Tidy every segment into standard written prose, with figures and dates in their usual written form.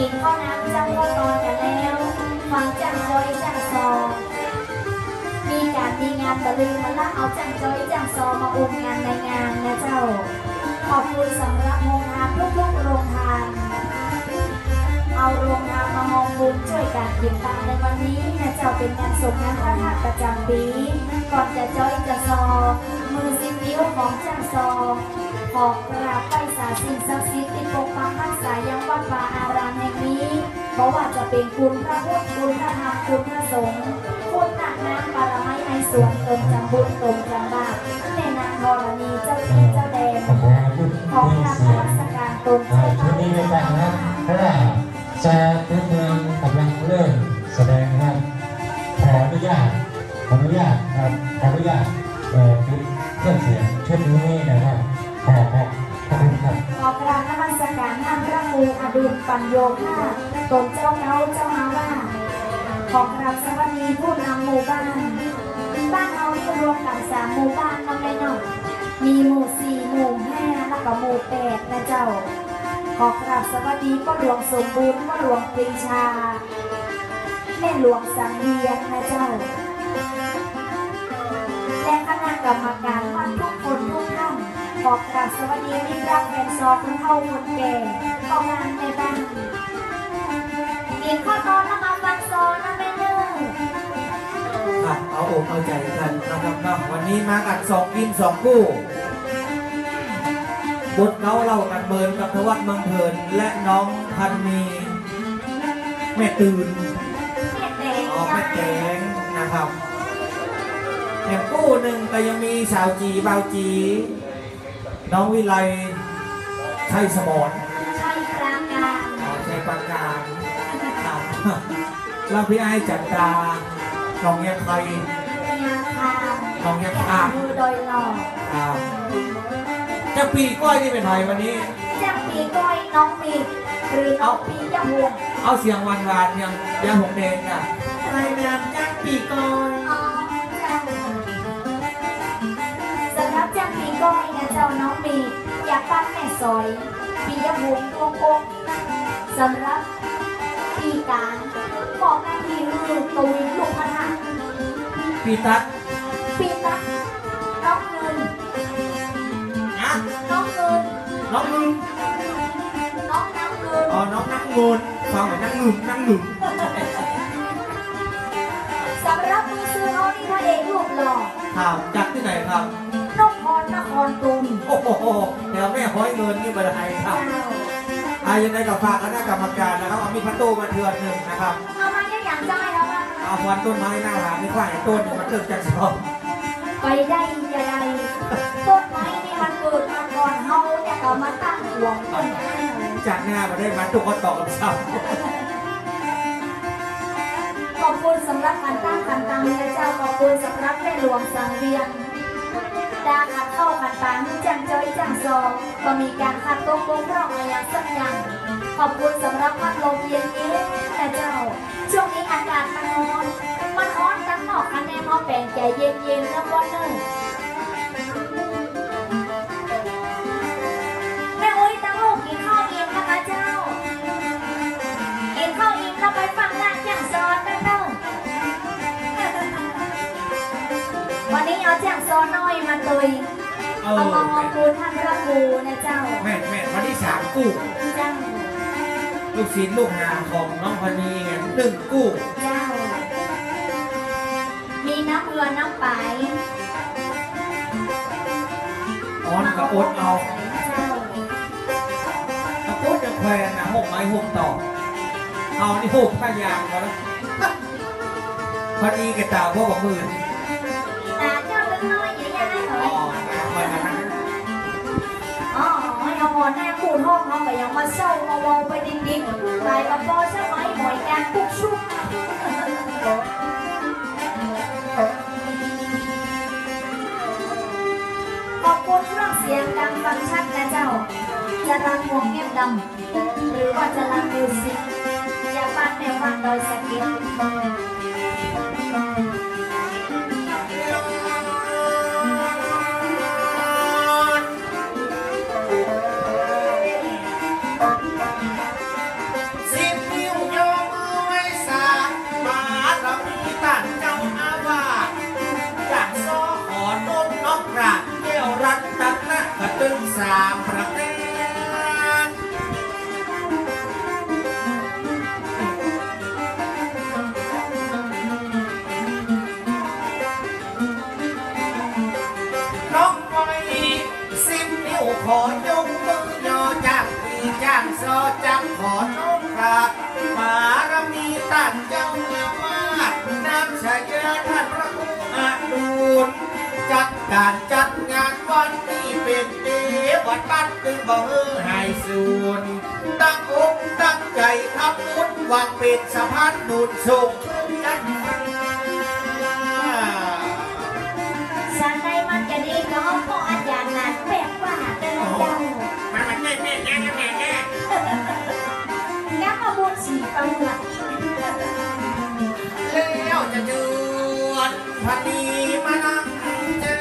กินข้าวน้ำจังก็นอนกันแล้วฟังจังจอยจังซอมีการมีงานตะลึงมาละเอาจังจอยจังซอมาอุ้มงานในงานนะเจ้าขอบคุณสำหรับโรงทานทุกๆโรงทานเอาโรงทานมามองบุญช่วยการเก็บตังในวันนี้นะเจ้าเป็นงานส่งงานพระธาตุประจำปีก่อนจะจอยจะซอมือสิบนิ้วของจังซอขอกราบไหว้สาสิ่งศักดิ์สิทธิ์ที่ปกปักรักษายังวัดวาอารามแห่งนี้เพราะว่าจะเป็นคุณพระพุทธคุณพระธรรมคุณพระสงฆ์คุณหนักน้ำบารมีในส่วนตนจำบุญตนจำบาปแม่นางธรณีเจ้าที่เจ้าแดนของพระราชการตนเจ้าที่นี้ในการนะเพราะว่าจะพื้นเมืองกำลังเริ่มแสดงครับขออนุญาตครับขออนุญาตเครื่องเสียงชุดนี้นะครับขอบคุณครับขอกราบนมัสการท่านพระครูอดุลปัญโยค่ะตนเจ้าเมาว่าขอกราบสวัสดีผู้นำหมู่บ้านเราที่รวมกัน3หมู่บ้านน้องในหน่อยมีหมู่4หมู่5แล้วก็หมู่8นะเจ้าขอกราบสวัสดีพ่อหลวงสมบูรณ์พ่อหลวงปรีชาแม่หลวงสังเวียนนะเจ้าและคณะกรรมการวัดทุกคนทุกท่านขอกราบสวัสดีมิตรรักแฟนซอคนเฒ่าคนแก่เข้างานในบ้านกินข้าวนอนแล้วมาฟังซอนะแม่เนอครับเอาอกเอาใจกันนะครับเนาะวันนี้มากัน2กิน2กู้บทเขาเล่ากันเบินกับทวัฒน์เมืองเพลินและน้องพันมีแม่ตื่นแม่แดงนะครับแห่งกู้หนึ่งก็ยังมีสาวจีบ่าวจีน้องวิไลชัยสมรชัยปราการชัยปราการครับแล้วพี่ไอ้จันตาน้องยังใครน้องยังขามือโดยหล่อจะปีก้อยนี่เป็นไงวันนี้จะปีก้อยน้องมีหรือน้องปีจะห่วงเอาเสียงวันยังยาหงแดงอ่ะรายงานจ้างปีก้อยสำหรับจ้างปีก้อยนะเจ้าน้องมีอยากปั้นแม่ซอยปีจะห่วงตัวโกงสำหรับปีการบอกหน้าที่คือตุยลูกพนักปีตัดน้องเงินน้องน้ำเงินอ๋อน้องนั่งเงินฟังเหมือนนั่งหนุ่มสำหรับมือซื้อเขานี่พระเอกรูปหล่อครับจากที่ไหนครับนครตุลโอ้โหแถวแม่ห้อยเงินนี่เป็นอะไรครับยังไงกับฝากคณะกรรมการนะครับเอามีพัตโต้มาเทือนหนึ่งนะครับเอามาเนี่ยอย่างใจแล้วว่าเอาวันต้นไม้หน้าหาไม่ค่อยต้นมันเกิดจากสองไปได้ยังไงต้นไม้นี่มันเกิดมาก่อนเฮาเนี่ยก็มาตั้งหวงจากหน้ามาได้มาตุกก็ต่อกับเสาขอบคุณสำหรับการตั้งกันตังเลยเจ้าขอบคุณสำหรับแม่หลวงสังเวียนดาขัดเข้าขัดตาจังจอยจังซองก็มีการขัดตรงร่องอะไรอย่างสักอย่างขอบคุณสำหรับพัดลมเย็นนี้แต่เจ้าช่วงนี้อากาศมันร้อนตั้งนอกคันแนมเอาแป่งใจเย็นแล้วก็เนิ่นแม่อุ้ยตั้งลูกกินข้าวเองนะคะเจ้ากินข้าวเองแล้วไปฟังงานจังซอนนะเนิ่นวันนี้เอาจังซอนน้อยมาตุยเอามาขอบคุณท่านพระครูนะเจ้าแม่วันที่3กู้เจ้าลูกศิษย์ลูกหาของน้องพนี1กู้เจ้ามีน้ำเรือน้ำไปอ้อนกับอดเอาตะกุดจะแควนนะ6 ไม้ 6 ต่อเอานี่6 พยางแล้วพอดีกับตาพวกของมือตาเจ้าเล็กน้อยใหญ่ๆเหรอเอาหมอนแน่คูณห้องเขาไปยังมาเศร้ามาวงไปดิ๊กๆตายกับพ่อใช่ไหมหมอยการปุ๊กชุบขอบคุณเครื่องเสียงดังฟังชัดนะเจ้าจะรังวงเงียบดำหรือว่าจะรังมิวสิกอย่าปั้นแนวฟังโดยสกิลสิบ ตันเจ้าอาวาสน้ำชายาท่านพระครูอาดูลจัดการจัดงานวันนี้เป็นเดวัดบ้านตึงบ่เฮอไฮซูนตั้งอกตั้งใจทำบุญหวังเป็นสะพานบุญส่งจันทร์สันในมันจะดีก็เพราะอาจารย์นั้นแบบว่าเดินเจ้ามาแม่งั้นมาบุญสีประเมืองแล้วจะเดือนพันนีมานั่งเจอ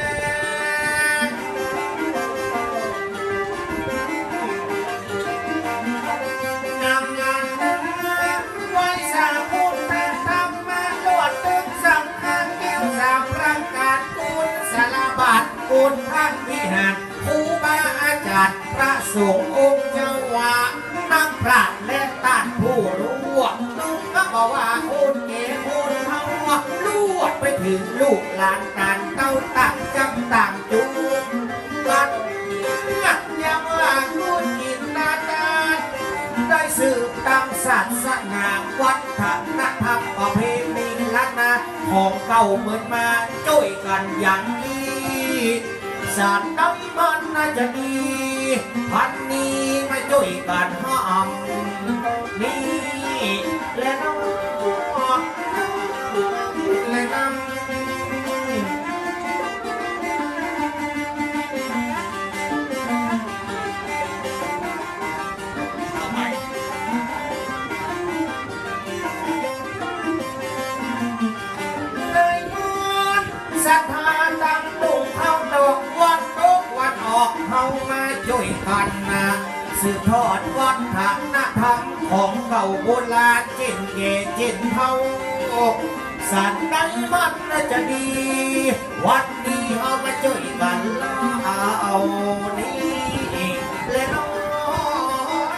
นำงานไว้สาพุทธธรรมมาลวดตึงสังฆาเกี่ยวสามร่างการกุศสารบัตรกุศท่านวิหารครูบาอาจารย์พระสงฆ์องค์เจ้าวานักปราชญ์และต้านผู้รู้ตึงก็บอกว่าคุณเก๋คุณเฮาลวดไปถึงลูกหลานการเต้าตักจำต่างจูงกันย้ำว่าคุณกินนาจารได้สืบตามศาสนาวัฒนธรรมประเพณีล้านนาของเก่าเหมือนมาช่วยกันอย่างนี้ศาสตร์น้ำมันน่าจะดีพันนี้มาช่วยกันห้ามนี่และน้องและน้ำศรัทธาตั้งตุ่มเข้าดอกวันทุกวันออกเข้ามาช่วยกันนะสืบทอดวัฒนธรรมของเก่าโบราณเจนเกเจนเฮาสันใดมันน่าจะดีวันนี้เอามาช่วยกันแล้วเอานี่และน้อง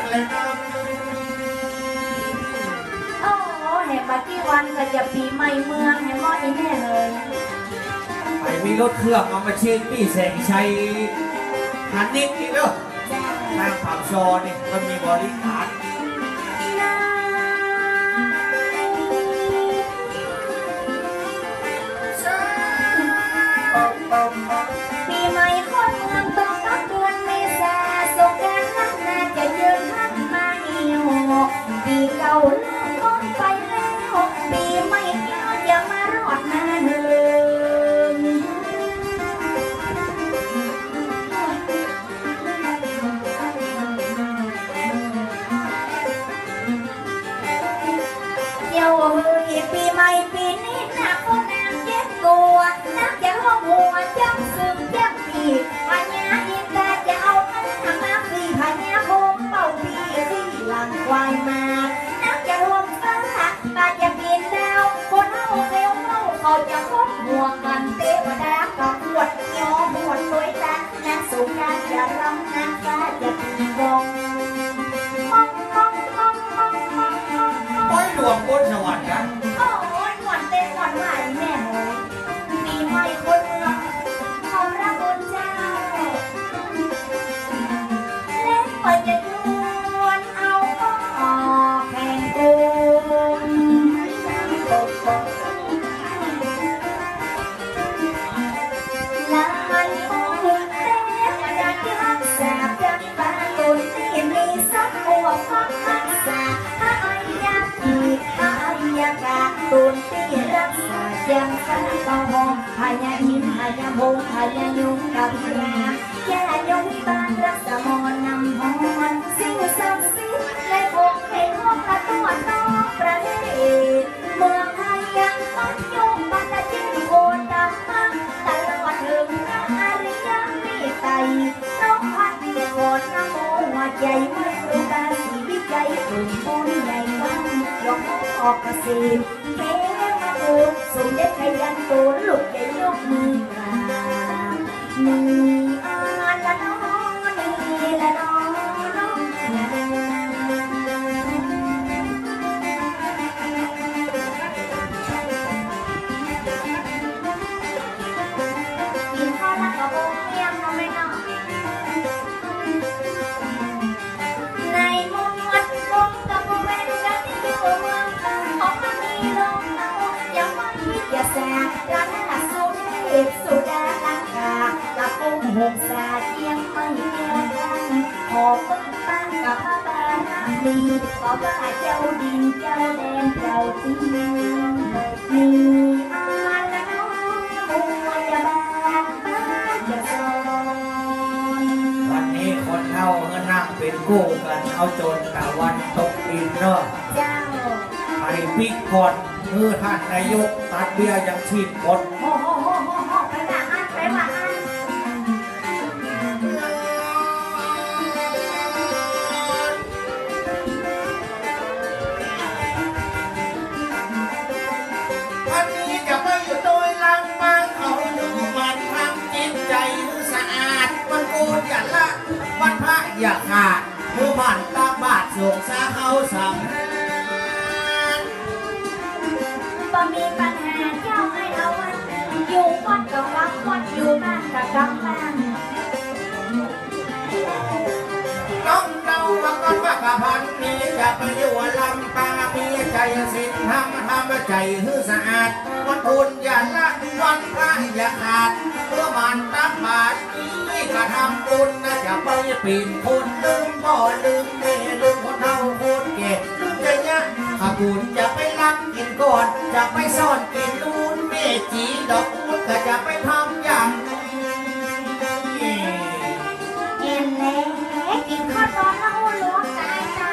และน้องเห็นมากี่วันก็จะปีใหม่เมืองเห็นว่าอีแน่เลยไปมีรถเครื่องเอามาเช็คพี่แสงชัยหันนิดอีกแล้วทางผับซอนี่มันมีบริการปีใหม่คนเมืองต้องรับเดือนเมษาสงกรานต์นั้นน่าจะยืนทันมาเหี่ยวปีเก่าไปแล้วปีใหม่ก็จะมารอดหน้าเดิมเดี๋ยวปีใหม่ปีนี้นักก็น้ำเจ็บตัวนักจะร่วมหัวจังซึมจังปีพญาอินทราจะเอาหน้ามาปีพญาโคมเป่าปีที่หลังควายมานักจะรวมตาจะกินดาวคนเอาเร็วเขาจะคบห่วงกันเตะมาดากับปวดย้อปวดตัวตานักสูงการจะรำนักตาจะตีบองโอ้ยหลวงบนสวรรค์นะโอ้ยหวานเต้นหวานหวานแม่เลยปีใหม่คนเมืองเขารักบนเจ้าเล่นไปจะยวนเอาก็ออกแข่งกูตุนที่รักษายังสันตหงพายาหินพายาบงพายายุงกับราแย่ยงบ้านรักษามอนำหอนสิ่งศักดิ์สิทธิ์และพวกเห็นห้องละตัวน้องประเทศเมืองไทยยังมัดยงบันดาจินโคตรมาตลอดถึงพระอริยมีไตน้องพันมีโกนน้ำโมหัวใจไม่รู้ตาสีวิจัยกลุ่มบุญใหญ่บ้านยกออกเกษตรเฮ้มาดูสมเด็จพระยันโตลุกได้ยกมือกราบนี่ละน้องนี่ละน้องกินข้าวแล้วก็บงเมี่ยงน้องไม่น้องในมุมวัดบงกับเวนกัน หงสาเทียงไม่เดียวกันขอต้นตั้งกับพระบารมีขอพระเจ้าดินเจ้าแดนเจ้าตีมีอาณาบุญบาลบ้านจะสอน วันนี้คนเท่าก็นั่งเป็นกู้กันเอาจนตะวันตกดินเนาะ เจ้า ไปปิกก่อนเพื่อท่านนายกตัดเบี้ยยังชีพหมด โอ้โหไปว่าอันไปว่าอัน วันนี้จะไม่อยู่โดยลังบางเขาดูมันทำจิตใจสะอาดมันโกนอย่าละวันพระอย่าขาดเมื่อผ่านตาบาดส่งสาเขาสั่ง บ่มีปัญหาเจ้าให้เอาวันอยู่วัดก็วัดวัดอยู่บ้านก็กำบ้าน ต้องเราว่าก่อนว่ากะพันนี้จะไปอยู่ลำปางมีใจสิ้นทำใจหื้อสะอาดวันคุณอย่าละวันพระอย่าขาดเมื่อมันตั้งบาทนี้ก็ทำบุญนะจะไปปีนคนลืมพ่อลืมแม่ลืมคนเฒ่าคนแก่ลืมใจเนี้ยข้าคุณจะไปรักกินก่อนจะไปซ่อนกินนูนแม่จีดอกมุดก็จะไปทำอย่างนี้ เห็นแล้วกินข้าวตอนเอาหลวงตายตา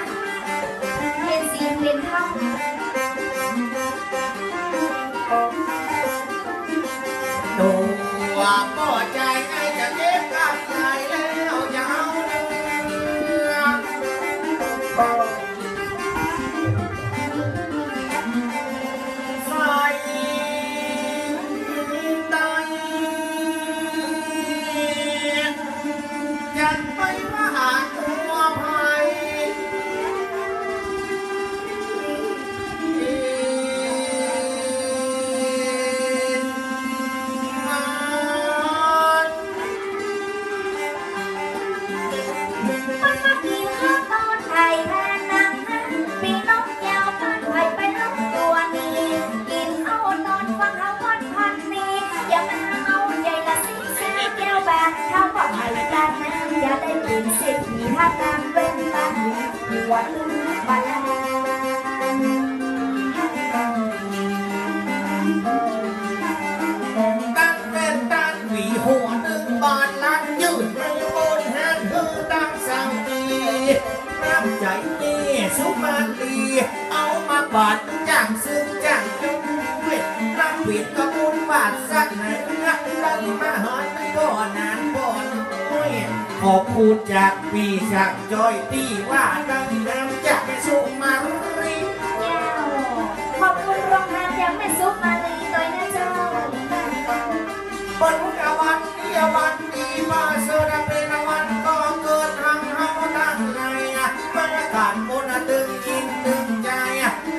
เห็นสีเป็นทอง ตัวพ่อใจไอ้จะเก็บกับใจแล้วจะเอาเนื้อใส่ใจยันไปว่าหาตัวภัยมันมากินข้าวตอนไทยแทนน้ำนั้นปีน้องยาวบ้านไทยไปลงตัวนี้กินเอาตอนฟังเอาวันพันนี้อย่ามาเอาใจละสิแซ่แก้วบาทถ้าว่าไทยด้านนั้นอย่าได้เป็นเศรษฐีถ้าตามเป็นบ้านหัวลืมบาลาน ตั้งเป็นตั้งหวีหัวหนึ่งบาทล้านยืดไปบนแฮนด์คือตั้งสั่งดีน้ำใจนี่สุมาลีเอามาบาดจ้างซึ่งจ้างจงเวทรับผิดก็บุญบาทสักหนึ่งได้มาหอนก็นานก่อนด้วยขอบคุณจากปีจากจอยที่ว่าดังน้ำจากสุมาลี เจ้าขอบคุณโรงทานยังไม่ซุปมาลีตัวนะเจ้า บนวันนี้วันดีมาเสด็จเป็นวันก็เกิดทางเฮาตั้งในบรรยากาศบนตึงอินตึงใจ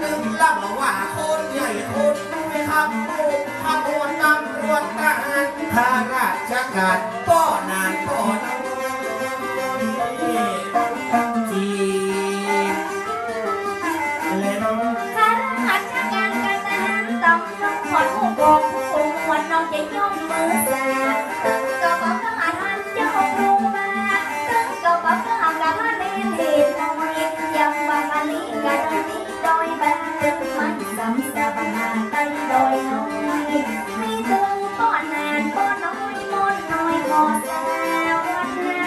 ตึงลับว่าคนใหญ่คนไม่ทำบุกขบวนตำรวจทหารข้าราชการก็นานก็นานจีเล่น ข้าราชการกันทหารต้องยกขวัญผู้ปกครองวันน้องจะยกมือสาตึงก็บอกทหารเจ้าครูมาตึงก็บอกทหารกันมาเล่นเหตุน้อยยังบามาลีกันนี้ดอยบ้านตึงมันสำสาบนาไตดอยน้อยมีตึงป้อนนานป้อนน้อยมดน้อยขอสาววันนี้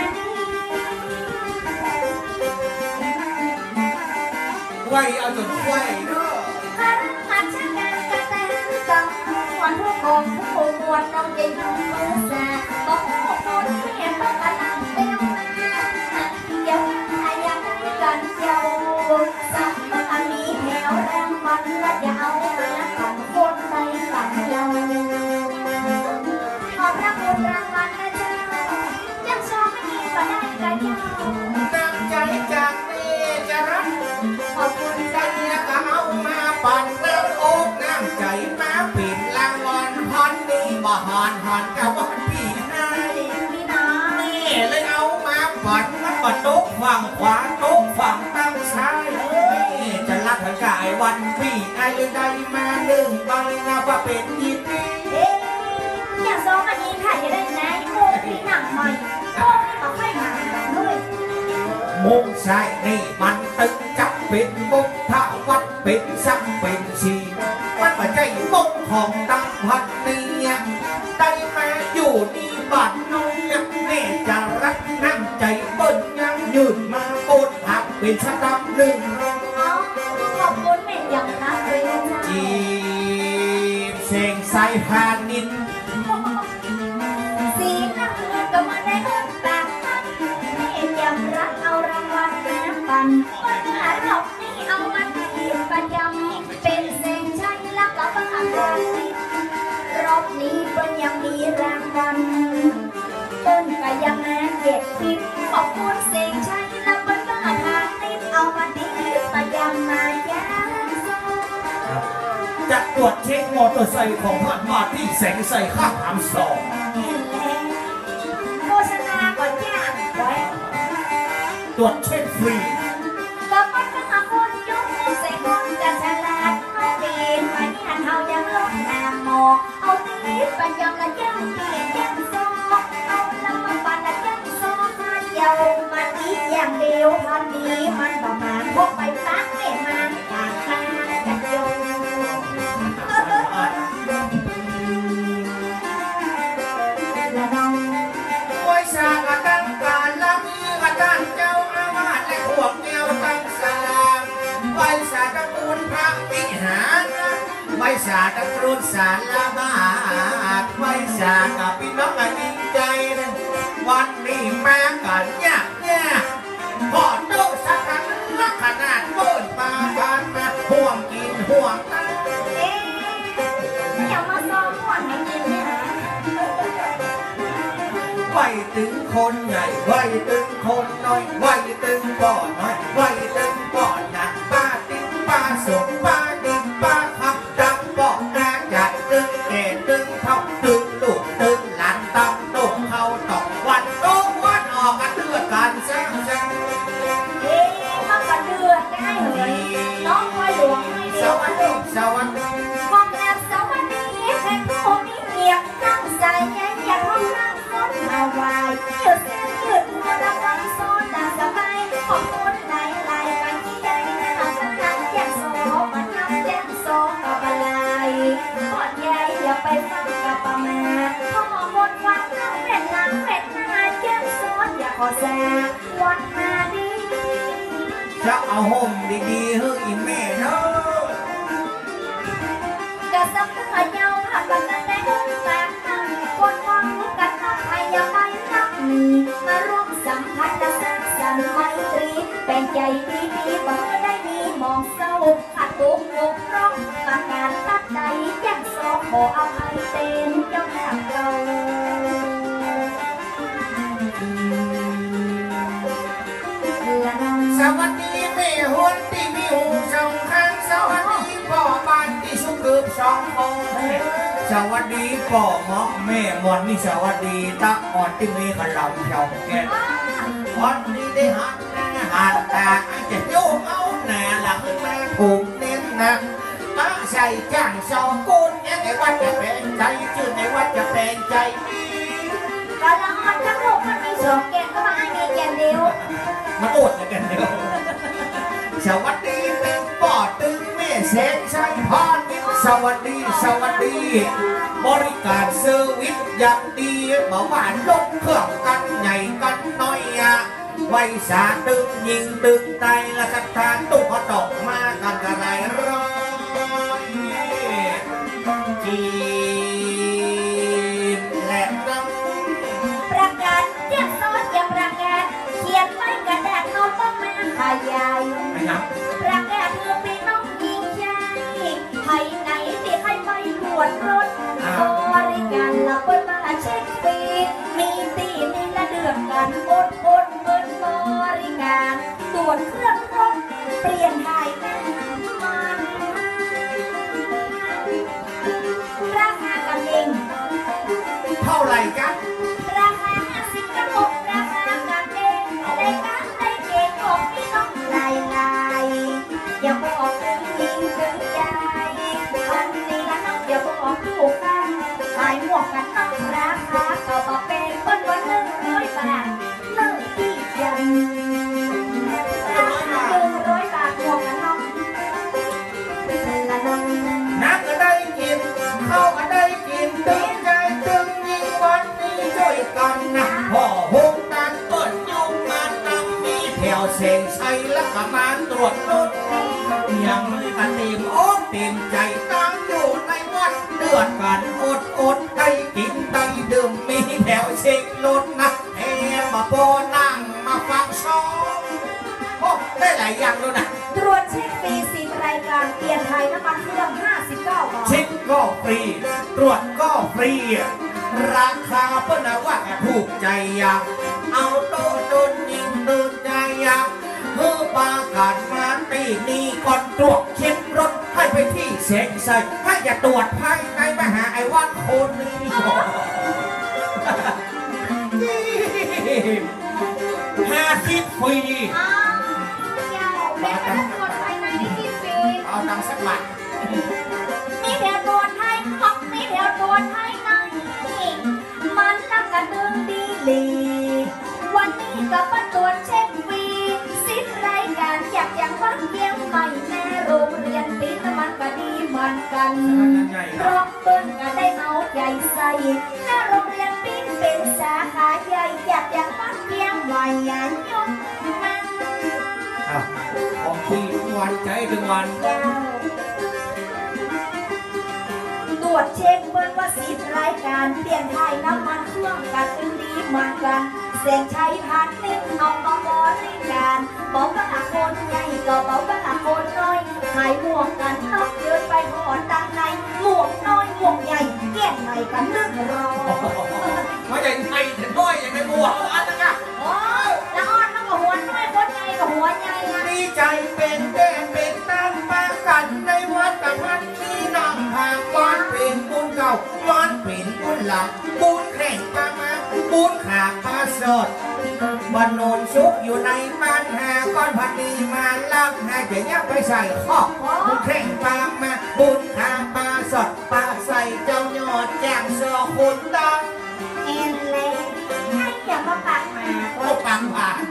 ไว้เอาจนไว้เนาะ ข้าราชการกระแตต้องวันผู้กองผู้บวชน้องใจน้องมือสาบอกผู้คนเห็นต้องกำลังเตี้ยวมาอย่าให้ยังให้กันเจ้าสักมันมีแถวแรงมันและอย่าเอามากันคนในกันเราขอบพระคุณรางวัลนะเจ้ายังชอบไม่ดีก็ได้กันเจ้า ตั้งใจจากนี้จะรัก ขอบคุณ ใจ เจ้า ก็เอามาปั่นแล้วอกน้ำใจมาปิดรางวัลพันนี้บ่หันกับวันพี่นาย พี่น้อง นี่เลยเอามาปั่นมันก็ตกฝั่งขวาตกฝั่งตั้งซ้ายเฮ้ยจะรักกายวันพี่ไอ้เลยได้มาหนึ่งใบนะว่าเป็นยินดี เอ๊ะอย่าซ้อมอันนี้ค่ะจะได้ไหนโอ้โห มีหนังใหม่โอ้ยมาไม่มาเลย มุงใส่นี่มันตึงจับเป็นมุงถ้าวัดเป็นซ้ำเป็นชีมันไม่ใช่มุงของตั้งพันนี้ได้มาอยู่นี่บ้านน้องแม่จะรักน้ำใจเปิ้ลยังยืนมาโอนหักเป็นชะตาหนึ่ง เอาขอบคุณแม่ยังรักเลยนะจ๊ะ จีบเสียงใส่พานิน สีน้ำเงินก็มาได้เงินปากพันแม่ยังรักเอารางวัลน้ำปันปัญหาหลอกนี่เอามาที่ประจำเป็นเส้นชัยแล้วก็บ้าการรอบนี้เปิ้ลยังมีรางวัลเปิ้ลก็ยังมาเก็บทิปขอบคุณเส้นชัยแล้วเปิ้ลก็พาทิปเอามาที่ประจำมาจ้า จะตรวจเช็คมอเตอร์ไซค์ของท่านมาที่แสงใส่ข้างทางสอง เห็นแล้วโฆษณาก่อนจ้างไว้ ตรวจเช็คฟรี ก็มันก็มาคนยุคใส่คนจะฉลาดเขาเรียนมาเนี่ยเขายังลงนามหมอเอาตีไปยังละยังเกียรยังโซเอาละมาปันละยังโซมาเยามาอีกอย่างเดียวพันนี้มันประมาณพกไปตักเอ็มันปากตาจะโยละน้อง ไว้สากตั้งการละมีกระตั้งเจ้าอาวาสและพวกแนวตั้งสลามไว้สาตะกูลพระวิหารไว้สาตะกูลสารบาทไว้สากับพี่น้องกันดีใจวันนี้มากันยากพอโตสักกันลักขนาดเปิดปากันมาห่วงกินห่วงตั้ง เอ๊ะอย่ามาซ้อมก่อนให้กินเนี่ย ไหวถึงคนใหญ่ไหวถึงคนน้อยไหวถึงก่อนน้อยไหวถึงก่อนนะป้าติ๊กป้าสมป้าติ๊กป้าขับดังบอกนาจัดตึงแก่ตึงเท่าตึงลูกตึงหลานตั้งตุกเขาตอกวันโตวันออกกันเลือดกันแซง เอ๊ะมันก็เดือดได้เลยน้องคอยหลวงไม่ ส เดียว วั อั ส น ดี ลูก สวัสดี ความแอบสวัสดีแค่ผู้มีเกียรติตั้งใจแย่อย่าท้องนั่งซ้อนมาวายเดี๋ยวเส้นยืดหัวละวันโซดาสบายขอบคุณหลายกันที่ได้นะสักครั้งอยากโซมาทำแจ้งโซกับอะไรก่อนใหญ่อย่าไปฟังกับประมาพ่อหมดความน้องเม็ดน้ำเม็ดหน้าแจ้งโซอย่าขอแซงวันมาดี จะเอาห่มดีๆให้อีแม่เนาะ กะสับกะเยาหักกันได้หุ้นแตกตั้งคนมองกันนับให้ยาไปนับมีมาร่วมสัมพันธ์และสร้างสรรค์ไมตรีเป็นใจดีบ่ได้มีมองเศร้าขัดตุกงกร้องประกาศตัดใจยังสอบขออภัยเต็มเจ้าหน้าเราละน้อง สวัสดีแม่หุ่นที่มีหูสองข้างสวัสดีพ่อบ้านที่ชุกเกือบสองโมงสวัสดีพ่อหมอแม่หมอนนี่สวัสดีตาอ่อนที่มีขลำเฉาแก่วันนี้ได้หันหน้าหันตาจะโยกเอาหน้าหลังมาถูกเน้นนะมาใส่จ้างสองกุนยังไงว่าจะเป็นใจชื่อไหนว่าจะเป็นใจดี ก็ละอ่อนทั้งโลกมันมีสองแกนก็มาให้มีแกนเดียว มันอดแล้วกันเดียวสวัสดีตึงปอดตึงแม่เสนชัยพรสวัสดีสวัสดี บริการเซอร์วิสอย่างดีเมื่อวานลงเครื่องกันใหญ่กันน้อยไว้สาตึงยิงตึงไตและกันทานตุกตกมากันกระไรร้อยจีบและน้ำ ประกาศแจ้งโซนอย่าประกาศเขียนไว้กระดาษเขาต้องมาขยาย ไม่นับ ประกาศเพื่อพี่น้องยิงใจใครไหนที่ใครไปตรวจรถบริการเราเปิดมาเช็คฟรีมีตีนี่ละเดือดกันอดเปิดบริการตรวจเครื่องรถเปลี่ยนถ่ายน้ำมันราคากันเอง เท่าไหร่กัน ราคา50กระปุกราคากันเองได้การได้เก่งของพี่น้องลายอย่าบอกถึงยิงถึงใจอันนี้ละน้องอย่าบอกถูกกันขายหมวกกันน็อกราคาก็บอกเป็นเปิ้ลวัน รวจโน่นยังไม่กันเต็มอกเต็มใจตั้งอยู่ในวัดเดือดกันอดได้กินได้ดื่มมีแถวเช็ครถนะแอบมาโปนั่งมาฟังซ้อมโอ้ได้หลายอย่างด้วยนะตรวจเช็คฟรี10รายการเปลี่ยนไทยน้ำมันเครื่อง59 บาทเช็คก็ฟรีตรวจก็ฟรีราคาเพิ่นว่าถูกใจยังเอาโต๊ะโดนยิงโดนใจยังเพื่อปาการมาตีนี่ก่อนตรวจเช็ครถให้ไปที่เช็คใส่ให้อย่าตรวจภายในมหาไอ้วันคนนี้50 ฟรีเอาตังสักบาทมีแถวตรวจให้ฮอกมีแถวตรวจให้นั่งมันตั้งกระดึงดีลีวันนี้ก็มาตรวจเช็คฟรี10รายการอย่างวัดเยี่ยมใหม่แม่โรงเรียนปีนมันก็ดีเหมือนกันรอบเปิ้ลก็ได้เอาใจใส่แม่โรงเรียนปีนเป็นสาขาใหญ่อย่างวัดเยี่ยมใหม่ยันยกมันของที่วันใจถึงวันตรวจเช็คเบิ้ลว่า10รายการเปลี่ยนถ่ายน้ำมันเครื่องกันอึ้งดีเหมือนกันเส้นชัยผ่านนึกเอามาบริการบอกว่าละคนใหญ่ก็บอกว่าละคนน้อยหายหมวกกันนอกเดินไปหอดดังในหมวกน้อยหมวกใหญ่เกี่ยนไหนกันนึกรอมาใหญ่ไทยถึงน้อยอย่างไรหมวกอันนั้นอ่ะโอ้ละอ่อนแล้วก็หัวน้อยคนใหญ่ก็หัวใหญ่ดีใจเป็นแดงเป็นตั้งมากันในวัดกับพันนี้นั่งทางวัดเป็นบุญเก่าวัดเป็นบุญหลังบุญแข่งมาบุญขาปลาสดบนโนนซุกอยู่ในบ้านหาก้อนพันนีมาลักหาจะยักไปใส่ข้อบุญแข่งปลามาบุญขาปลาสดปลาใส่เจ้ายอดแจ้งเสือคุณดังเอ็นเลยให้อย่ามาปากมาโอ้ปังผ่าน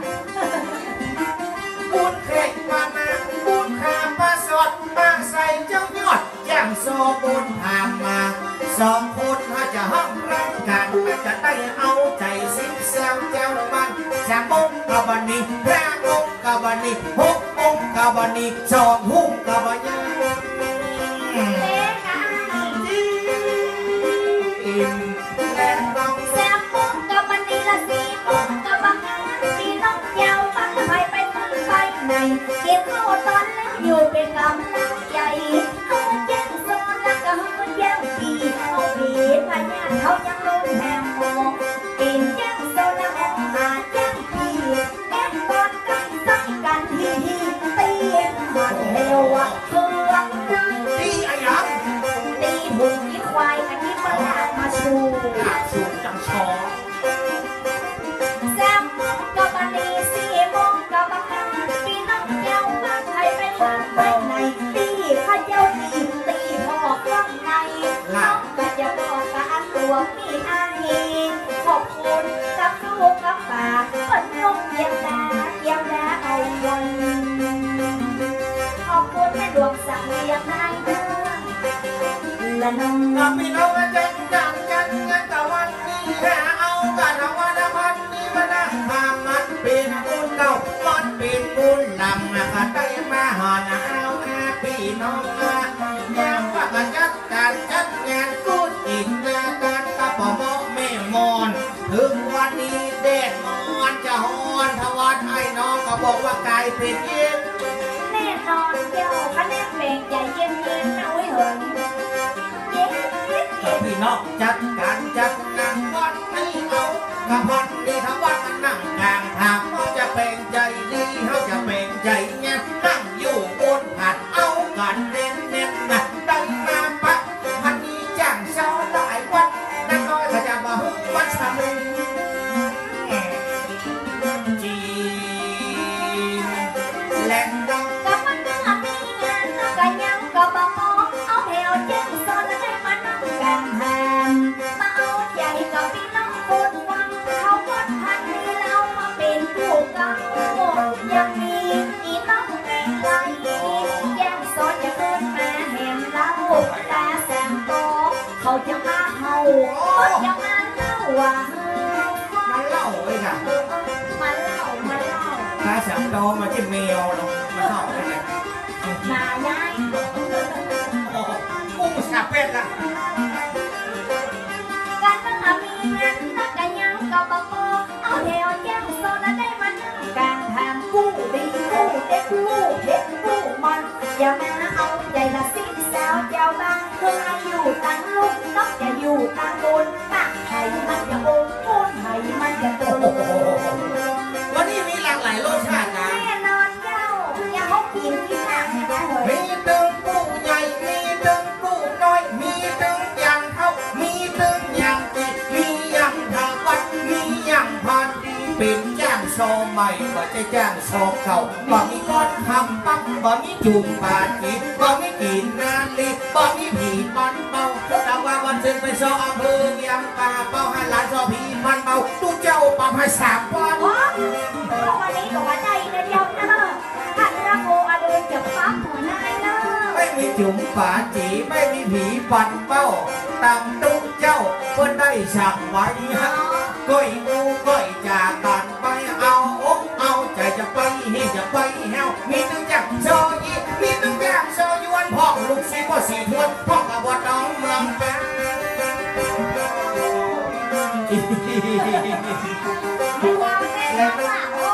บุญแข่งปลามาบุญขาปลาสดปลาใส่เจ้ายอดแจ้งโซบุญผ่านมา2 คนถ้าจะห้องรักกันจะได้เอาใจสิ้นเซลเจ้ามันจะมุกกะบันนี้พระมุกกะบันนี้6 มุกกะบันนี้2 หุ้มกะบันนี้และต้องแซมมุกกะบันนี้ละ4 มุกกะบันนี้ปีน้องยาวปักไปมือไปในเก็บเข้าตอนแล้วอยู่เป็นกำลังใจยังโซนแล้วก็ยังปีเขาปีพญาเขายังลุ้นแหงมองเป็นยังโซนแล้วหายังปีแอบกอดกันสักกันทีตีหันเร็วอ่ะเพื่อนตีอะไรอ่ะตีบุกอีควายอันนี้มาลากมาชูสูงจังชอแซมมุกกะบันนี้4 มุกกะบันนี้ปีน้องยาวมาไทยไปทางไปไหนตีข้าเจ้าตีหอกข้างในน้องก็จะบอกการตัวพี่อานีขอบคุณกับลูกกับป่าคนยกเยียมดาเอาไว้ขอบคุณแม่ดวงสักเรียงนายเด้อและน้องกับพี่น้องกันตะวันนี้แค่เอากันเอาวันพันนี้มานั่งทำมันเป็นบุญเก่ามันเป็นบุญลำก็ได้มาหอนเอาพี่น้องยังว่ากันจัดงานกูอินงานกันกระป๋อมแม่มอนถึงวันนี้เด็ดมอนจะฮอนทวัดให้น้องก็บอกว่ากายเป็นเย็นแน่นอนเจ้าคะแนนเพลงใจเย็นนะเว้ยเหินพี่น้องจัดการจัดงานวันนี้เอากระพันดีทั้งวันนั่งกลางทางเขาจะเป็นใจดีเขาจะเป็นใจเงี้ยนั่งอยู่บนหัดเอากันเน้นนะได้มาปะพันนี้จ้างเช้าหลายวันนั่งน้อยเขาจะมาหุ้มวัดสามจีแหลงดองกับมันเมื่อมีงานก็ยังก็บอกเอาแถวเจ้าซอนแล้วได้มานั่งกลางหานมาเอาใจกับพี่น้องคนฟังเขาวัดพันนี้เรามาเป็นผู้เก่ายังมีอีน้องไม่ไกลยังซอนจะเดินมาเห็นเราตาแสงโตเขาจะมาเห่าเขาจะมาเล่าว่ามาเล่าเลยค่ะมาเล่าตาแสงโตมาจิ้มเมลลงมาเล่าเลย กู้เห็ดกู้มันอย่ามาเอาใจละสิ้นสาวเจ้าบ้านคือให้อยู่ตั้งลุกนอกจะอยู่ตั้งบนปากไห้มันจะโอนโอนไห้มันจะโต วันนี้มีหลากหลายรสชาตินะ แน่นอนเจ้าอย่าเขากินที่หนักนะเฮ้ มี ย ตึงกู้ใหญ่มีตึงกู้น้อยมีตึงอย่างเท่ามีตึงอย่างติดมีอย่างทาวัดมีอย่างพันดีเป็นจ้างโซใหม่บ่จะจ้างโซเก่าบ่มีก้อนคำปั๊บบ่มีจุ่มปาจีบ่มีกินนาลีบ่มีผีมันเมาแต่ว่าวันจึงไปโซอำเภอเมียงป่าเป้าให้หลานโซผีมันเมาตู้เจ้าปั๊มให้3 วัน อ๋อวันนี้ก็ว่าใจนะเดียวนะท่านระโมอดุลจะปั๊บหัวนายเนอะ ไม่มีจุ๋มป่าจีไม่มีผีปันเป้าตามตุ๊กเจ้าเพิ่นได้สั่งไว้ก้อยงูก้อยจากกันไปเอาอกเอาใจจะไปให้จะไปแฮวมีตึงจักโซยีมีตึงจักโซยวนพ่อลูกศิษย์พ่อสีทวนพ่อกบฏน้องเมืองแปะ ไม่ยาวแน่นะว่าโอ้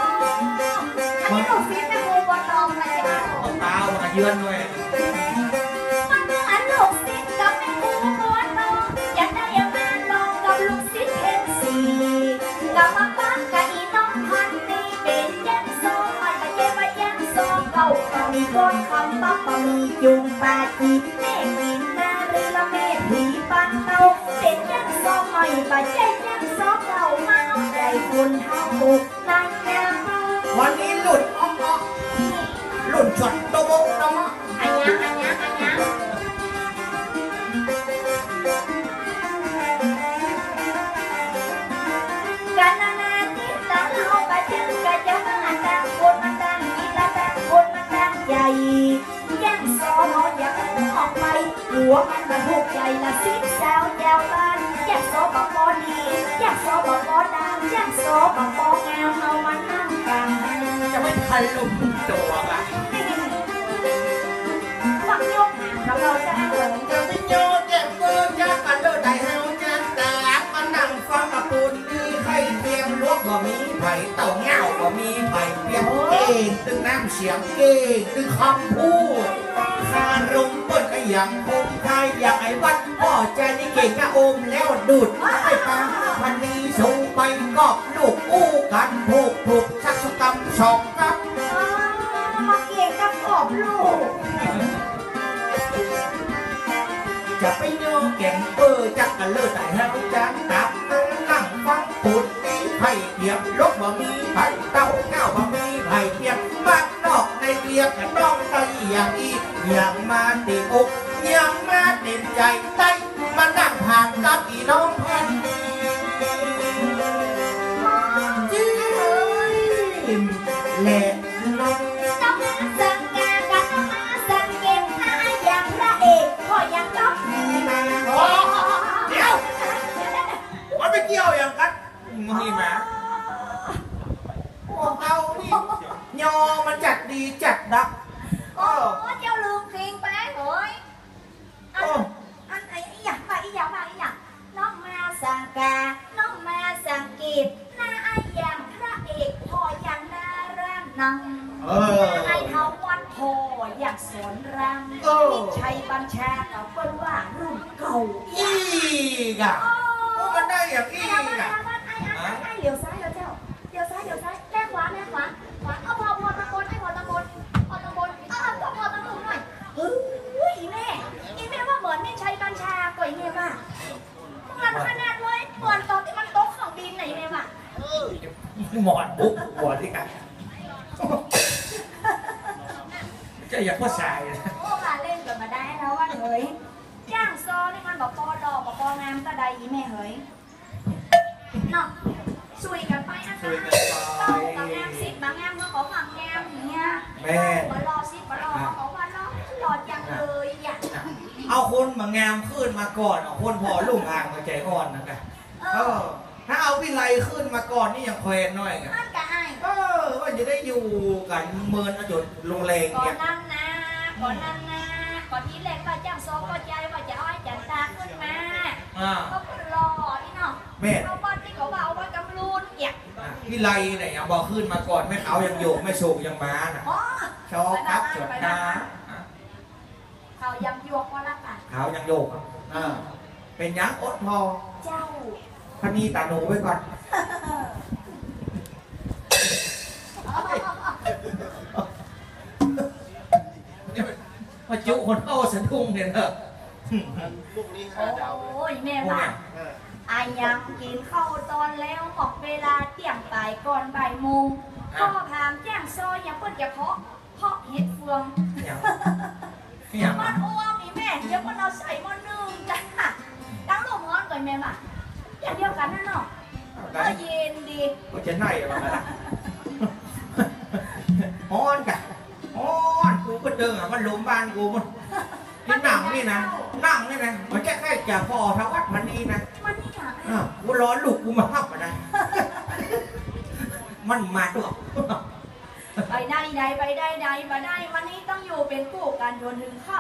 อันนี้หนูฟิตนะครูบอลลองนะเจ้า ตาวันเยือนด้วย มันอันลูกศิษย์กับแม่ครูบอลลองอยากได้มาลองกับลูกศิษย์เอ็นซีกับมาป้ากับอีน้องพันนี่เป็นยังโซมันมาเจ็บมายังโซเก่ามีก้นคำปั๊บมีจุงปาจีแม่กินนาหรือละแม่ผีปันเตาเป็นยังโซไม่ปาเจ็บยังโซเก่ามาเอาใจคุณเฮาบุกนางแก้ว วันนี้หลุดอ้อหลุดช็อตโตโบกน้อง อันยังการนาจิตตาเราไปถึงกะจะมาต่างคนมาต่างกินละต่างคนมาต่างใหญ่แย่งซอหออยากออกไปหัวมันมาถูกใจละสิสาวยาวบ้านแย่งซอบักบอดีแย่งซอบักบอดังแย่งซอบักบองามเฮามันนั่งกัน จะไม่ทันลุมตัวอ่ะ ฟังโยกหางเราจะเหมือน จะไม่โยนแย่เบอร์จะกันเลิศได้เฮาจะแต่มานั่งฟังกับปูนดีใครเตรียมลวกบ่มีไผ่เต่าเงาบ่มีไผ่เปียกเก่งตึงน้ำเสียงเก่งตึงคำพูดคารุมเปิ้นก็อย่างคงไทยอย่างไอ้วัดพ่อใจนี่เก่งกะอมแล้วดูดไอ้ตาพันนี้สูงไปก็ลูกอู้กันถูกชักสกำสองกับ มาเกี่ยงกับขอบลูก จะไปโยแก่งเบอร์จักกันเลิศแต่เฮาจังตับนั่งฟังปูดตีไผ่เทียมรถบ่มีไผ่เต้าเก้าบ่มีไผ่เทียมบ้านนอกในเรียกกันน้องไตอย่างอีอย่างมาติดอกอย่างมาติดใจไตมานั่งผ่านกับอีน้องพันจิ้มแหล่น้อง ต้องมาสังกากันต้องมาสังเกตหาอย่างพระเอกพอยังต้องมีมา เดี๋ยวมันไปเกี่ยวอย่างกันมีไหมพวกเรานี่ยอมันจัดดีจัดดัก โอ้เจ้าลืมเพลงไปเฮ้ยอันไอ้อย่างน้องมาสังกาน้องมาสังเกตหน้าไอ้อย่างพระเอกพอยังน่ารักนังไอ้เท้าวัดพออยากสอนรังมิชัยบัญชากับเปิ้ลว่ารุ่นเก่า อีกอะมันได้อย่างอีกอะ ไอ้เหลียวซ้ายแล้วเจ้าเหลียวซ้ายแลกขวาเอาพอตะโกนพอตะโกนพอตะโกนหน่อยเฮ้ยอีแม่ว่าเหมือนมิชัยบัญชาก่อยแม่ว่ามันขนาดเลยเหมือนตอนที่มันโต๊ะของดินไหนแม่ว่า หมอนบุ๊กหมอนที่กันจะอยากพ่อชาย โอ้มาเล่นกันมาได้แล้วว่าเฮ้ยจ้างซอนี่มันบอกปอดอกบอกปองามก็ได้อีแม่เฮ้ยเนาะช่วยกันไปนะคะเราบางงามสิบางงามก็ขอฝั่งงามอย่างเงี้ย แม่ มารอสิมารอเขาบอกว่ารอหลอดจังเลยอย่าง เอาคนมางามขึ้นมาก่อนเอาคนพอลุ่มอ่างมาใจอ่อนนะกันถ้าเอาวิไลขึ้นมาก่อนนี่ยังแควนหน่อยไง มันกะไอ้ ว่าจะได้อยู่กันเมินอจุดลงแรง ก่อน เนี่ย นั้นนะก่อนที่แรกก็จ้างซอก็ใจว่าจะเอาให้จันตาขึ้นมาก็รอนี่เนาะเอาบอลที่เขาว่าเอาไว้กำลูนอย่าง วิไลเนี่ยยังบอกขึ้นมาก่อนแม่เขายังโยกแม่โศกยังมาน่ะ อ๋อ ชอครับสวัสดีเขายังยวกว่าละกัน เขายังโยกเป็นยักษ์อดทอ เจ้า พันนีตาหนูไว้ก่อนมาจุคนโตสะดุ้งเนี่ยเถอะ โอ้ยแม่ว่าอายังกินข้าวตอนแล้วออกเวลาเที่ยงบ่ายก่อนบ่ายโมงพ่อพามแจ้งซอยยังเปิดจะเพาะเห็ดเฟืองมันอ้วมีแม่เดี๋ยวมันเอาใส่หม้อนึ่งจ้ะตั้งลมร้อนก่อนแม่มาอย่างเดียวกันนั่นเนาะก็เย็นดี ก็จะไหนอะไรนะฮ้อนกะฮ้อนกูก็เดินมันหลุมบ้านกูมันที่นั่งนี่นะนั่งนี่นะมันแค่จะพอทั้งวัดพันนี้นะ มันนี่ค่ะ กูร้อนลูกกูมาหับมาได้มันมาตัว ไปได้มาได้วันนี้ต้องอยู่เป็นกู้กันจนถึงค่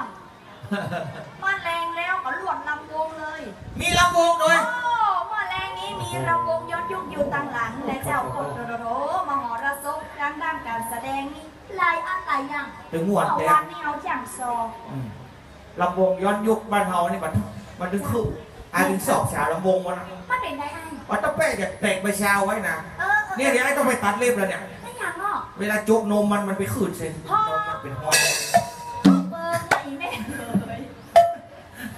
ำมันแรงแล้วก็ลวดลำวงเลย มีลำวงด้วย โอ้มาแรงนี้มีลำวงย้อนยุคอยู่ตั้งหลังและเจ้ากดโดมหรสพด้านการแสดงนี้ลายอันลายยัง ถึงหวด เอา แด วั ง นนี้เอาจังซอ ลำวงย้อนยุคบ้านเฮานี่มันถึงคู่ถึงสอบสาวลำวงมัน มันเป็นได้ไอ้ ว่าต้องแป้จะแตกใบชาไว้นะเนี่ยเดี๋ยวไอ้ต้องไปตัดเล็บแล้วเนี่ย ไม่อย่างเนาะ เวลาจุกนมมันไปขืดเส้นนมมันเป็นห้อย เบิร์ไอ้แม่เลย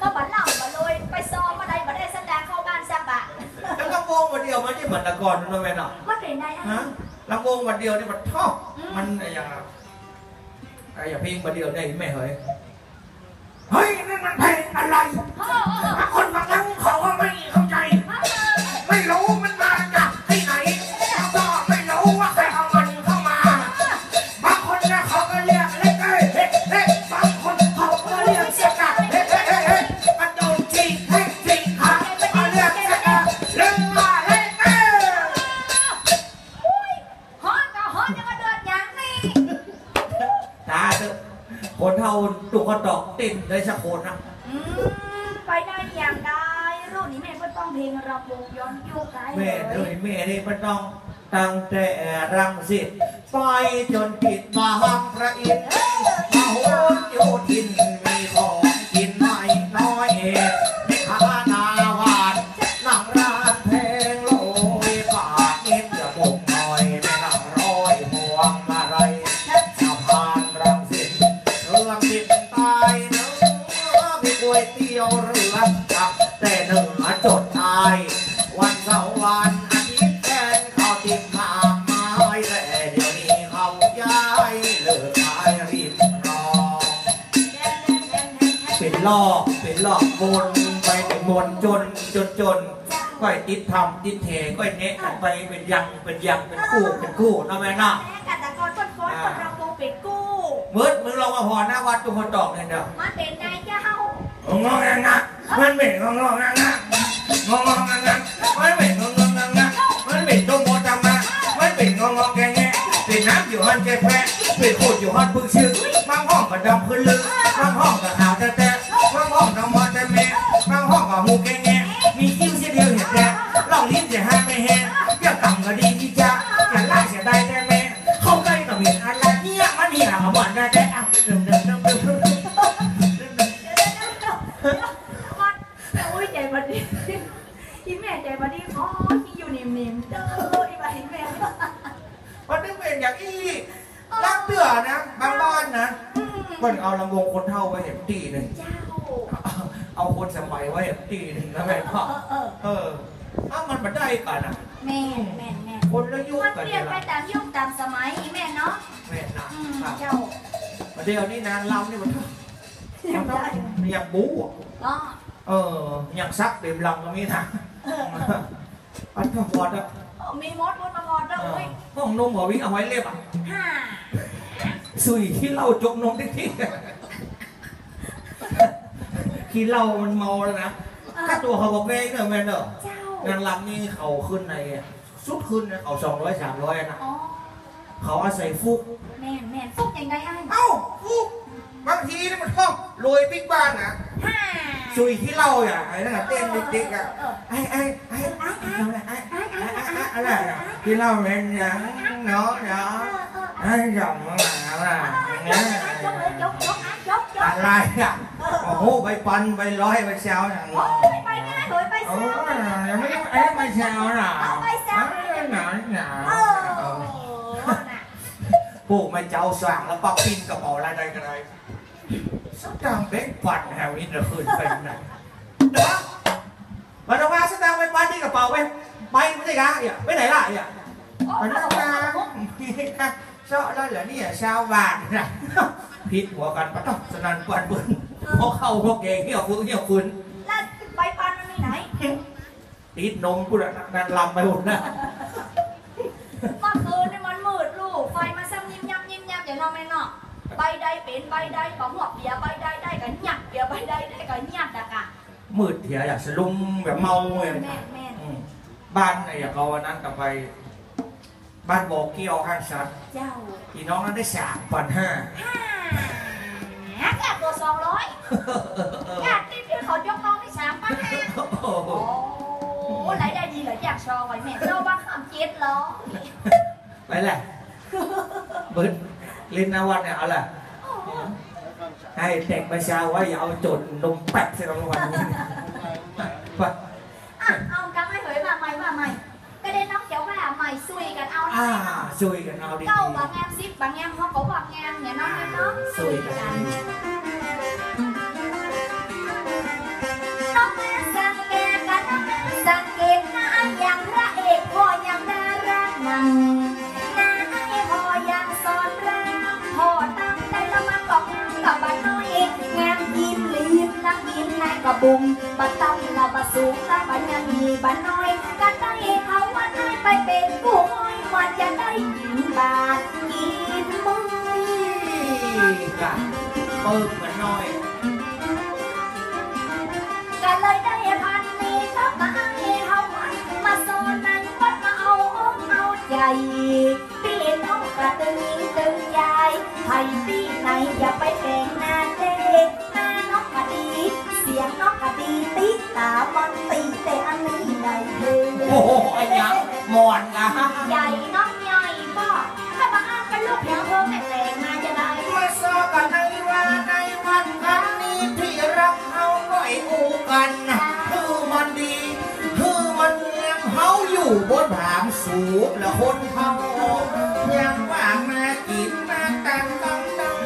ก็บัดเล่าบัดเลยไปซ้อมมาได้แสดงเข้าบ้านสักบะ แล้วลำวงวันเดียวมันที่เหมือนตะกอนนั่นแหละเนาะ มันเป็นได้ไอ้ ฮะลำวงวันเดียวนี่มันชอบมันอย่างเพลงวันเดียวได้แม่เฮ้ยเฮ้ยนั่นมันเพลงอะไรคนฟังแล้วเขาก็ไม่เข้าใจไม่รู้มันมาจากที่ไหนก็ไม่รู้ว่าใครเอามันเข้ามาบางคนนะเขาก็เรียกเล็กเฮ้ยบางคนเขาก็เรียกเสียกัดเฮ้ยมันโดนจีเฮ้ยจีขาเขาเรียกเสียกัดเรื่องมาเฮ้ยฮอนยังมาเดินยังนี่ ตาเถอะคนเท่าตุกกระดอกติ่นเลยสักคนนะ ไปได้อย่างใดรุ่นนี้แม่ก็ต้องเพลงรำวงย้อนยุคได้ แม่เลยแม่นี่มันต้องตั้งแต่รังสิตไปจนปิดมาหังพระอินทร์มโหโยธินมีของกินไม่น้อยในขานาวานนั่งร้านเพลงโลยปากนิดจะบุกหน่อยแม่นั่งร้อยห่วงอะไรชาวพานรังสิตเรื่องติดตายเนื้อมีก๋วยเตี๋ยวเรือกับแต่เหนือจดตายวันเสาร์วันอาทิตย์แทนเขาติดมากมายแต่เดี๋ยวนี้เขาย้ายเลิกขายริมคลองเป็นลอกวนไปเป็นมนจนก็ติดทำติดเทก็เนะกันไปเป็นยังเป็นคู่นะแม่น่ะ แม่กัตะกอนคนรำวงเป็นกู้ มึงลองมาพอหน้าวัดทุกคนตอกเลยเด้อ มันเป็นนายเจ้า งงงักมันเหม็นงงงักมันเหม็นงงงักมันเหม็นตรงโมจำมามันเหม็นงงแกงเป็นน้ำอยู่หันแกแพ้เป็นโคตรอยู่หันพึ่งชื่อบางห้องก็ดำพื้นลึกบางห้องก็หาวแต่บางห้องก็มอแต่แม่บางห้องก็หูแกงมีคิ้วเสียเดียวเห็นแต่ลองลิ้นจะห้ามไม่แห้งจะต่ำก็ดีที่จะล่าเสียได้แต่แม่เข้าใกล้ก็เห็นอะไรเนี่ยมันมีหางหวานได้แต่เดิมอุ้ยใจบัดดีที่แม่ใจบัดดีขอที่อยู่นิ่มๆเด้อที่มาเห็นแม่ มันไม่เป็นอย่างอี้รักเดือนะบางบ้านนะคนเอาลำวงคนเท่าไว้เห็นตีหนึ่ง เจ้า เอาคนสมัยไว้เห็นตีหนึ่งนะแม่พ่อถ้ามันมาได้กันอ่ะ แม่ คนละยุค มัน กัน เปลี่ยนไปตามยุคตามสมัยแม่เนาะ แม่นะ เจ้า เดี๋ยวนี้นะเรานี่มันต้องอย่างบู๊ ก็ อย่างซักเต็มลำก็มีนะอันก็พอดอ่ะ มีมดมาพอดด้วย ห้องนมหัววิ่งเอาไว้เล็บอ่ะ ฮ่า สุยที่เราจกนมที่ที่เรามันเมาแล้วนะถ้าตัวเขาบอกแม่เนอะแม่เนอะ เจ้าง านลำนี่เขาขึ้นในสุดขึ้นนะเขา200-300นะเขาอาศัยฟุก แม่ฟุกยังไงไอ้ เอ้าฟุกบางทีนี่มันชอบโรยปิ๊กบ้านนะ ฮ่า สุยที่เราอ่ะไอ้นั่นเต้นเด็กๆอ่ะไอ้อะไรที่เราเป็นอย่างเนาะไอ้หยองมา นะ ยกเลยยกอะไรอ่ะโอ้โหไปปันไปร้อยไปแซวอย่าง โอ้ยไปง่ายเลยไป โอ้ แซวย ยังไม่ได้ไปแซวน่ะ ไปแซว หนาพวกมาเจ้าสว่างแล้วปักปินกระเป๋าอะไรใดกันเลยสักดังเบ็กปันแถวนี้จะขึ้นไปไหนเดี๋ยวมาดูว่าสักดังไปปันที่กระเป๋าไปไม่ใช่กะเนี่ยไปไหนล่ะเนี่ยมันน่ารักเจ้าแล้วเหรอเนี่ยชาวบ้านนะพิษหัวกันปะต้องสนั่นปันเบิ้ลพอเข้าพวกเก่งเหี้ยวฟื้นแล้วไปปันมันมีไหนติดนมกูนั่นลำไปหมดนะ เมื่อคืนนี่มันมืดลูกไฟมาซ้ำยิ้มยับอย่างน้องแม่เนาะใบใดเป็นใบใดของหัวเบียร์ใบใดได้กันหยักเบียร์ใบใดได้กันหยักดักอ่ะมืดเถียอยากสลุมแบบเมาเลยบ้านไอ้เราวันนั้นกลับไปบ้านโบเกี้ยวข้างชัดเจ้าพี่น้องนั้นได้3,500แกตัว200แกที่เขายกน้องได้3,500โอ้ไหนได้ดีเหรออยากชอไว้แม่ชอบบ้าคำเจ็ดล้อไปแหละเบิร์ดลินนาวันเนี่ยเอาแหละให้เด็กประชาไว้อย่าเอาจนนมแปะใส่รางวัลนี้เอากำให้เหยมาใหม่ก็ได้น้องเขียวว่าใหม่ซุยกันเอาซุยกันเอาดิเก้าบางแงมซิบบางแงมเขาก็บางแงมเนี่ยน้องซุยกันน้องแม่สังเกตกันน้องแม่สังเกตหน้าอย่างพระเอกพออย่างดาราหนังหน้าไอ้พออย่างสอนรามพอตั้งใจละมันบอกงามกับบ้านน้อยงามยิ้มลีบนักยิ้มนายกระบุมบัดตั้มละบัดสูงละบัดยังมีบ้านน้อยกันได้เขาว่าน้อยไปเป็นผู้ห้อยมันจะได้กินบาทกินมือกันเปิดมันน้อยกันเลยได้พันนี้ก็มาให้เขามาโซนนั้นก็มาเอาอกเอาใจพี่น้องกระตึงยายไทยปีไหนอย่าไปแต่งหน้าเด็กหน้าน้องกะดีเสียงน้องกะดีติ๊กตามันตีแต่อันนี้ใหญ่เลยโอ้โหไอ้ยังมอนนะใหญ่น้องใหญ่ก็ถ้ามาอ้างเป็นลูกเพียงเพิ่มแต่งมาจะได้มาซ้อกันในวันครั้งนี้ที่รักเขาก็ไอ้อูกันคือมันดีคือมันเงียบเขาอยู่บนผามสูงแล้วคนเขายังว่ามากินมาแต่งกัง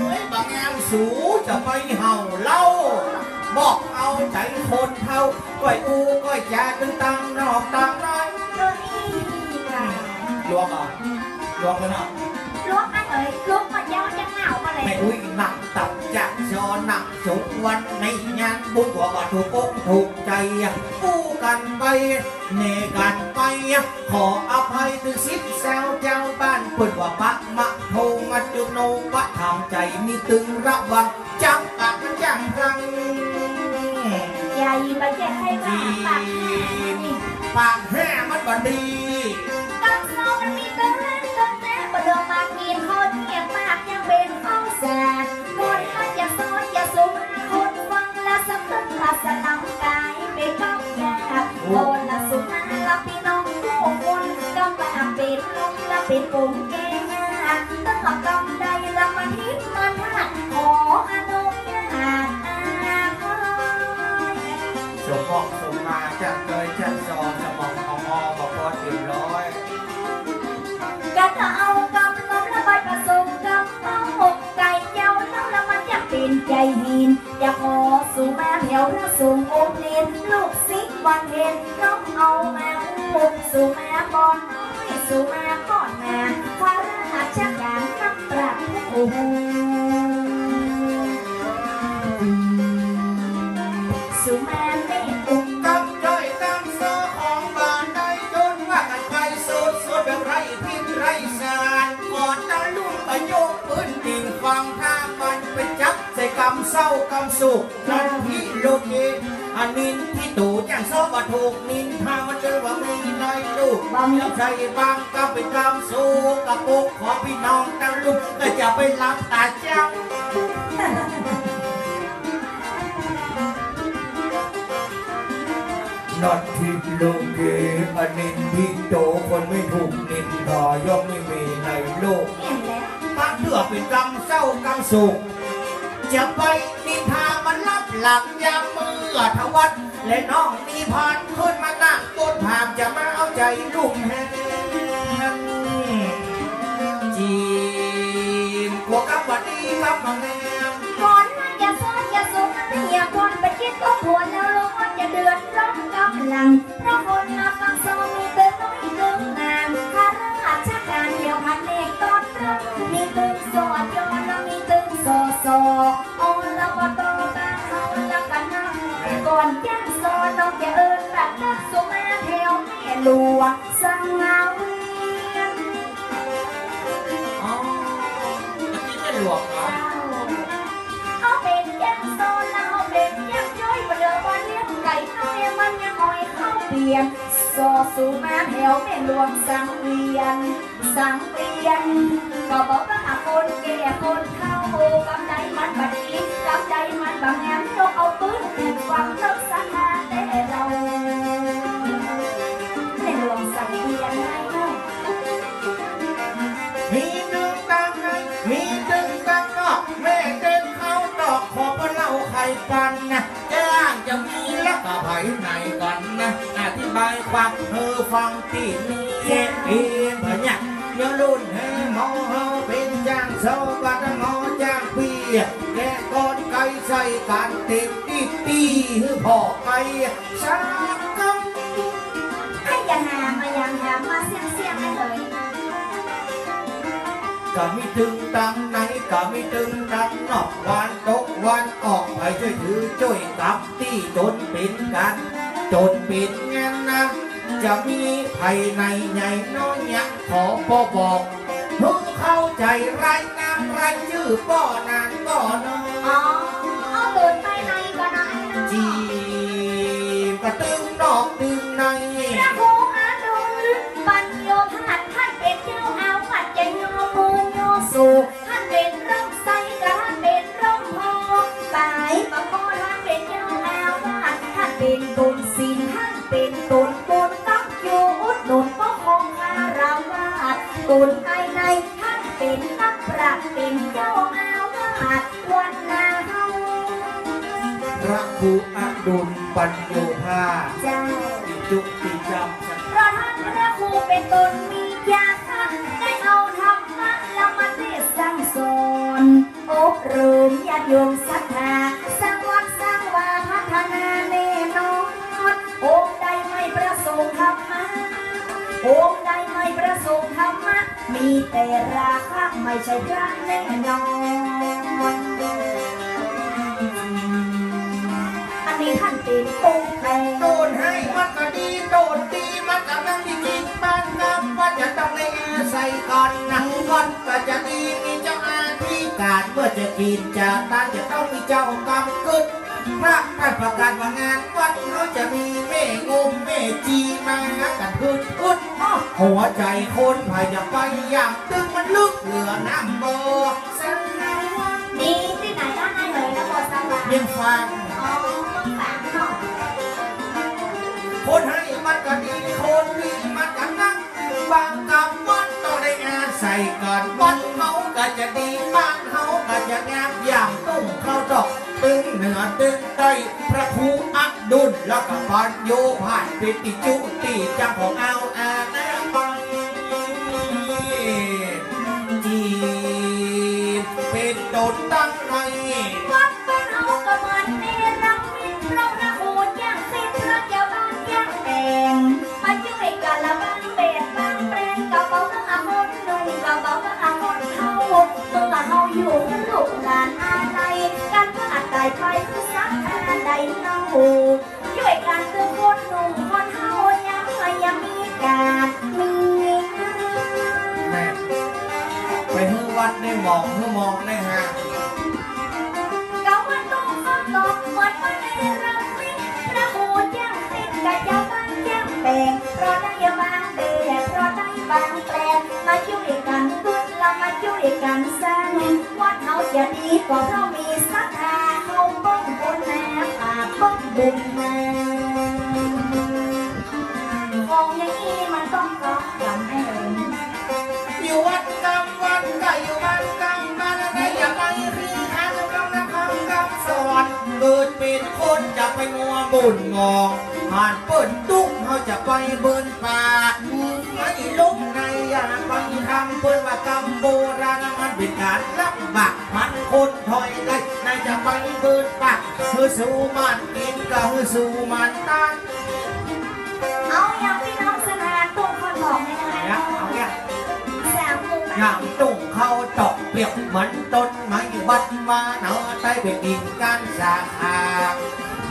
ไอ้บางแอมสูจะไปเห่าเล่าบอกเอาใจคนเท่าก้อยอูก้อยจ่าตึงตังนอกตังน้อยลวกอ่ะลวกเลยนะลวกอันเอ๋ยลวกมันยาวจะเหงามาเลยไม่อุ้ยหนักตับจักจอหนักจุกวันในงานบุญกว่าถูกอกถูกใจกู้กันไปเนกันไปขออภัยถึงสิบแซวเจ้าบ้านเปิดว่าปะมะโทงัดจุโนปะทำใจมีตึงระวังจังปากมันจังรังใหญ่มาแยกให้ว่าปากแห่มันบันดีตั้งโซ่มันมีตั้งเล่นตั้งแต่ประเดิมมากินคนเงียบปากยังเป็นข้าวแสบคนมันอย่าซ้อนอย่าสูงคนฟังละสักตึ้งละสนามกายเป็นข้าวแสบคนละสุนัขละพี่น้องผู้คนกำลังเป็นลมละเป็นปุ่มแก้งานตั้งหลักกำใดละมันฮิตมันหักขออนุญาตสมบอกสมมาจะเกยจะซอสมองเอามอบอกพอถึงร้อยกันเอากำน้ำละใบผสมกำเอาหกไก่เจ้าแล้วละมันอยากเป็นใจหินอยากขอสู่แม่แถวระสูงองค์เล่นลูกซิกวันเห็นน้องเอาแม่อุบสู่แม่บอนสู่แม่ก่อนแม่พระราชการนับปราบโอ้โหสู่แม่ไม่อุ้มตั้งใจตั้งโซ่ของบ้านได้จนว่ากันไปสุดแบบไรพิษไรสารก่อนตะลุ่มตะโยกปืนดิ่งฟังท่ามันไปจับใส่กำเศร้ากำสุขทันทีโลเกอันนินที่ตู่แจ้งโซ่ว่าถูกนินทามันเจอว่าไม่ไรลูกยังใจบางก็เป็นกำสู้กระปุกขอพี่น้องตะลุ่มก็จะไปรับตาเจ้านอตทิดโลเกอนินทิโตคนไม่ถูกนินทาย่อมไม่มีในโลก ปักเ พื่อเป็นกรรมเศร้ากรรมสุขจะไปนิพพานมันรับหลังยามมือทวัดและน้องนิพพานขึ้นมานั่งบนผามจะมาเอาใจลูกแหงจีมกลัวกับวันนี้กับมาแงม ก่อนมันอย่าซ้อนอย่าสูงมันอย่าก่อนไปคิดก็ควรแล้วลงมันจะเดือดร้อนกำลังเพราะคนมาฟังโซมีเติมน้อยเติมนานข้าราชการเดียวพันเอกตอนรับมีตึงสอดยอนแล้วมีตึงโซโซโอ้แล้วก็โตบ้านเขาแล้วกันนะก่อนแจ้งโซน้องจะเอิญแบบนักสุมาแถวแม่หลวงสังเงาเวียน อ๋อนี่ไม่หลวงเหรอ เขาเป็นยังโซนเราเป็นยังย้อยประเดี๋ยววันเลี้ยงไก่น้อยมันยังหอยเข้าเปลี่ยนโซสูมาแถวแม่หลวงสังเวียนก็บอกว่าคนแก่คนเข้ากำใจมันบัดดีกำใจมันบางงานยกเอาปืนฟังเลิกสักหาแต่เราแม่หลวงสังเวียนไงเนาะ มีตึงตังในมีตึงตังนอกแม่เดินเข้าดอกขอบเล่าไข่ปันนะจ้างจะมีแล้วก็ไผไหนกันนะอธิบายความฟังที่นี่เองเพื่อเนี่ยเดี๋ยวรุ่นให้หมอเฮาเป็นจ้างโซบัดหมอจ้างปีแกก้อนไก่ใส่การเต็มตีพ่อไก่สักกำ ให้ยังหามาเสียงให้เลย ก็มีตึงตังในก็มีตึงตังนอกวันตกวันออกไปช่วยถือช่วยกับที่จนเป็นกันจนเป็นงานนะจะมีภายในใหญ่น้อยยักขอบอกทุกเข้าใจรายงานรายชื่อป้อนานป้อนอ อ๋อเอาตูดไปในก็ได้นะ จีก็ตึงนอกตึงใน พระโคอาดุลปัญโยพัดท่านเป็นเจ้าอาวัดจะโยมือโยสู่ท่านเป็นร่มใสกะท่านเป็นร่มพอตายปะโมท่านเป็นเจ้าอาวัดท่านเป็นตุนศีลท่านเป็นตุนกับอยู่อุดหนุนก็คงคาราวาสตุนภายในท่านเป็นนักปราชญ์เป็นเจ้าอาวัดวันนาเฮา พระครูอดุลปัญโยภา เจ้า ติจุติจำ เพราะท่านพระครูเป็นตนมีญาค่ะได้เอาธรรมะแล้วมาเทศสั่งสอนอบรมญาติโยมศรัทธาสร้างวัดสร้างวาพัฒนาแน่นอนองค์ใดไม่ประสงค์ธรรมะองค์ใดไม่ประสงค์ธรรมะมีแต่ราคะไม่ใช่พระแน่นอนอันนี้ท่านเป็นองค์แทน โดนให้มันก็ดีโดนตีมันก็นั่งดีจริงบ้านน้ำว่าจะต้องเลยใส่ก่อนนะก่อนก็จะดีมีเจ้าอาธิการเมื่อจะกินจะตานจะต้องมีเจ้ากรรมกึศพระท่านประกาศว่างานวัดเขาจะมีแม่งมแม่จีมากันอึดหัวใจคนพายจะไปอย่างตึงมันลึกเหลือน้ำเบอร์สันนาวัน มีที่ไหนก็ให้เลยนะบอสวา เมียงฟัง อ๋อต้องฝากเนาะ คนให้มันก็ดีคนดีมันก็นักบางกรรมวันต้องได้อาศัยกันวันเขาก็จะดีบ้านเขาก็จะงามอย่างตุ้งเข้าดอกตึงเหนือตึงใต้พระครูอักดุลแล้วก็ปัญโยผ่านเป็นติจุติจังของเอาอาณาไปจีเป็นตนตั้งใน วัดบ้านเฮาก็เหมือนในรังมิตรเราระโหดย่างสิพระเจ้าบ้านย่างแดงมาช่วยกันละบ้างเบ็ดบ้างแปลงกระเป๋าทั้งอาหารนุ่งกระเป๋าทั้งอาหารเฮาตัวเฮาอยู่กันลูกหลานอะไรกันพลาดตายไปคือสักอาใดเนาช่วยกันคือคนหนุ่มคนเฮายังมีการมีงาน แม่ไปฮื้อวัดในหมองฮื้อมองในหาง ก็วันต้องฟังต่อวันมาในรังมิตรพระโหดย่างติดกับเจ้าบ้านย่างแปลงเพราะได้บางเบ็ดเพราะได้บางแปลงมาช่วยกันขึ้นแล้วมาช่วยกันสร้างวัดเขาจะดีกว่าเพราะมีศรัทธาเขาป้องบนนาป่าป้องบุญมาของอย่างนี้มันต้องร้องจำให้เลย อยู่วัดกลางวันก็อยู่บ้านกลาง ไปมัวบุญงองผ่านเปิดดุกเขาจะไปเบินป่าไม่ลุกในอยากไปทำเปิดว่ากรรมโบราณมันเป็นการลำบากมันคนถอยเลยนายจะไปเบินป่าคือสู้มันกินก็คือสู้มันตาย เอาอย่างพี่น้องสนานตุ้งคนบอกให้หน่อย เนี่ยเอาเนี่ย 3 มุม อย่างตุ่งเขาตอกเปียกเหมือนต้นไม้วัดมาเนาะใต้เป็นดินการสร้าง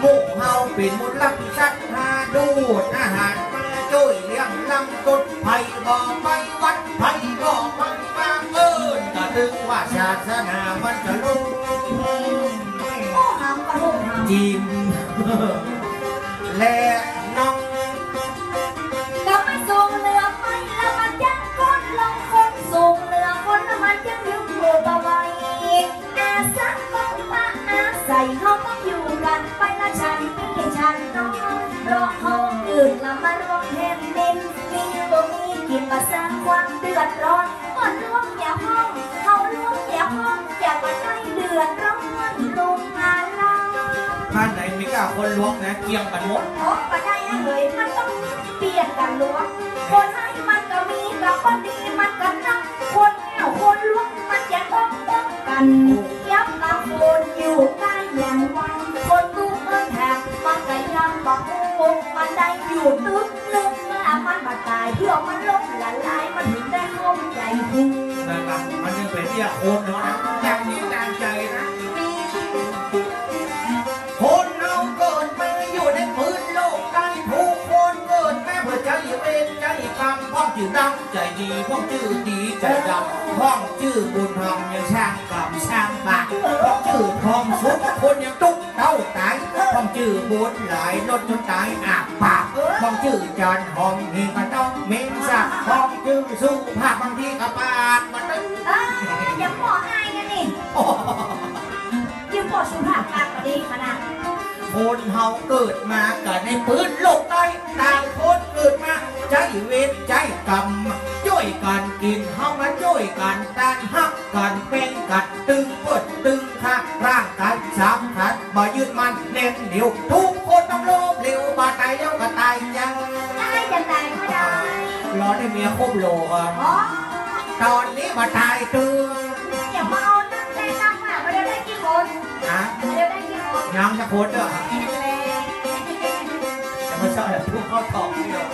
มุกเฮาเป็นมุลักชักหาดูดอาหารมาช่วยเลี้ยงลำต้นไผ่บ่ไปวัดไผ่บ่ไปบางเอิญก็ถึงว่าศาสนามันจะลุ่ม โอ้หำกระโดดหำ จิมและน้อง ก็ไม่ส่งเรือไปแล้วมันยังคนลงคนส่งเรือคนแล้วมันยังยืมโบตะไว้อาสักต้องมาอาศัยเขาต้องอยู่กันไปละฉันมีฉันน้องรอเขาอื่นละมารวมแผ่นดินมีบ่มีกินมาสร้างความเดือดร้อนก่อนล่วงอย่าห้องเขาล่วงอย่าห้องอย่ามาให้เดือดร้อนลงอาลา ท่านไหนไม่กล้าคนล้วงนะเกี่ยงกันหมด โอ้ปัจจัยนะเลยมันต้องเปลี่ยนกันล้วงคนให้มันก็มีกับคนดีมันก็นับคนแง่คนล้วงมันจะต้องป้องกันยับกับคนอยู่ใกล้อย่างวันคนตู้เอิ้นแทบมันก็ยังบอกโอ้มันได้อยู่ตึกนึงเมื่อมันมาตายเพื่อมันล้มละลายมันถึงได้เข้าใจถึง นะครับมันยังเป็นที่โคนเนาะนะอย่างนี้ตามใจนะคนเราเกิดมาอยู่ในพื้นโลกได้ทุกคนเกิดแม้เพื่อใจเวรใจกรรมพ้องชื่อดำใจดีพ้องชื่อดีใจดำพ้องชื่อบุญทองยังช่างกรรมช่างบาปพ้องชื่อทองสุขคนยังตุ๊กเต้าตายพ้องชื่อบุญหลายรถจนตายอาบปากพ้องชื่อจานหอมเฮงก็ต้องเม้นสักพ้องชื่อสุภาพบางทีก็ปากมันตึ้ง อย่าบอกง่ายกันนี่ยิ่งบอกสุภาพการก็ดีขนาด คนเฮาเกิดมาเกิดในพื้นโลกใต้ต่างคนเกิดมาใจเวรใจกรรมช่วยกันกินเฮามาช่วยกันต้านฮักกันเป็นกันตึงเปิดตึงข้างร่างกายสามขันบ่ยืดมันเน้นเดียวทุกคนต้องล้มเหลวบาดตายแล้วก็ตายยัง ได้จะตายก็ได้ รอได้เมียครบโลก่อน อ๋อ ตอนนี้มาตายตึง อย่ามาเอานั่งใจนั่งมากเดี๋ยวได้กี่คน นะ เดี๋ยวได้กี่คน ยังจะโคตรเด้อ แรง จะมาชอบแบบทุกข้อต่อเดียว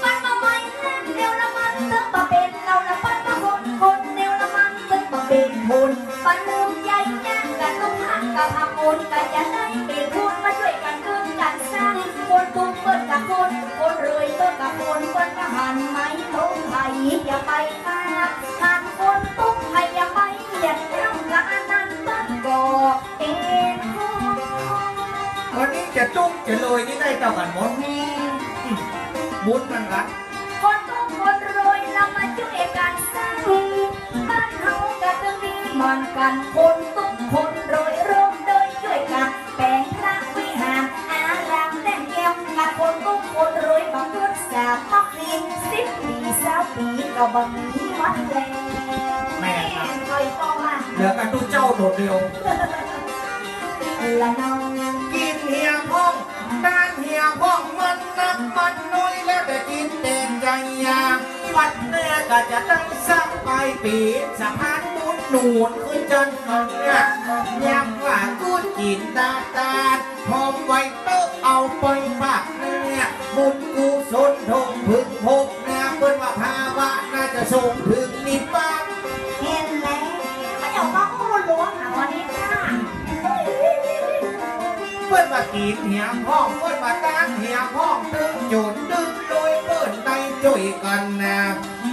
มันมาไว้เล่นเดียวละมันตึ้งมาเป็นเราละปั้นมาคนคนเดียวละมันตึ้งมาเป็นคนปั้นลืมใหญ่ย่างกันลูกหักกับหักคนกันจะได้เป็นคนมาช่วยกันเกินกันสร้างคนตุ้มเปิดกับคนคนรวยเปิดกับคนคนก็หันไม้ตุ้มไผ่อย่าไปฆ่าหันคนตุ้มไผ่อย่าไปเหยียดเรื่องกับอันนั้นเปิดก่อเองคน วันนี้จะจุ๊บจะเลยนี่ได้เท่ากันหมด แม่ บุญมันรัก คนตุ้มคนรวยเรามาช่วยกันสร้างบ้านเฮากันตรงนี้มันกันคนตุ้มคนรวยร่วมโดยช่วยกันแปลงพระวิหารอารามแต่งแก้วกันคนตุ้มคนรวยบางคนสามมักรี10 ปี20 ปีก็บางมีวัดแล้วแม่คอยต่อมา เหลือกันตู้เจ้าโดดเดียว ละน้อง กินเหียพ้องด้านเหียพ้องมันนักมันน้อยแล้วแต่กินเต็มใจยางวัดแน่ก็จะตั้งสักปลายปีสะพานบุญหนุนขึ้นจนเนี่ยยังว่ากูกินตาตาพอมไว้เติบเอาไปปากเนี่ยบุญกูสนทงพึ่งพบเนี่ยเปิ้นว่าภาวะน่าจะส่งถึงนิพพาน เห็นแล้วไม่อยากมาอู้ล้วงหาวันนี้ค่ะ เปิ้นมากีดเหียพ้องเปิ้นมาตั้งเหียพ้องตึงโจดตึงลอยเปิ้นได้ช่วยกันนะ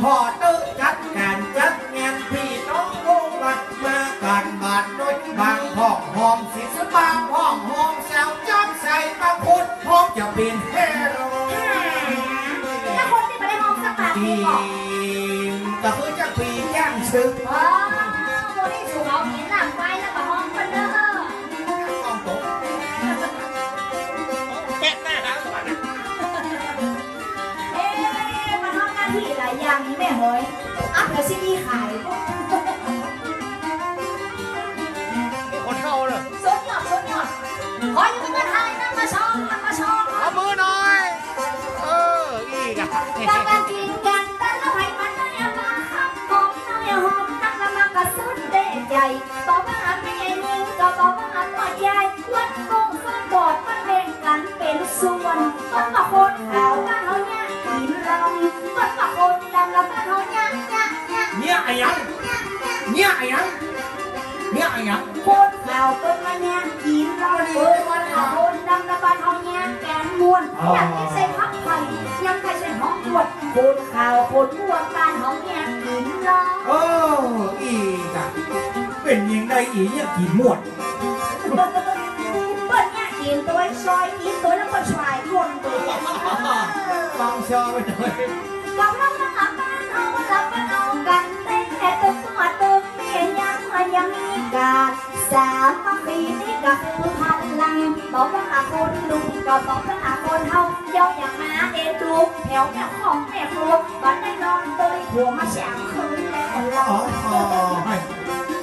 พอตึงจัดการจัดงานพี่น้องวงวัดมากันบาดน้อยบางห้องหอมสิสบางห้องหอมสาวจับใส่ตะคุดพร้อมจะเป็นเฮโร่ ถ้าคนที่ไม่ได้มองสักปาก ที นี่บอก มก็คือจะปีจ้างซึก อ๋อโมนี่สูงเอาเห็นหลังไปแล้วก็ห้องคนเด้อ ต้องตกแก้หน้าหาสวรรค์ เอ๊ะมันทำหน้าที่หลายอย่างนี่แม่เฮ้ย กับการกินกันแต่ละไผ่มันน้อยมาขับหอมน้อยหอมนักละมันก็สุดเด็ดใจบอกว่าไม่ใช่นิ่งก็บอกว่าปล่อยใจวันกุ้งฟ้าบอดมันแบ่งกันเป็นส่วนต้นมะโคนขาวบ้านเขาเนี่ยกินลำต้นมะโคนดำแล้วบ้านเขาเนี่ยไอ้ยังเนี่ยไอ้ยังโคนขาวต้นมันเนี่ยกินลำต้นมะโคนดำแล้วบ้านเขาเนี่ยแกนม้วนอยากให้ใส่พักไผ่ยังใครใส่ห้องปวดโคนขาวโคนม้วนบ้านเขาเนี่ยกินลำ โอ้อีกอะเป็นยังไงอีเนี่ยกี่หมด เปิ้ลเนี่ยกินตัวซอยกินตัวแล้วก็ชายคนตัว ฟังชอบไปหน่อย เราต้องมาหาบ้านเอาเราบ้านเอากันเต้นแต่ตัวตัวเมียยังมีการสามัคคีนี่ก็คือพลังบอกว่าหาคนลุงก็บอกว่าหาคนเฮาเย้าอย่างมาเอ็นดูแถวแม่ของแม่ครัวบ้านได้นอนตัวหัวมาแฉงคืนแล้ว ให้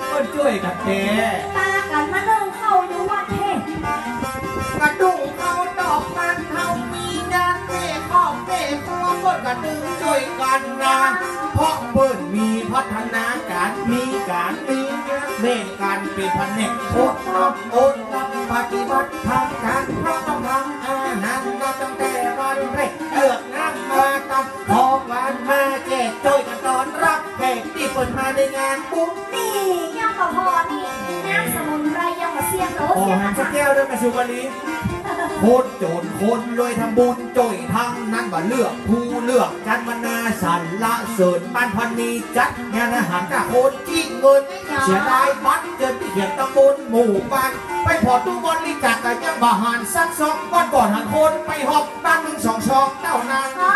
ก็ช่วยกันแก ตากันมาเริ่มเข้าอยู่วัดเทศ กระดุงเขาดอกมันเขามีงานเม่ครอบเม่ครัวเปิดกระดึงช่วยกันนะเพราะเปิดมีพัฒนาการมีการมีงานเม่กันเป็นพันเนกโอดรับปฏิบัติทำการเพราะต้องทำอาหารก็ตั้งแต่วันแรกเลือกงานมาตำพอวันมาแจกช่วยกันตอนรับแขกที่เปิดมาในงานปุ๊บ นี่ยังกับพอนี่น้ำสมุนไพรยังกับเสียงโต โอ้ เสียง หันสักแก้วด้วยมาชูบาลีโคตรโจรคนรวยทำบุญจ่อยทั้งนั้นบ่เลือกผู้เลือกกันมานาสันละเสริญบ้านพันนีจัดงานอาหารกับคนที่เงินเสียดายบัตรเกินที่เขียนตำบลหมู่บ้านไปพอตู้บอลลีจักกันยังบาหารสักสองวันก่อนหันคนไปหอบบ้านมึงสองช่องเต้านาน อ๋อ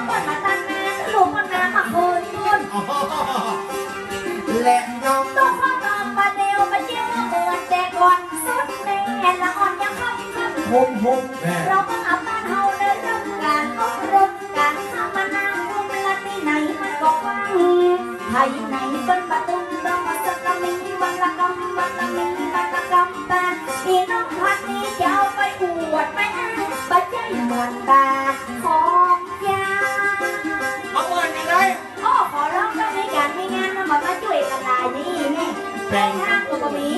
เปิดมาตั้งนานลูกมันน้ำมาโคนต้น และน้อง ตัวข้าวตอมปลาเดียวปลาเจียวเหมือนแต่ก่อนสุดแม่ละอ่อนยังเข้าขึ้น ผมเราก็เอาบ้านเฮาเดินเรื่องการอบรมการทำมานาคุมละที่ไหนมันก็ว่างไทยไหนเป็นประตูเรามาสักมีวันละกำบ้านพี่น้องพันนี้จะเอาไปอวดไปอ้างไปใจเหมือนบาทของยา เอาเงินยังไง อ้อขอร้องถ้ามีการมีงานมาช่วยกันได้นี่แม่แปลงห้างตัวมี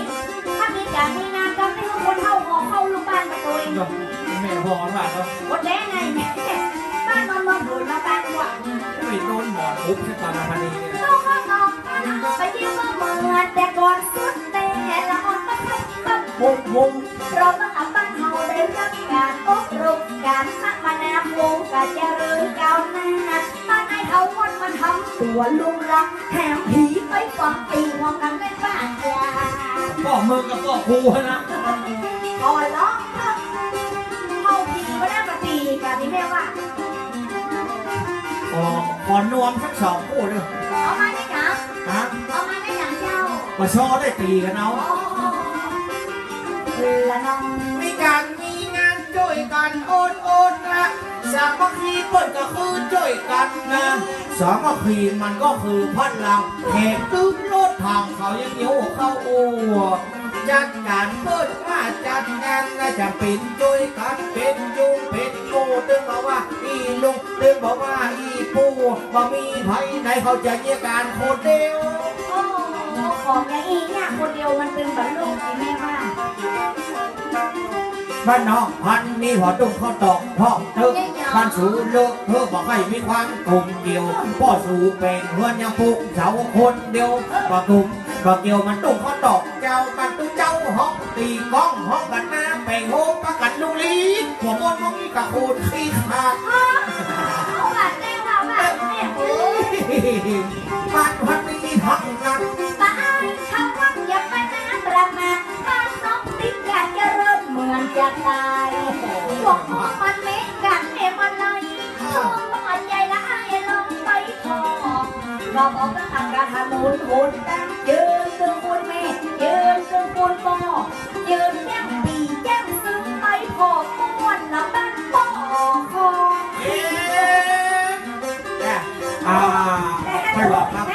ถ้ามีการมีงานก็ไม่ให้คนเข้าหอเข้าลูกบ้านมาตัวเอง แม่พอหรือเปล่าครับ หมดแล้วไงแม่บ้านนอนโดนมาบ้านหวัง ไม่โดนหมอนทุบใช่ตาพันนีเนี่ย ต้องข้างนอกไปเยี่ยมเมืองแต่ก่อนสุดแต่ละอ่อนก็ให้ตั้งวงเราต้องเอาบ้านเฮาได้รับการอบรมการสักมานาโวงการเจริญก้าวหน้าบ้านไอ้เขาวันมันทำตัวลุงลังแถมผีไปฝังตีหัวกันได้บ้านยา ก็มือกับก็ครูนะ ขอร้องเอาผีมาได้มาตีกันนี่แม่ว่า ขอนวมสักสองคู่เลย เอามาได้ยัง ฮะ เอามาได้ยังเจ้า มาชอได้ตีกันเอา ละน้อง มีการมีงานช่วยกันโอนนะสามัคคีเปิดก็คือช่วยกันนะสามัคคีมันก็คือพันลังแหกตื้มรถทางเขายังเหนียวเข้าโอ้จัดการเปิดว่าจัดงานน่าจะเป็นช่วยกันเป็นยุงเป็นโง่ตึงบอกว่าอีลุงตึงบอกว่าอีปูบ่มีไผไหนเขาจะเยี่ยการโคตรเดียว โอ้ของอย่างอีเนี่ยคนเดียวมันเป็นแบบลูกไอ้แม่ว่า บ้านน้องพันมีหัวตุ้งข้าวตอกพ่อตึกบ้านสูเลิกเพื่อบอกให้มีความกลุ่มเดียวพ่อสูเป็นเพื่อนยังปลูกเสาคนเดียวปะกลุ่มปะเกี่ยวมันตุ้งข้าวตอกเจ้ามันตุ้งเจ้าห้องตีก้องห้องกันมาแป่งโฮมประกันลุลีหัวมนมันมีกระโคนขี้ขาด เอาบาดแม่ว่าบาดแม่โอ้ย บ้านพันมีทั้งนั้น บ้านเขาวัดอย่าไปนะประมาทบ้านน้องติ๊กอยากจะเริ่มเหมือนจะตายพวกมันเมกกันเอมันเลยโอ้มันใหญ่ละไอ้ลงไปพอเราบอกว่าทางการทำมูลคนตั้งยืนตึงคนแม่ยืนตึงคนพ่อยืนแจ้งปีแจ้งซึ้งไปพอม้วนแล้วบ้านพ่อคอ ไม่บอกครับ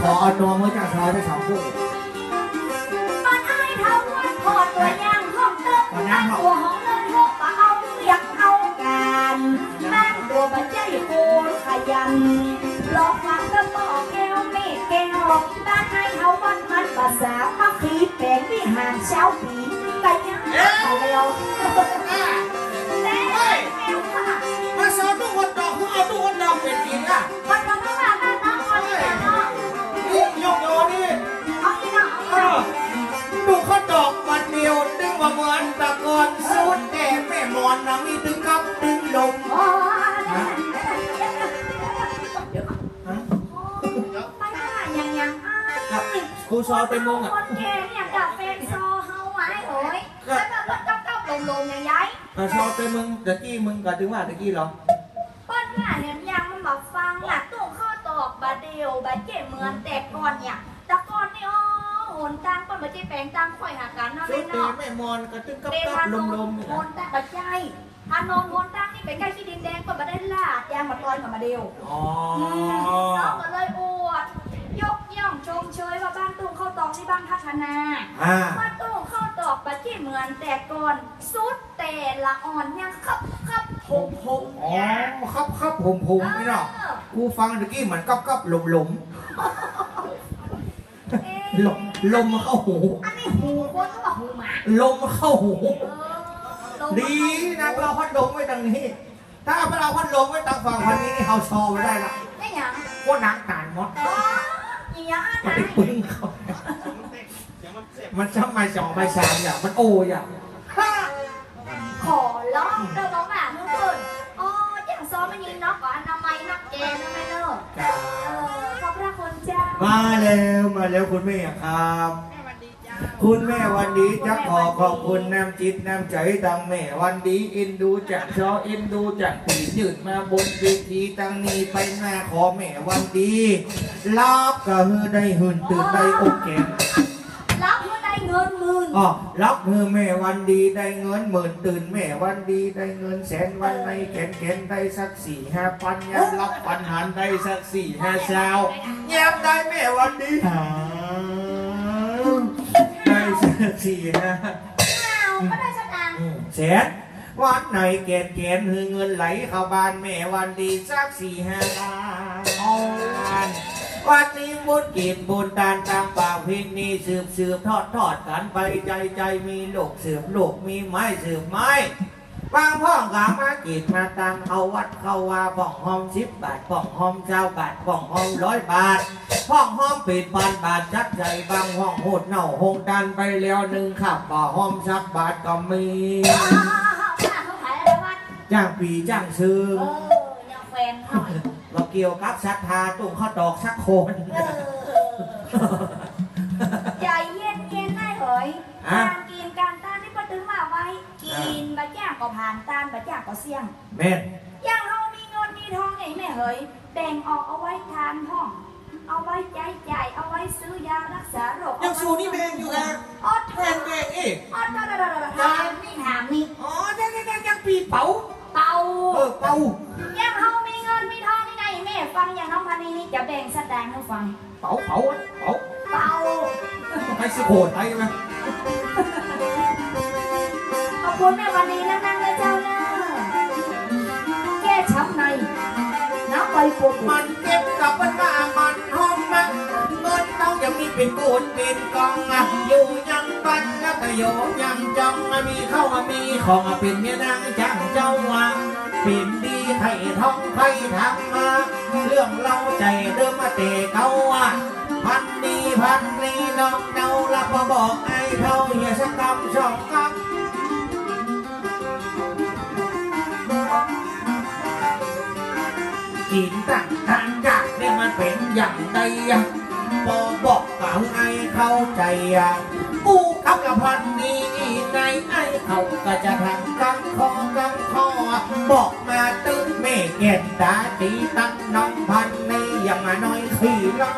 ขอเอานวมไว้จากซอยได้สองคู่ มันไอ้เท่าวันพอตัวย่างห้องเติมตั้งตัวห้องเลิศพวกมาเอาเรียกเอากันตั้งตัวบัจเจโคน วันหลอกฟังก็บอกแก้วเมฆแก้วบ้านให้เขาวันมันภาษามาขีแปลงวิหารเช้าปีไปยังเอาเร็วแล้วแก้วค่ะ มาสอนทุกคนดอกเอาทุกคนดอกเป็นจริงอ่ะ มันต้องมาบ้านน้องคนนี้เนาะ นี่ยกโยนี่ เอาอีกเนาะเอา ดูเขาดอกวันเดียวดึงว่าเหมือนตะกอนสูดแต่แม่มอนนะมีถึงกับดึงลม โอ้ไปหายังครูซอเป็นมงอ่ะ คนแก่เนี่ยกับแฟนโซเฮาไว้โอ้ยแล้วแบบก็ลงอย่างยัย ครูซอเป็นมึงตะกี้มึงก็ถึงว่าตะกี้เหรอ เปิ้ลเนี่ยยังมันมาฟังน่ะตู้ข้อตอกบาเดียวบาเจ็บเหมือนแต่ก่อนเนี่ยแต่ก่อนนี่อ๋อโหนตังเปิ้ลบาเจ็บแปลงตังค่อยหากันนั่น สู เลย ดแต่ เนาะ แม่มอนก็ถึงกับ เด กับ ทาน ล น ม โห นี่ นแต่บาใจอานนท์โหนตังนี่เป็นใกล้ที่ดินแดงเปิ้ลบาได้ลาดยางมาลอยกับมาเดียว อ๋อ น้องก็เลยอวดยกย่องชมเชยว่าบ้านตู้ข้าวตอกที่บ้านพัฒนาบ้านตู้ข้าวตอกปะที่เหมือนแต่ก่อนสุดแต่ละอ่อนยังครับผม อ๋อครับผมไม่หรอกกูฟังตะกี้เหมือนกับลมเข้าหู อันนี้หูคนก็ว่าหูหมา ลมเข้าหู ดี ดีนะเราพัดลมไว้ทางนี้ ถ้าเราพัดลมไว้ทางฝั่งพันนี้นี่เขาชอไม่ได้ละ ได้ยัง ก็นักการมด อ๋ออย่าง มัน นั้ ไปปึ้งเขามันช่างไม่สองไม่สามอย่างมันโอ้ยอ่ะ ขอร้องเดินน้องหมาเมื่อคืนอ๋ออย่างซ้อมมันยิงน็อกก่อนอนามัยนักแกนนะแม่เนอะขอบพระคุณเจ้า มาแล้วคุณแม่ครับ คุณแม่วันดีจะขอบคุณน้ำจิตน้ำใจดังแม่วันดีอินดูจากชออินดูจากปียืดมาบนเวทีตั้งนี้ไปหน้าขอแม่วันดีรับก็ฮือได้หื่นตื่นได้อกแก่รับเพื่อได้เงินหมื่น อ๋อรับมือแม่วันดีได้เงินหมื่นตื่นแม่วันดีได้เงินแสนวันในแขนได้สัก4-5,000ยันรับปัญหาได้สัก4-5 เช้าแย้มได้แม่วันดีได้สักก็ได้สตางค์ แสนวันไหนแกนเงินไหลเข้าบ้านแม่วันดีสัก4-5 ล้านวันนี้บุญกินบุญทานตามป่าพินีสืบทอดกันไปใจมีโลกสืบโลกมีไม้สืบไม้บางพ่องขามากินมาตังเอาวัดเข้าว่าพ่องหอม10 บาทพ่องหอม20 บาทพ่องหอม100 บาทพ่องหอมปิดบาทจัดใจบางห้องโหดเน่าหงดันไปแล้ว1 ขับบ่หอมสักบาทก็มีจ้างปีจ้างซื้อยังแฟนเขา เราเกี่ยวกับศรัทธาตุ้งข้าวตอกสักคน ใจเย็นได้เหรอการกินการต้านที่พอถึงมาไว้กินบะจ่างก็ผ่านต้านบะจ่างก็เสี่ยง แม่อย่างเรามีเงินมีทองไงแม่เฮ้ยแบ่งออกเอาไว้ทานห้องเอาไว้จ่ายเอาไว้ซื้อยารักษาโรค ยังสูนี่แม่อยู่นะ อด แม่เองอดนี่ถามนี่ อ๋อยังปีเป๋าเป๋าอย่างเรามีเงินมีทองไงแม่ฟังอย่างน้องพันนี้จะแบ่งแสดงให้ฟังเป๋าไปสิโหดไปไหม ขอบคุณแม่วันนี้แล้วนั่งเลยเจ้าเนอะแก้ช้ำในน้ำใบปวดมันเก็บกับมันมามันห้องมันเงินต้องยังมีเป็นกูนเป็นกองอยู่ยังปันแล้วก็โยยังจังมีเข้ามามีของเป็นเมียนางจังเจ้าว่าเป็นดีให้ท้องให้ทำมาเรื่องเล่าใจเดิมมาเตะเขาว่าพันนี้น้องเนาละพอบอกไอ้เท่าเฮียสักคำสองคำกินต่างทางจากเนี่ยมันเป็นอย่างใดพอบอกกับไอ้เข้าใจกูขับกับพันนี้ในไอ้เขาก็จะทำกังคอบอกมาตึ้งแม่เก็บตาตีตั้งน้องพันนี้ยังมาน้อยขี้ล้อ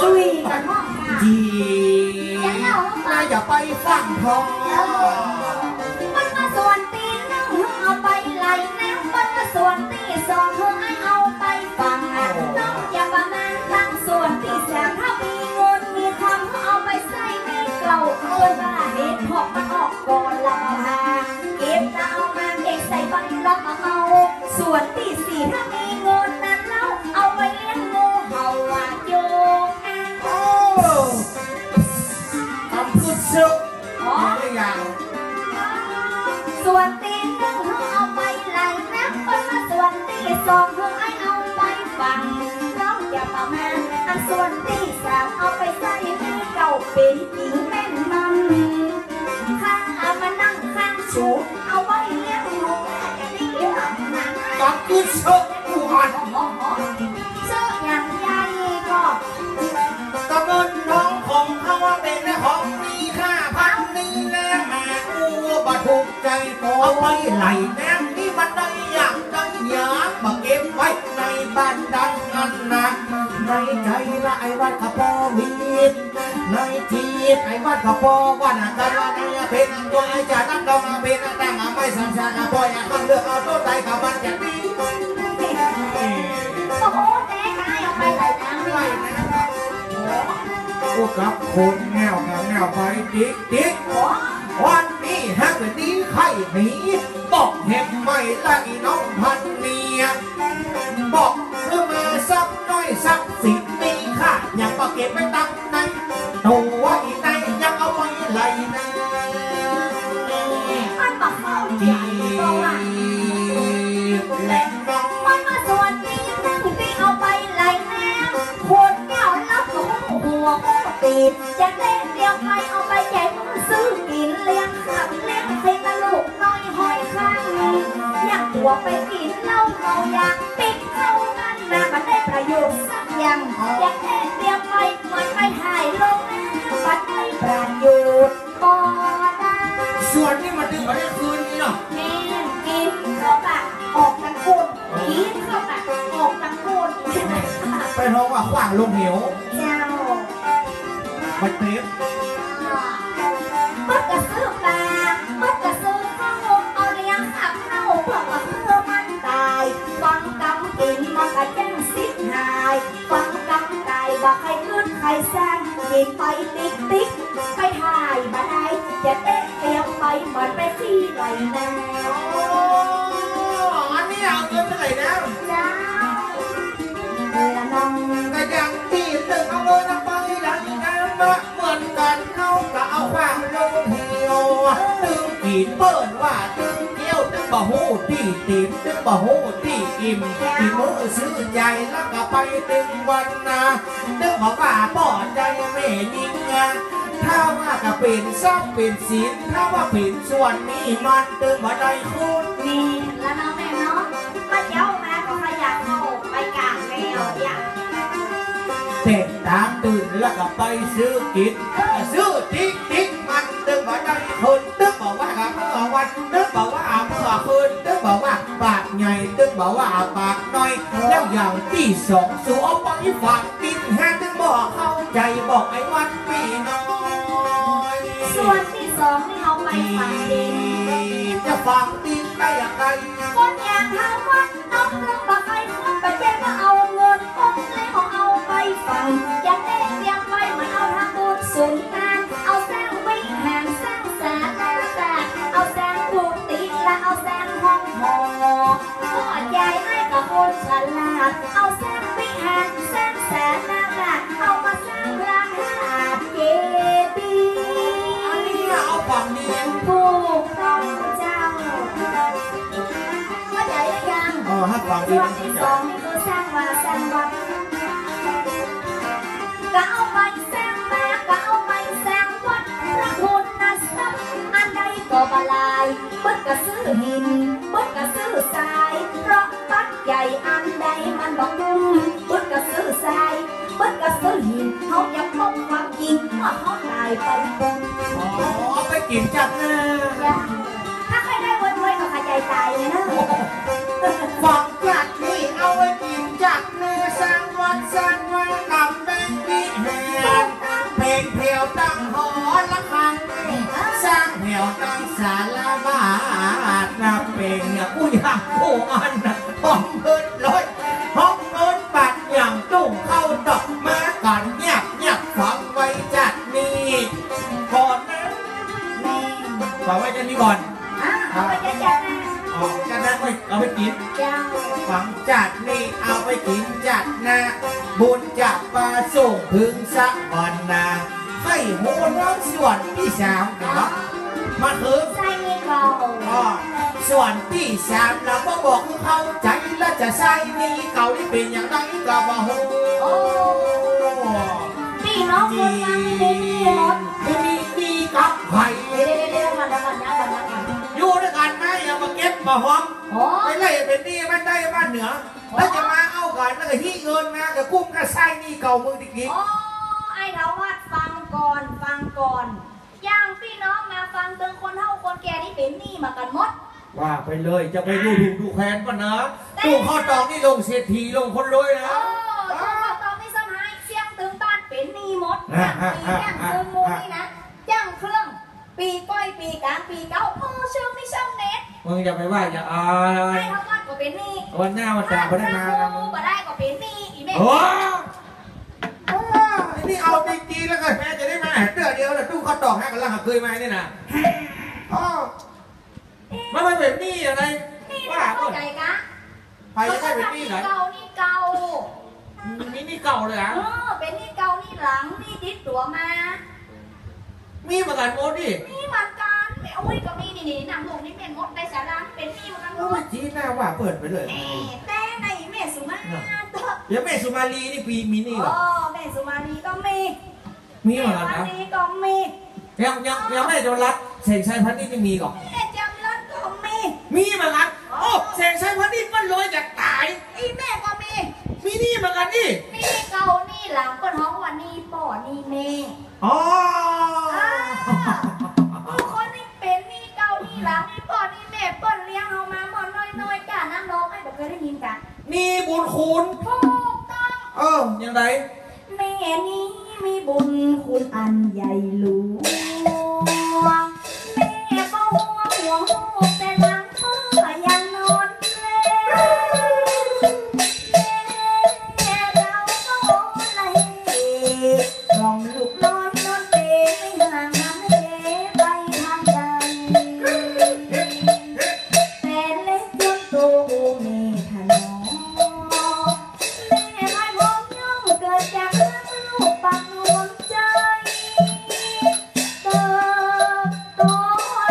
ซุยกันห้องจีน่าจะไปฟังทองมันมาส่วนตีนึงเอาไปไหลน้ำมันมาส่วนตีสองเธอให้เอาไปฟังน้องอย่าประมาณทั้งส่วนที่สามถ้ามีเงินมีทำเอาไปใส่ในเก่าเกินว่าเห็ดหอกมันออกก่อนละมาหาเก็บเอามาเด็กใส่ใบรับเอาส่วนที่สี่ถ้ามีเงิน ส่วนที่สามเอาไปใส่ให้เก่าเป็นหญิงแม่นมันข้างเอามานั่งข้างชูเอาไว้เลี้ยงลูกจะได้เลี้ยงหนัง ก็คือเชื่อกูอ่อน เชื่ออย่างใหญ่ก็ ก็เงินทองของเขาว่าเป็นของมีค่าพันนี้แล้วแม่กูบ่ถูกใจเอาไว้ไหลแนมนี่มันได้อย่างได้ยากมาเก็บไว้ในบ้านดังนั้นนะในใจละไอ้วัดขปอมีดในทีไอ้วัดขปอว่าหนักกันว่าในเป็นตัวไอ้จ่าตั้งดองเป็นแต่งไม่สังสรรค์ปล่อยข้างเลือกเอาตัวใจกับมันจะดี โอ้โหเจ๊ขายออกไปไหลน้ำ ไหลนะครับโอ้กับคนแนวกับแนวไปติ๊กติ๊ก โอ้ วันนี้แฮปปี้ไข่หนีบอกเห็นไม่ละอีน้องพันเนียบอกเพื่อมาซับน้อยซับสิมีค่าอยากมาเก็บไว้ตั้งในตัวอีในยังเอาไว้ไหลนะ มันบอกเข้าใจเพราะว่า แหล่งน้อง มันมาส่วนนี้นั่งที่เอาไปไหลน้ำคนเก่ารับกับหัวตีบจะเล่นเดียวไปเอาไปแจกซื้อกินเลี้ยงขับเลี้ยงให้ตลกน้อยหอยข้างอยากตัวไปกินเหล้าเมาอยากปิดเข้ากันนะมันได้ประโยชน์สักอย่างอยากเล่นเดียวไปมันไปถ่ายลงมันได้ประโยชน์ก็ได้ ส่วนนี้มันดึงมาได้คืนนี้เนาะ แม่กินเข้าปากออกทางโคนกินเข้าปากออกทางโคน ไปท้องว่าขวางลงเหว เจ้า ไปเต็ม มัดกระซื้อปลามัดกระซื้อข้าวเอาเลี้ยงขับเข้าเพื่อมาเพื่อมันตายฟังกำกินมันก็จังสิบหายฟังกำตายว่าใครขึ้นใครสร้างกินไปติ๊กติ๊กไปถ่ายมาได้จะเต้นเตรียมไปเหมือนไปที่ไหลนา อันนี้เอาเงินเท่าไหร่นะ เจ้าเวลาน้อง ก็ยังที่ตึงเอาเงินไปดังนั้นเหมือนกันเขาก็เอาความลงเหี่ยวตึงกินเปิ้นว่าตึงเกี้ยวตึงบ่หูที่ติ่มตึงบ่หูที่อิ่มที่มือซื้อใจแล้วก็ไปตึงวันนาตึงบอกว่าป่อใจไม่ยิงถ้าว่าก็เป็นซ่อมเป็นศีลถ้าว่าเป็นส่วนนี้มันตึงบ่ได้คุณ นี่แล้วน้องแม่เนาะมาเจ้ามาก็ขยันเข้าไปกลางแนวอย่า เสร็จตามตื่นแล้วก็ไปซื้อกินซื้อติ๊กติ๊กมันตึงบ่ได้คนตึงบอกว่าเมื่อวันตึงบอกว่าเมื่อคืนตึงบอกว่าปากใหญ่ตึงบอกว่าปากน้อยแล้วอย่างที่สองสัวไปฝากกินแห้งตึงบอกเข้าใจบอกไอ้วันปีน้อย ส่วนที่สองนี่เอาไปฝังดิน จะฟังดินได้อย่างไร คนอย่างหาวัดน้องต้องบอกให้คนไปแจ้งว่าเอาเงินก้มแล้วเอาไปฝังอย่าเต้นเรียงไว้เหมือนเอาทางบุญสุนทานเอาสร้างวิหารสร้างศาลาเอาสร้างกุฏิและเอาสร้างห้องหอก็ใหญ่ให้กับคนฉลาดเอาสร้างวิหารสร้างศาลาเอามาสร้างร้านอาหารเจดีย์ อันนี้เอาฝั่งนี้ ถูกต้องเจ้าเข้าใจหรือยัง ให้ฝั่ง ส่ นี้ วนที่สองนี่คือสร้างว่าสร้างวัดก็เอาไปสร้างมาก็เอาไปสร้างวัดพระคุณนะสักอันใดก็บลายเบิดก็ซื้อหินเบิดก็ซื้อทรายเพราะปัดใหญ่อันใดมันบอกนุ่มเบิดก็ซื้อทรายเบิดก็ซื้อหินเขาจะพบความจริงว่าเขาตายไปบน ไปกินจัดนะ ถ้าใครได้ไว้ก็ขยายตายเลยนะ ฝังจัดนี่เอาไว้กินจัดเนื้อสร้างวันสร้างวันกำแบงวิแหนเพลงเพลวตั้งหอละครังสร้างเพลวตั้งศาลาบาทนะเพลงเนี่ยผู้ยังผู้อันนะห้องเงินร้อยห้องเงินปัดอย่างตุ้งเข้าดอกมากันเงียบเงียบฟังไว้จัดนี่ก่อนนะ แม่ ฟังไว้จัดนี่ก่อน เอาไปจัดนะ ออกกันนะเอาไปกิน เจ้า ฝังจัดนี่เอาไปกินจัดนะบุญจับปลาส่งพึงสักวันนาให้โหน้องส่วนที่สามเนาะมาคือ ใส่นี่ก่อน ก็ส่วนที่สามเราก็บอกเข้าใจแล้วจะใส่นี่เก่าที่เป็นอย่างไรก็บอกโอ้ พี่น้องคนฟังมีหมด มีกับไผ่ เดี๋ยวมาแล้วกันนะกันนะกัน อยู่ด้วยกันไหมอย่ามาเก็บมาหอม โอ้ ไปไล่เป็นนี่มันได้บ้านเหนือแล้วจะมาเอากันแล้วก็ที่เงินมากับกุ้มกระไส้นี่เก่ามือดิกิ โอ้ไอ้เราวัดฟังก่อนย่างพี่น้องมาฟังเตือนคนเฒ่าคนแก่ที่เป็นหนี้มากันหมด ว่าไปเลยจะไปดูถูกดูแคลนก่อนนะตู้ข้อตองนี่ลงเศรษฐีลงคนรวยนะ โอ้ทุกคนตอนนี้สมัยเสียงตึงบ้านเป็นหนี้หมดอย่างปีอย่างเชิงมูนี่นะย่างเครื่องปีก้อยปีกลางปีเก้าโอ้เชื่อไม่ช่างเน็ต มึงจะไปว่าอย่าอาย ไอ้เขาวัดก็เป็นหนี้ วันหน้ามันจ่ายพนักงานนะมึง ก็ได้ก็เป็นหนี้อีแม่ โอ้นี่เอาจริงๆแล้วก็แม่จะได้มาเดือนเดียวแล้วตู้ข้อตองให้กันแล้วเคยมาเนี่ยนะมันไม่เป็นหนี้อะไร นี่ ว่า เข้าใจกะ ใครจะได้เป็นหนี้ไหน เก่านี่เก่า มีหนี้เก่าเลยอ่ะ เป็นนี่เก่านี่หลังนี่ดิดตัวมา มีเหมือนกันโมดิ นี่เหมือนกันไม่โอ้ยก็มีนี่นำลงนี่เป็นมดในสาราเป็นนี่เหมือนกันหม โอ้ย ด จีน่าว่าเปิดไปเลย แต่ในแม่สุมาเด้อ เดี๋ยวแม่สุมาลีนี่ปีมีนี่เหรอ แม่สุมาลีก็มี มีเหมือนกัน แม่ นะ วันนี้ก็มี ยังแม่จะรักเสกชัยพันธุ์นี่ยังมีก่อน แม่จำรัดก็มี มีเหมือนกันโอ้เสกชัยพันธุ์นี่มันรวยจากตาย อีแม่ก็มี มีนี่เหมือนกันนี่ นี่เก่านี่หลังก็ท้องวันนี้ป่อนี่แม่ อ๋อ ทุกคนนี่เป็นนี่เก่านี่หลังนี่ป่อนี่แม่เปิ้นเลี้ยงเอามาหมดน้อยๆจ้าน้ำร้องไอ้แบบเคยได้ยินกัน นี่บุญคุณ ถูกต้อง ยังไง แม่นี้มีบุญคุณอันใหญ่หลวงแม่ก็ห่วงแต่หลังเมื่อยังนอนเล่แม่เราก็เลยลองลูกน้อยนอนเปไม่ห่างน้ำเล่ไปทางใดแต่เล็กจนโตแม่ถนอมแม่ไม่พบย่อมเกิดจากเรื่องลูกปักดวงใจเติบโต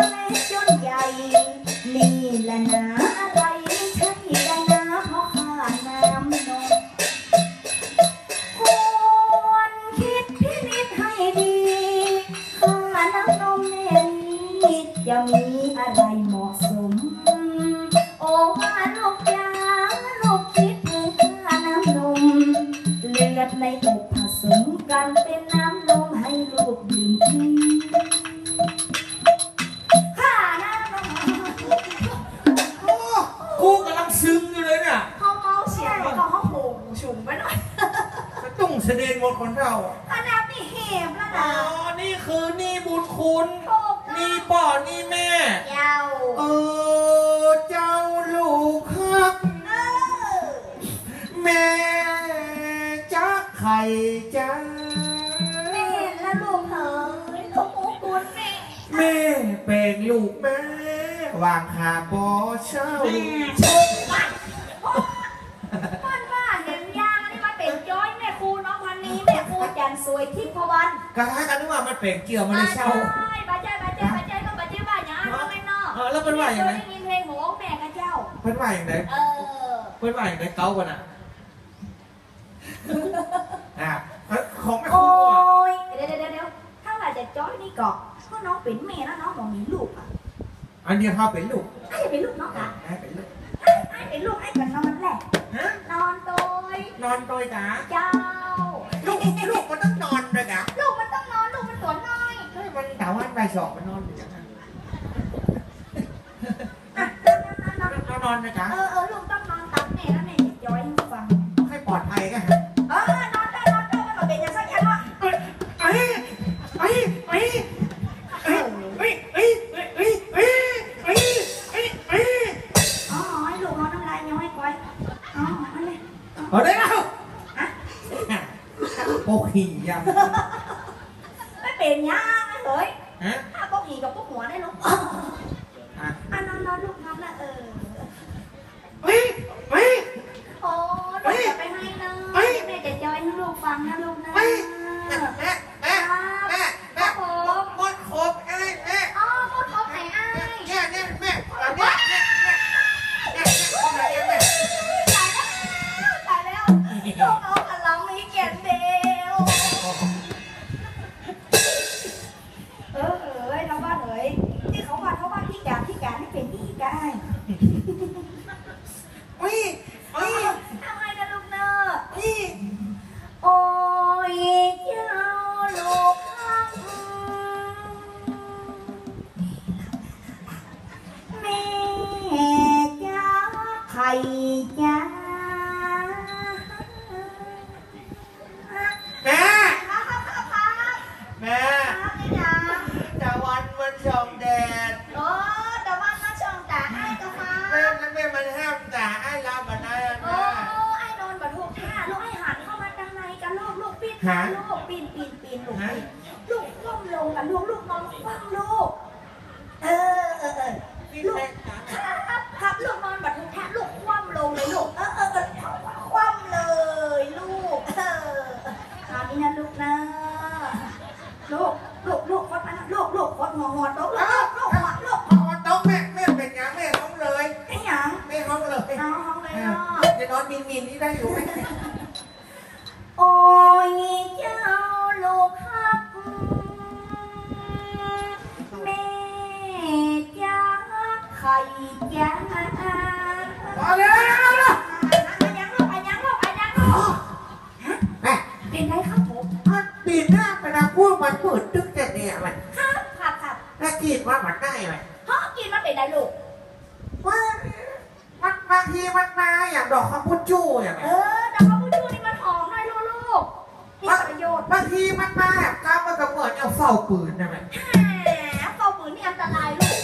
เล็กจนใหญ่นี่แหละนะอะไรใช่ได้นะเพราะขาดน้ำนมควรคิดพินิจให้ดีข้าน้ำนมแม่นี้จะมีอะไรเหมาะสมโอ้ลูกจ๋าลูกคิดถึงข้าน้ำนมเลือดในอกผสมกันเป็นน้ำนมให้ลูกดื่มทีข้าน้ำนม กูกำลังซึ้งอยู่เลยเนี่ย เขาเมาเสียงแล้วก็เขาโหฉุงไปหน่อย ตุ้งแสดงหมดคนเรา ขนาดนี่เห็บแล้ว อ๋ นะ อนี่คือนี่บุญคุณ ถูก นี่ป่อนี่แม่ ยาว เจ้าลูกฮัก แม่จ้าไข่จ้า แม่และลูกเอ๋ยเขาโอ้คุณแม่ แม่เป็นลูกแม่วางขาบอเช่า มันว่าเห็นยางนี่มันเป็นย้อยแม่ครูน้องพันนี้แม่ครูจันสวยทิพวรรณ กระทะกันนึกว่ามันเป็นเกี่ยวมาเลยเช่า บาใจต้องบาใจว่าอย่างนั้นไม่นอก แล้วเป็นว่าอย่างไร ได้ยินเพลงโหแม่กับเจ้า เป็นว่าอย่างไร เป็นว่าอย่างไรเก้ากันของแม่ค โอ้ รู ยเดี๋ยวถ้าว่าจะจ้อยนี่ก่อนเพราะน้องเป็นแม่แล้วน้องบอกมีลูกอ่ะ อันเดียวเขาเป็นลูก ไอ้เป็นลูกน้องอ่ะ แม่เป็นลูก ไอ้เป็นลูกไอ้กันนอนแหละ ฮะ นอนโดย นอนโดยจ้า เจ้า ลูกมันต้องนอนด้วยนะ ลูกมันต้องนอนลูกมันตัวน้อย เฮ้ยมันแต่วันไปสอบมันนอนอยู่อย่างนั้น อ่ะนอน นะจ๊ะ ลูกต้องนอนตับแม่แล้วแม่จะย้อยให้ฟัง ให้ปลอดภัยกัน นอนได้มันก็เป็นอย่างสักอย่างว่าอ๋อให้ลูกนอนน้ำลายย้อยก้อยอ๋ออันนี้ เอาได้แล้วโปกหี่ย ไม่เป็นย่างนะเฮ้ย ฮะ ถ้าพวกหีกับพวกหัวได้ลูกนอนลูกนอนนะโอ้ลูกจะไปให้นะแม่จะย้อยให้ลูกฟังนะลูกนะครับผม มดขบไอ้แม่ อ๋อพูดครบไหนอ้าย เนี่ยแม่ ตายแล้วลูกเอาขลังมีเกียรติเดียว จ้า แม่แม่ตะวันมันส่องแดด โอ้แต่ว่ามาชมตาไอ้กาฟ้า แม่มันห้ามตาไอ้ลาบันได โอ้ไอ้นอนบัดถูกท่าลูกไอ้หันเข้ามาทางในกันลูกปีนลูกปีนลูกคว่ำลงกันลูกนอนคว่ำลูกลูกครับลูกนอนบัดถูกท่าลูกคว่ำลงเลยลูกคว่ำเลยลูกคราวนี้นะลูกนะลูกคดมาลูกคดหัวโต๊ะลูกต้องแม่เป็นยังแม่ห้องเลย ไอ้หยัง แม่ห้องเลย เอาห้องเลยเนาะ จะนอนมินนี่ได้อยู่ไหม โอ้ยเจ้าลูกฮักแม่จ้าไข่จ้า พอแล้ว อันยังลูกแม่เป็นไรครับผม ปีหน้าไปนะพวกมันเปิดตึกแต่เนี่ยมัน ครับ แล้วกินว่ามันได้ไหม พ่อกินมันเป็นไรลูก มันบางทีมันมาอย่างดอกคำพูดจู้อย่างไร แต่ว่าผู้ชูนี่มันหอมหน่อยลูกมีประโยชน์ บางทีมันมาแบบกำมันก็เหมือนเอาเฝ้าปืนใช่ไหม เป่าปืนนี่อันตรายลูก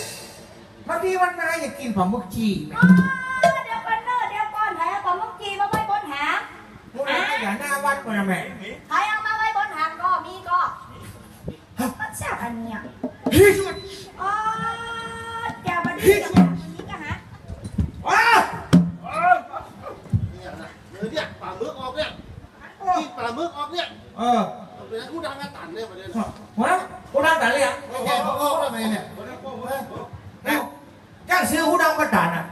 บางทีมันมาอย่างกินปลาหมึกจีไหม เดี๋ยวก่อนแหปลาหมึกจีมาไว้บนหาง พวกเราอย่าหน้าวัดมันนะแม่ ใครเอามาไว้บนหางก็มีก็มันแซ่บอันเนี้ย ที่สุด จะมาดีกับแบบนี้กันฮะ ว้าว เนี่ยปลาหมึกออกเนี่ยกินปลาหมึกออกเนี่ยเป็นผู้ดังกันตันเนี่ยประเด็น วะผู้ดังแต่เลยอ่ะ โอ้โหทำไมเนี่ย จ้างซื้อผู้ดังมาตันอ่ะ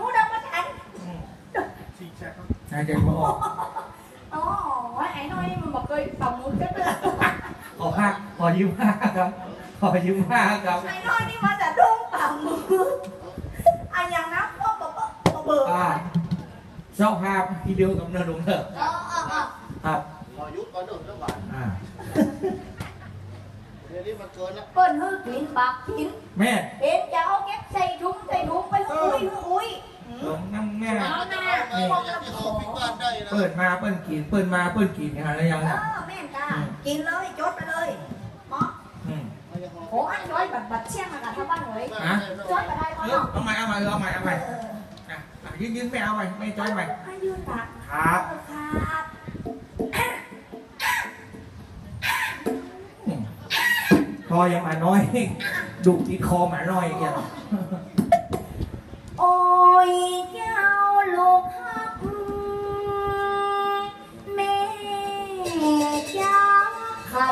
ผู้ดำมาทัน ใช่เด็กมาออก อ๋อไอ้น้อยมันบอกเคยต่ำมุ้งก็เตือน ขอยืมห้าครับขอยืมห้าครับ ไอ้น้อยนี่มาแต่ดงต่ำมุ้งไอ้อย่างนั้นก็เบิก เจ้าภาพที่เดียวกับเนื้อดงเถอะครับ รอยุคก่อนหนึ่งเรื่องหวานเดี๋ยวนี้มันเกินแล้ว เปิ้ลฮือกินบักกิน แม่ เอ็นจะเอาเก็บใส่ถุงไปอุ้ย น้ำแม่ เอาหน้า อย่างที่เขาพิการได้นะ เปิดมาเปิ้ลกินเนี่ยอะไรยัง แม่นจ้ากินเลยจดไปเลยหมอโอ้อันย้อยบัดเชี่ยงมากับท่าบ้านเลยจดไปได้ก็เนาะ เอาใหม่ยืนไม่เอาไม่จ้อยใหม่ ให้ยืนตัก ครับ ครับ คอยังมาน้อยดุที่คอมาน้อยแก โอ้ยเจ้าลูกฮักแม่จ้าไข่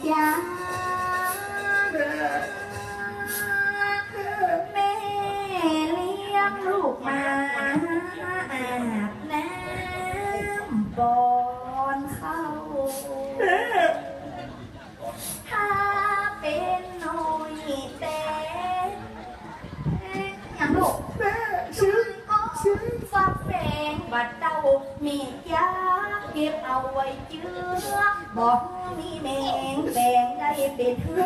จ้าแม่เลี้ยงลูกมาอาบน้ำบอนเข้าถ้าเป็นน้อยแต่อย่างลูกชื่อฟักแฟงบัดเต้ามียาเก็บเอาไว้เจือบอกมีแมงแบงได้เป็นเถื่อ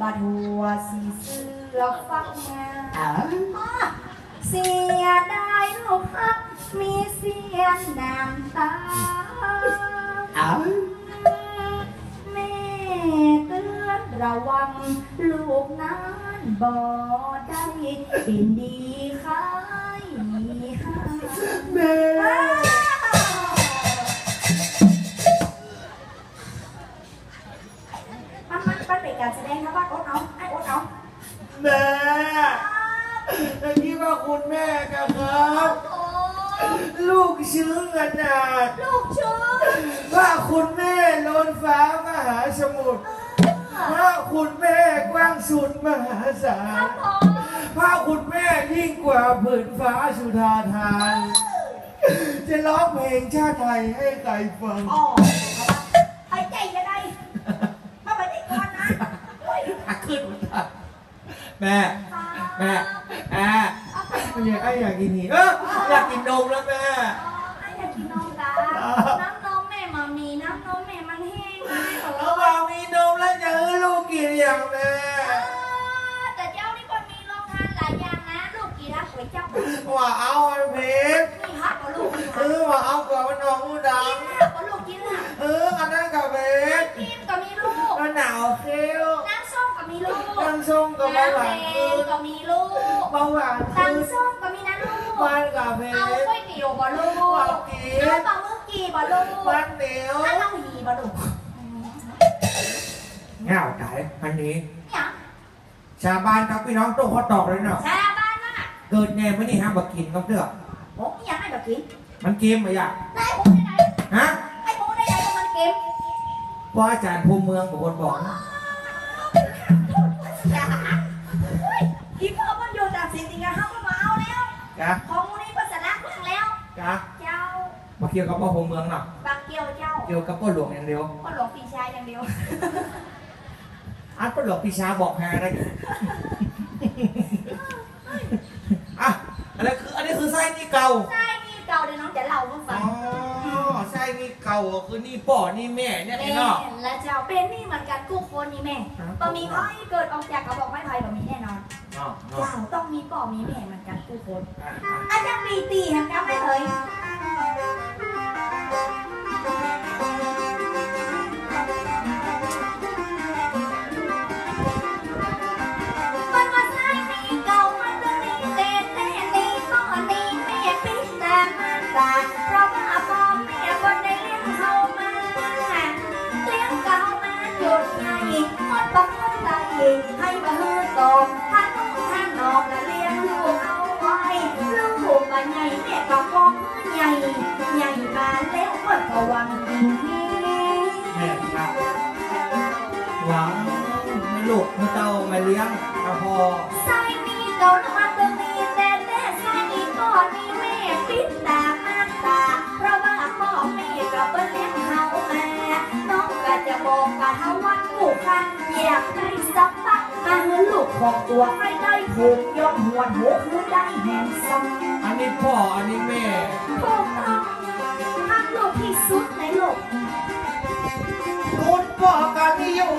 บัดหัวสีเสือฟักงาเสียดายลูกฮักมีเสียน้ำตาแม่เตือนระวังลูกนั้นบ่ได้เป็นดีใครแม่มันเป็นการแสดงนะบ้านโอ๊ตเอาไอ้โอ๊ตเอา แม่คิดว่าคุณแม่กันครับลูกชื่อขนาด ลูกชื่อ ว่าคุณแม่ล้นฟ้ามหาสมุทรว่าคุณแม่กว้างสุดมหาศาลว่าคุณแม่ยิ่งกว่าผืนฟ้าสุธาทานจะร้องเพลงชาติไทยให้ใครฟัง อ๋อไอ้ใจจะได้มาไปได้ก่อนนะขึ้นแม่อยากกินนี่อยากกินนมแล้วแม่ อยากกินนมตาน้ำนมแม่มามีน้ำนมแม่มันแห้งแล้วบอกมีนมแล้วจะให้ลูกกินอย่างแม่ แต่เจ้านี่คนมีโรงงานหลายอย่างนะลูกกี่รักก๋วยจั๊บ ว่าเอา ำส้มก็เบาหวาน ก็มีลูก เบาหวาน ตำส้มก็มีนะลูก บ้านกาแฟ เอาก๋วยเตี๋ยวบ่ลูกเอาปลาหมึกกีบ่ลูก บ้านเดียว ถ้าเอาหีบ่ลูก เงาใจอันนี้ เนี่ย ชาวบ้านครับพี่น้องต้องขอตอบเลยเนาะ ชาบ้านน่ะ เกิดไงไม่นี่ห้ามมากินครับเด้อ ผมยังให้แบบกิน มันเกมไหมอ่ะ ได้ผมได้ไหน ฮะ ให้ผมได้ไหนมันเก็บ เพราะอาจารย์ภูมิเมืองบอกคนบอกนะ อีพ่อมันอยู่จากสิงห์ติงเขาก็มาเอาแล้ว จ้ะ ของมูนี่ภาษาลักเมืองแล้ว จ้ะ เจ้า มาเกี่ยวกับพ่อภูมิเมืองเนาะ บางเกียวเจ้า เกี่ยวกับพ่อหลวงอย่างเดียว ก็หลวงปีชายอย่างเดียว อันพ่อหลวงปีชาบอกหาได้อ่ะอันนี้คือไส้นี่เก่า ใช่นี่เก่าเดี๋ยวน้องจะเล่าให้ฟั อ๋ ง อไส้นี่เก่าคือนี่ป่อนี่แม่เนี่ย แม่ พี่เนาะ และเจ้าเป็นนี่เหมือนกันกู้คนนี่แม่บะมีไพ่เกิดออกจากกระบอกไม้ไผ่บะมีแน่นอน เนาะ เจ้าต้องมีป่อมีแม่เหมือนกันกู้คน อ่ะ อาจารย์ปีตีแห่งกันไม่เอ่ยมันมาใช้นี่เก่ามันจะนี่เด่นแน่นี่ก็นี่แม่ปิดแต่มันตาเพราะว่าพ่อแม่คนได้เลี้ยงเขามาเลี้ยงเก่ามาหยุดใหญ่หมดปังใจให้มาเฮือตอบท่านน้องท่านนอกและเลี้ยงลูกเอาไว้ลูกมาใหญ่แม่ก็มองใหญ่ใหญ่มาแล้วคนก็หวังดี แม่ครับหวังไม่ลูกไม่เต้าไม่เลี้ยงก็พอ ใส่มีเก่าน้ำมันก็มีแต่ใส่มีก็มีแม่ปิดตามันตาเพราะว่าพ่อแม่ก็เปิ้นเลี้ยงเฮามาน้องก็จะบอกกับเฮาว่าลูกคันอยากได้สักพักมาเงินลูกของตัวให้ได้ผูกยอมหวนหัวคือได้แหงซ้ำ อันนี้พ่ออันนี้แม่ ถูกต้องรักลูกที่สุดในโลก คุณพ่อก็มีอยู่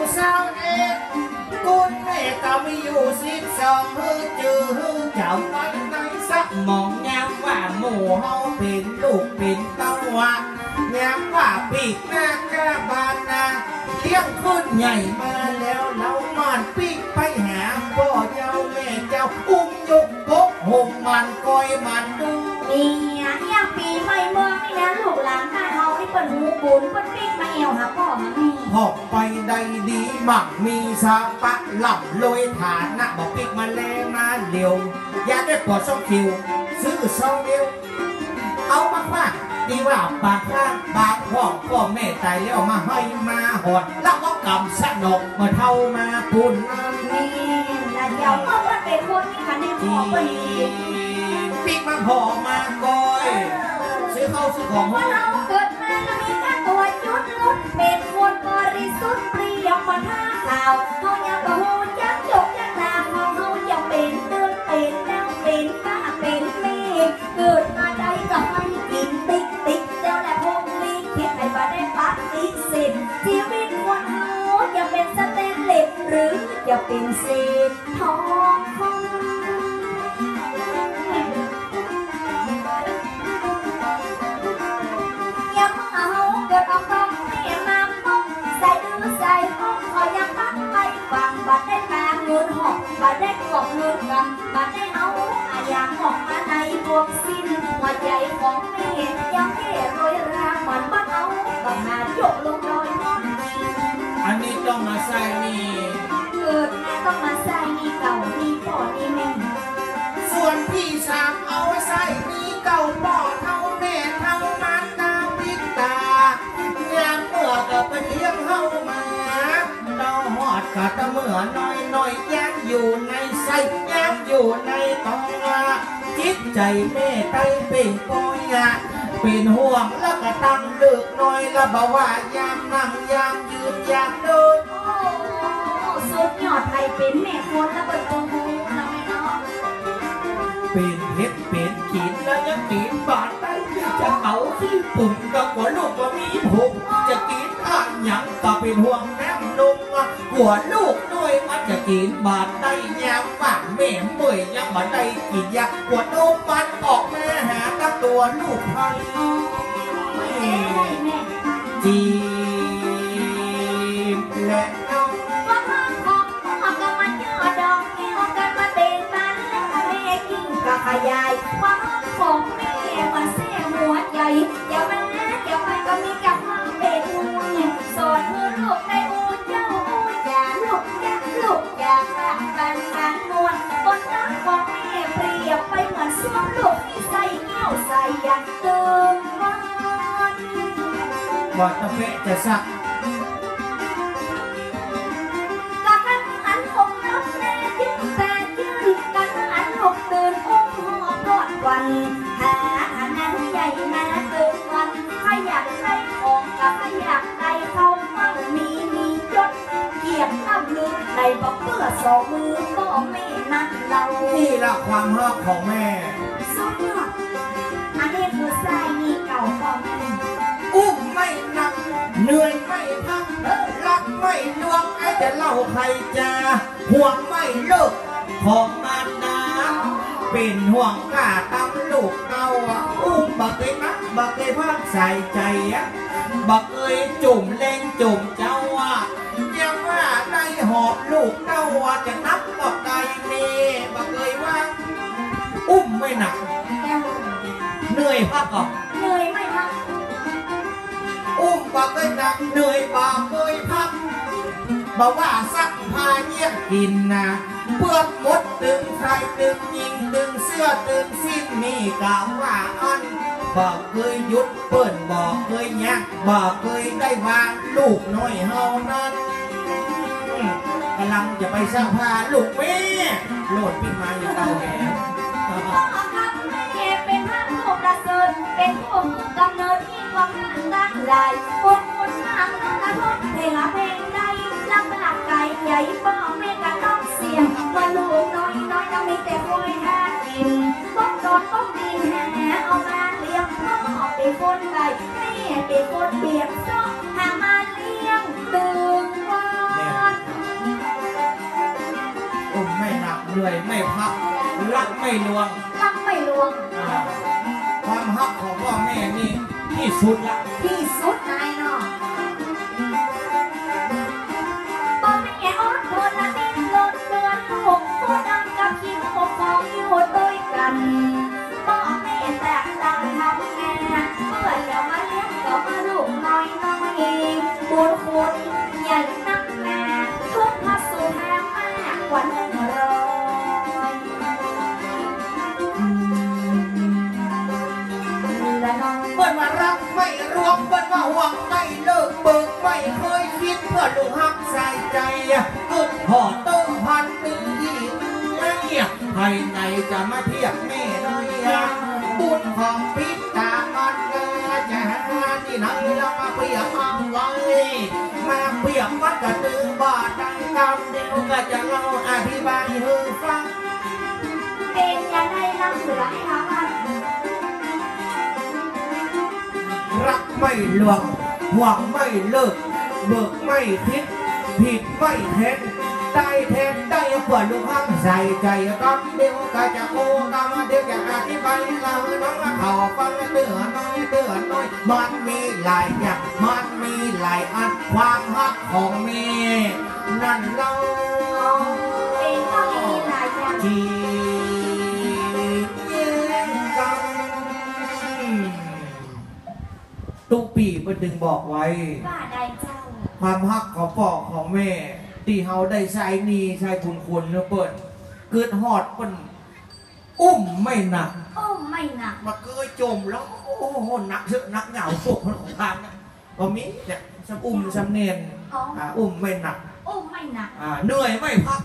21คุณแม่ก็มีอยู่12ฮือจือฮือเจ้าไปในสักมองยามว่าหมู่เฮาเป็นลูกเป็นเต้าวะยามว่าปีกหน้ากระบานนาเลี้ยงคนใหญ่มาแล้วเรามานปีกไปหาพ่อเจ้าแม่เจ้าอุ้มยกพกห่มมันก้อยมันดู เนี่ยอย่างปีใหม่เมืองนี่นะลูกหลานข้าเฮานี่เปิ้นหูบุญเปิ้นปิ๊กมาเอวหาพ่อหาแม่ พอกไปได้ดีมักมีสาปะหลับลอยฐานะบอกปิกมาแลมาเดียวอยากได้ปวดซ่องคิวซื้อซองเดียวเอามากว่าดีว่าบางครั้งบางพ่อก็แม่ตายแล้วมาให้มาหอดแล้วก็กำสนกมาเท่ามาปุนนั่น แม่และเดี๋ยวเมื่อเปิ้นเป็นคนนี่ค่ะในพ่อเปิ้นนี่ ปิกมาพอมาก้อยซื้อข้าวซื้อของ ว่าเราเกิดมาแล้วมีค่าตัวจุดลุดเป็นคนบริสุทธิ์เปรี้ยวมาท่าข่าวเขายังบ่ฮู้จักจบจักลาของเขาจะเป็นเตือนเป็นดาวเป็นป้าเป็นแม่เกิดมาได้ก็ให้กินติ๊กติ๊กแล้วแหละพวกนี้คิดให้บ่ได้ปฏิเสธชีวิตคนเฮาจะเป็นสเตนเลสหรือจะเป็นเศษทองคำยังเอาเกิดเอาต้องให้มาพบใส่ดื้อใส่ห้องขอยังตั้งไปฟังบัดได้แปลงเงินหอกบัดได้กอบเงินกันบัดได้เอาอาอย่างออกมาในพวกสิ้นหัวใจของแม่ยังแค่รอยรามันบัดเอาบัดหาจกลงรอยนอนดี อันนี้ต้องมาใส่นี่ เกิดมาต้องมาใส่มีเก่ามีพ่อมีแม่ ส่วนพี่สามเอาไว้ใส่นี่เก่าพ่อเท่าแม่เท่ามันนาวิตายามเมื่อก็ไปเลี้ยงเฮามาเต้าหอดกะตะเมื่อน้อยน้อยยังอยู่ในไส้ยังอยู่ในท้องจิตใจแม่ไตเป็นก้อยเป็นห่วงแล้วก็ตั้งดึกน้อยแล้วบอกว่ายามนั่งยามยืนยามเดิน โอ้สุดยอดไทยเป็นแม่คนแล้วเป็นตัวหูนะแม่เนาะ เป็นเห็ดเป็นขีดแล้วยังกินบาดได้จะเอาขี้ปุ่นกับหัวลูกก็มีผมจะกินอาหยังก็เป็นห่วงแม่นมหัวลูกด้วยมันจะกินบาดได้ยามฝากแม่เมื่อยยังมาได้กินยาหัวนมมันออกมาหากับตัวลูกไทยจีบและน้อง ว่าพ่อของพ่อก็มันยอด ขยายความของแม่เหมือนเส้นหัวใหญ่อย่ามาอย่าไปก็มีกับมาเป็นสอนมือลูกในอูเจ้าอูอย่าลูกอย่าบ้านการนวลบนน้ำของแม่เปรียบไปเหมือนส้วมลูกที่ใส่เงี้ยวใส่ยันเติมวันว่าตะเปะจะสักกันหันหกน้ำแน่ยิ้มแต่ยืนกันหันหกตื่นอุ้มหอบรอดวันหานั้นใหญ่นาเกินวันถ้าอยากได้ของกับถ้าอยากได้เข้ามั่งมียศเกียรติน้ำลือในบอกเพื่อสองมือก็ไม่นักเรานี่ละความฮักของแม่สุดยอดอันนี้คือสายนี่เก่าของแม่อุ้มไม่หนักเหนื่อยไม่พักรักไม่ลวงไอ้จะเล่าใครจะห่วงไม่เลิกของมันนะเป็นห่วงกาตำลูกเอาอุ้มบักเคยนักบักเคยพักใส่ใจบักเคยจุ่มเล่งจุ่มเจ้ายังว่าได้หอบลูกเจ้าจะนับบักไก่เมบักเคยว่าอุ้มไม่หนักเหนื่อยพักก่อนเหนื่อยไม่พักอุ้มบักเคยหนักเหนื่อยบักเคยพักบอกว่าซักผ้าเยี่ยมกินนะเปื้อนมดตึงใครตึงยิงตึงเสื้อตึงสิ้นมีกล่าวว่าอันบอกเคยหยุดเปิ่นบอกเคยยักบอกเคยได้วางลูกน้อยเฮานั้นกำลังจะไปซักผ้าลูกแม่โหลดปิ้งมาอยู่เตาแก่พ่อกับแม่เป็นพระผู้ประเสริฐเป็นผู้กำเนิดที่ความตั้งหลายคนคนมากกระทบเพลงเพลงใดลำบากไก่ใหญ่พ่อแม่ก็ต้องเสี่ยงว่าลูกน้อยต้องมีแต่คอยหากินต้องโดนต้องดินหาเอามาเลี้ยงพ่อเป็นคนใดแม่เป็นคนเปียกซ้อหามาเลี้ยงตื่นวันอุ้มไม่หนักเหนื่อยไม่พักรักไม่ลวงความฮักของพ่อแม่นี่ที่สุดละที่สุดนายเนาะพ่อแม่อดทนและดิ้นรนเดือนลูกตัวดำกับยิ้มปกครองอยู่ด้วยกันพ่อแม่แตกต่างทำงานเพื่อจะมาเลี้ยงกับลูกน้อยบุญคุณใหญ่นักหนาทุกพระสุภาพมากกว่า100เปิ้นว่ารักไม่รวมเปิ้นว่าหวังไม่เลิกเบิกไม่เคยคิดเพื่อลูกหักใส่ใจเกิดหอเติมพันหนึ่งที่ไม่ภายในจะมาเทียบแม่เลยบุญของพิษตามันเกิดจะหาที่ไหนแล้วมาเปรียบเอาไว้มาเปรียบวัดกระตือบาดดังคำเดียวก็จะเล่าอธิบายให้ฟังเป็นจะได้รับเหลือให้เรารักไม่ลวงหวังไม่เลิกเบิกไม่คิดผิดไม่เท็จได้แทนได้เพื่อลูกหักใส่ใจกันเดียวก็จะโอ้กำเดียวจะอธิบายเราน้องเขาฟังเตือนน้อยมันมีหลายอย่างมันมีหลายอันความฮักของแม่นั่นเราเป็นก็มีหลายอย่างที่กันทุกปีมันดึงบอกไว้ว่าได้เจ้าความฮักของพ่อของแม่ที่เฮาได้ใช้นี่ใช้คุณเนื้อเปิดเกิดหอดเปิ้นอุ้มไม่หนักมาเกยจมแล้วโอ้โหหนักเสือหนักเหงาโศกของทางนะก็มีเนี่ยซ้ำอุ้มซ้ำเนียนอุ้มไม่หนักเหนื่อยไม่พัก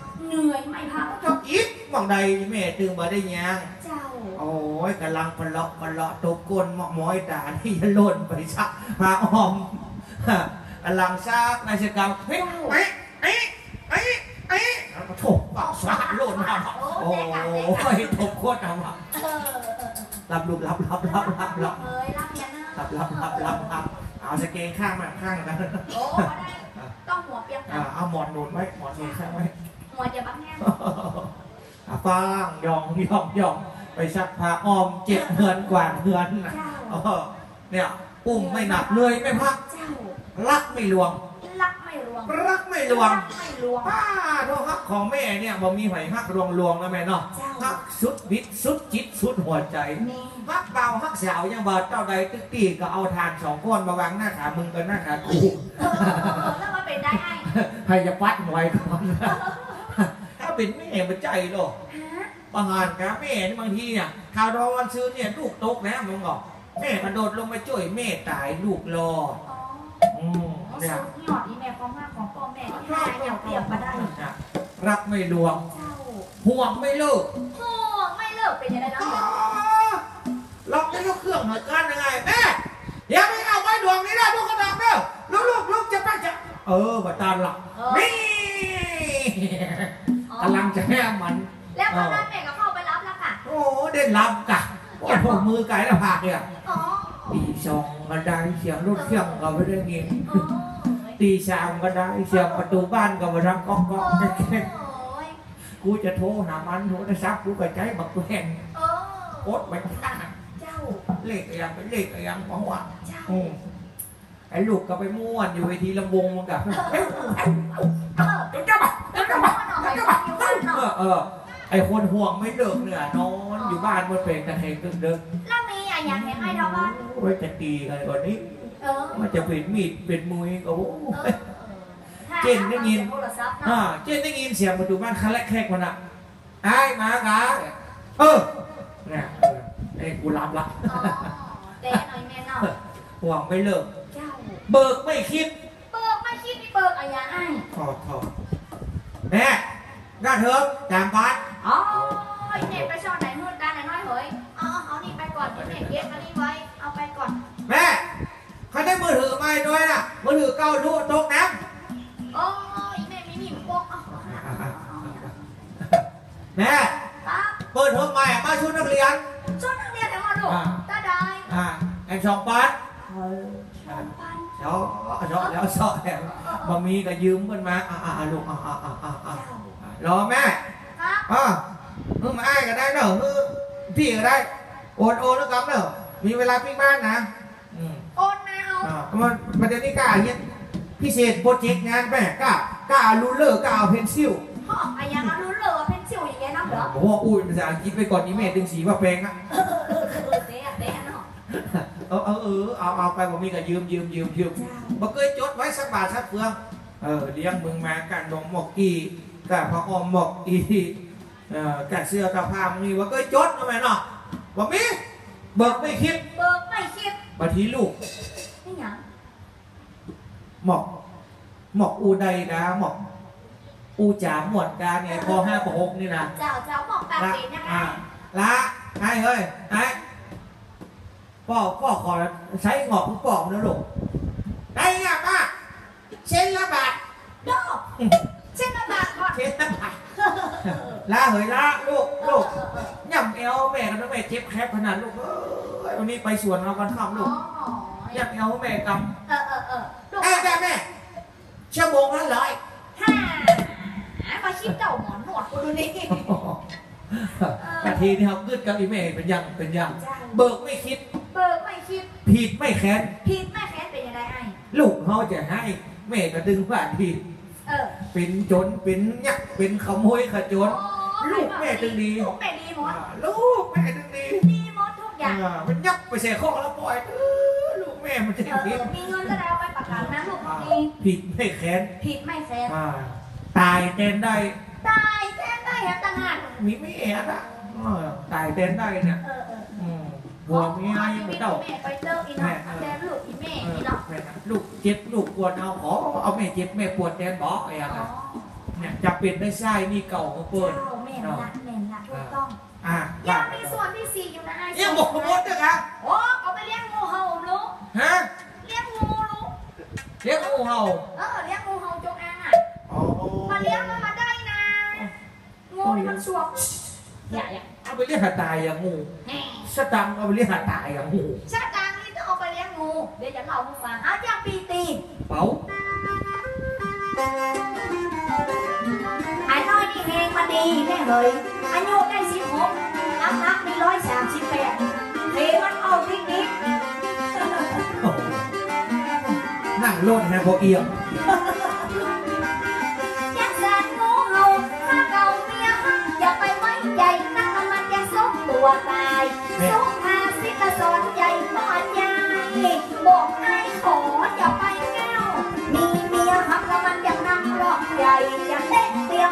เจ้าอีกบางใดแม่ตื่นมาได้ยังเจ้าโอ้ยกำลังปลาะตกก้นหมอกม้อยตาที่จะล่นไปซักพาอ้อมกำลังซักในเชือกเฮ้ยถกปากสาโลดมาโอ้ยถกโคตรเอามารับลูกรับเอาสเกนข้างมาข้างกันโอ้ต้องหัวเปียกเอาหมอนหนุนไว้หมอนหนุนข้างไว้หัวจะบังแง่ฟังยองไปซักผ้าอ้อมเจ็บเหือนกว่าเหือนเนี่ยอุ้มไม่หนักเลยไม่พักรักไม่ลวง ง รักไม่ลวง รักไม่ลวง ป้าโทษฮักของแม่เนี่ยบ่มีไหฮักลวงนะแม่เนาะฮักสุดวิตสุดจิตสุดหัวใจ แม่ ฮักเบาฮักสาวยังบ่เจ้าใดตึกตีก็เอาทานสองก้อนมาวางหน้าขามึงกับหน้าขากู แล้วมาเป็นได้ไอ้ ให้จะปัดหน่อยก่อนถ้าเป็นแม่มันใจหรอก ฮะ บางงานกับแม่นี่บางทีเนี่ยข่าวรอวันซื้อเนี่ยลูกตกนะมึงบอกแม่กระโดดลงมาช่วยแม่ตายลูกรอ อ๋อ เนี่ย สุดยอดอีแม่ของห้าของพ่อแม่ที่ห้าอย่างเปรียบมาได้ รักไม่ลวง เจ้า ห่วงไม่เลิก โอ้ไม่เลิกเป็นยังไงนะ ลองได้ยกเครื่องหน่อยกันยังไงแม่ยังไม่เอาไว้ดวงนี้ได้ทุกคนดับเด้อลูกจะไปจะบัตรหลักนี่กำลังจะแห่มัน แล้วตอนนั้นแม่ก็เข้าไปรับแล้วค่ะ โอ้ได้รับกะว่าพวกมือไก่ละผากเนี่ย อ๋อ ตีสองก็ได้เสียงรถเครื่องก็ไม่ได้ยิน อ๋อ ตีสามก็ได้เสียงประตูบ้านก็มาดังก๊อกก๊อกแก๊กกูจะโทรหามันโทรศัพท์กูก็ใจบักแหงโคตรไปข้าง เจ้า เลขอะไรเป็นเลขอะไรเพราะว่า เจ้า ไอ้ลูกก็ไปม่วนอยู่เวทีลำวงมันกับไอ้คนห่วงไม่เลิกเนี่ยนอนอยู่บ้านมันเป็นแต่เฮงเดิม แล้วมีอะไรอย่างให้เราบ้าง ไว้จะตีกันก่อนนี้มันจะเป็นมีดเป็นมวยก็เจนได้ยินเสียงประตูบ้านคันแรกแขกมันอ่ะไอ้มากะเนี่ยไอ้กูรับละ แต่หน่อยแม่เนาะ ห่วงไม่เลิก เจ้า เบิกไม่คิด เบิกไม่คิดไม่เบิกอะไรอย่างไอ้ ถอดแม่กล้าเถอะจามพัด อ๋อเน็ตไปช่องไหนนู่นกันไหนน้อยเฮ้ยเอานี่ไปก่อนเน็ตเก็บอันนี้ไว้เอาไปก่อน แม่เขาได้มือถือมาด้วยนะมือถือเก่าดูตกน้ โอ้ยแม่ไม่มีโป๊ก ำแม่ ครับ เปิดเทอมใหม่มาชุดนักเรียน ชุดนักเรียนเดี๋ยวมาดูได้ได้ ไอ้2 ปัด พัน เช้าแล้วบะมีก็ยืมมันมาลูกรอแม่ ครับ มึงมาไอ้ก็ได้เนอะมึงพี่ก็ได้โอนแล้วกันเนอะมีเวลาปิ้งบ้านนะ โอนมาเอา มันเดี๋ยวนี้กล้าเฮ็ดพิเศษโปรเจกต์งานแม่กล้ารูเลอร์กล้าเอาเพนซิล อะไรอย่างนั้นรู้เลยว่าเป็นชิวอย่างเงี้ยน้ำเหรอ บอกว่าอุ้ยภาษาอังกฤษไปก่อนนี้แม่ดึงสีว่าแปลงอะ เตะเนาะ เอาไปผมมีก็ยืมบ่เคยจดไว้สักบาทสักเฟืองเลี้ยงมึงมากันนมหมกอีกะพระอมหมกอีกะเสื้อกะผ้ามึงนี่ว่าเคยจดทำไมเนาะบ่มีเบิกไม่คิด เบิกไม่คิด บางทีลูก นี่หยัง หมกอูใดนะหมกอูจ๋าหมวดการไงป.5 ป.6นี่นะ เจ้าบอกแบบนี้ยังไง ละไอ้เฮ้ยไอ้พ่อขอใช้งอกผู้ปอกนะลูกได้เนี่ยป้าเช่นละบาท ดอกเช่นระบาดก่อน เช่นละบาทละเฮ้ยละลูกย่ำเอวแม่กับแม่เจ็บแคบขนาดลูกวันนี้ไปสวนเรากันข้ามลูกย่ำเอวแม่กำลูก แม่ชั่วโมงละ100มาชิมเจ้าหมอนหนวดกูดูนี่ นาทีนี้ครับกึดกับอีเมย์เป็นยังเบิกไม่คิด เบิกไม่คิด ผิดไม่แค้น ผิดไม่แค้นเป็นยังไงไอ้ ลูกเขาจะให้แม่ก็ดึงผ่านผิดเป็นจนเป็นยักษ์เป็นขโมยขจรลูกแม่ดึงดี ลูกแม่ดีหมด ลูกแม่ดึงดี ดีหมดทุกอย่าง เป็นยักษ์ไปเสียข้อแล้วปล่อยลูกแม่มันจะผิด มีเงินก็ได้เอาไปประกันนะลูกนี่ ผิดไม่แค้น ผิดไม่แค้น ตายเต้นได้ ตายแท้ได้ยังต่างหาก มีไม่แอบตายเต้นได้เนี่ยบัวมีอะไรไม่เต้า แม่ไปเจออีน้องแดนลูกอีแม่อีน้อง ลูกเจ็บลูกปวดเอาแม่เจ็บแม่ปวดแทนบอกอะไรอย่างเงี้ยเนี่ยจะเปลี่ยนไม่ใช่นี่เก่าของเปิ้ล แม่ละถูกต้อง ยั ยังมีส่วนที่4อยู่นะไอ้ ยังบอกขโมยด้วยครับ โอ้เอาไปเลี้ยงงูเห่าลูก ฮะ เลี้ยงงูลูก เลี้ยงงูเห่า เลี้ยงงูเห่าจงอางมาเลี้ยงมันมาได้นะงูนี่มันสวมอย่าเอาไปเลี้ยงหาตายอย่างงูสตังเอาไปเลี้ยงหาตายอย่างงู ชาตางนี่ต้องเอาไปเลี้ยงงูเดี๋ยวจะเล่าให้ฟังเอาอย่างปีตี เป๋า ไอ้น้อยนี่เฮงมาดีแน่เลยอายุได้16น้ำหนักมี138เทมันเอานิด นั่งโลดนะพอเอียง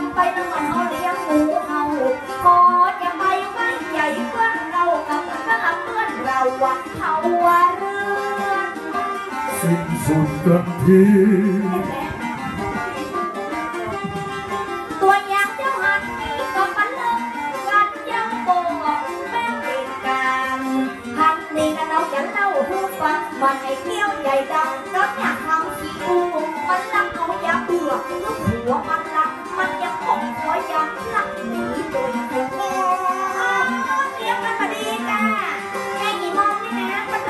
ำไปน้ำมันเขาเลี้ยงหมูเขาขออย่าไปไม่ใหญ่เพื่อนเรากับเพื่อนเราว่าเขาว่าเรื่อง สิ้นสุดกันที ตัวอย่างเจ้าหันนี่ก็มันเลิกกันยังบอกแม่เป็นกลางหันนี่ก็เราจะเล่าให้ฟังมันไอ้เกี้ยวใหญ่ดังก็อยากทำขี้อูมันรักเอาอย่าเบื่อลูกหัวมันรักมันยังคงคอยยังรักหนีตัวเองเลี้ยงมันมาดีจ้าไอ้อีมองนี่นะมัน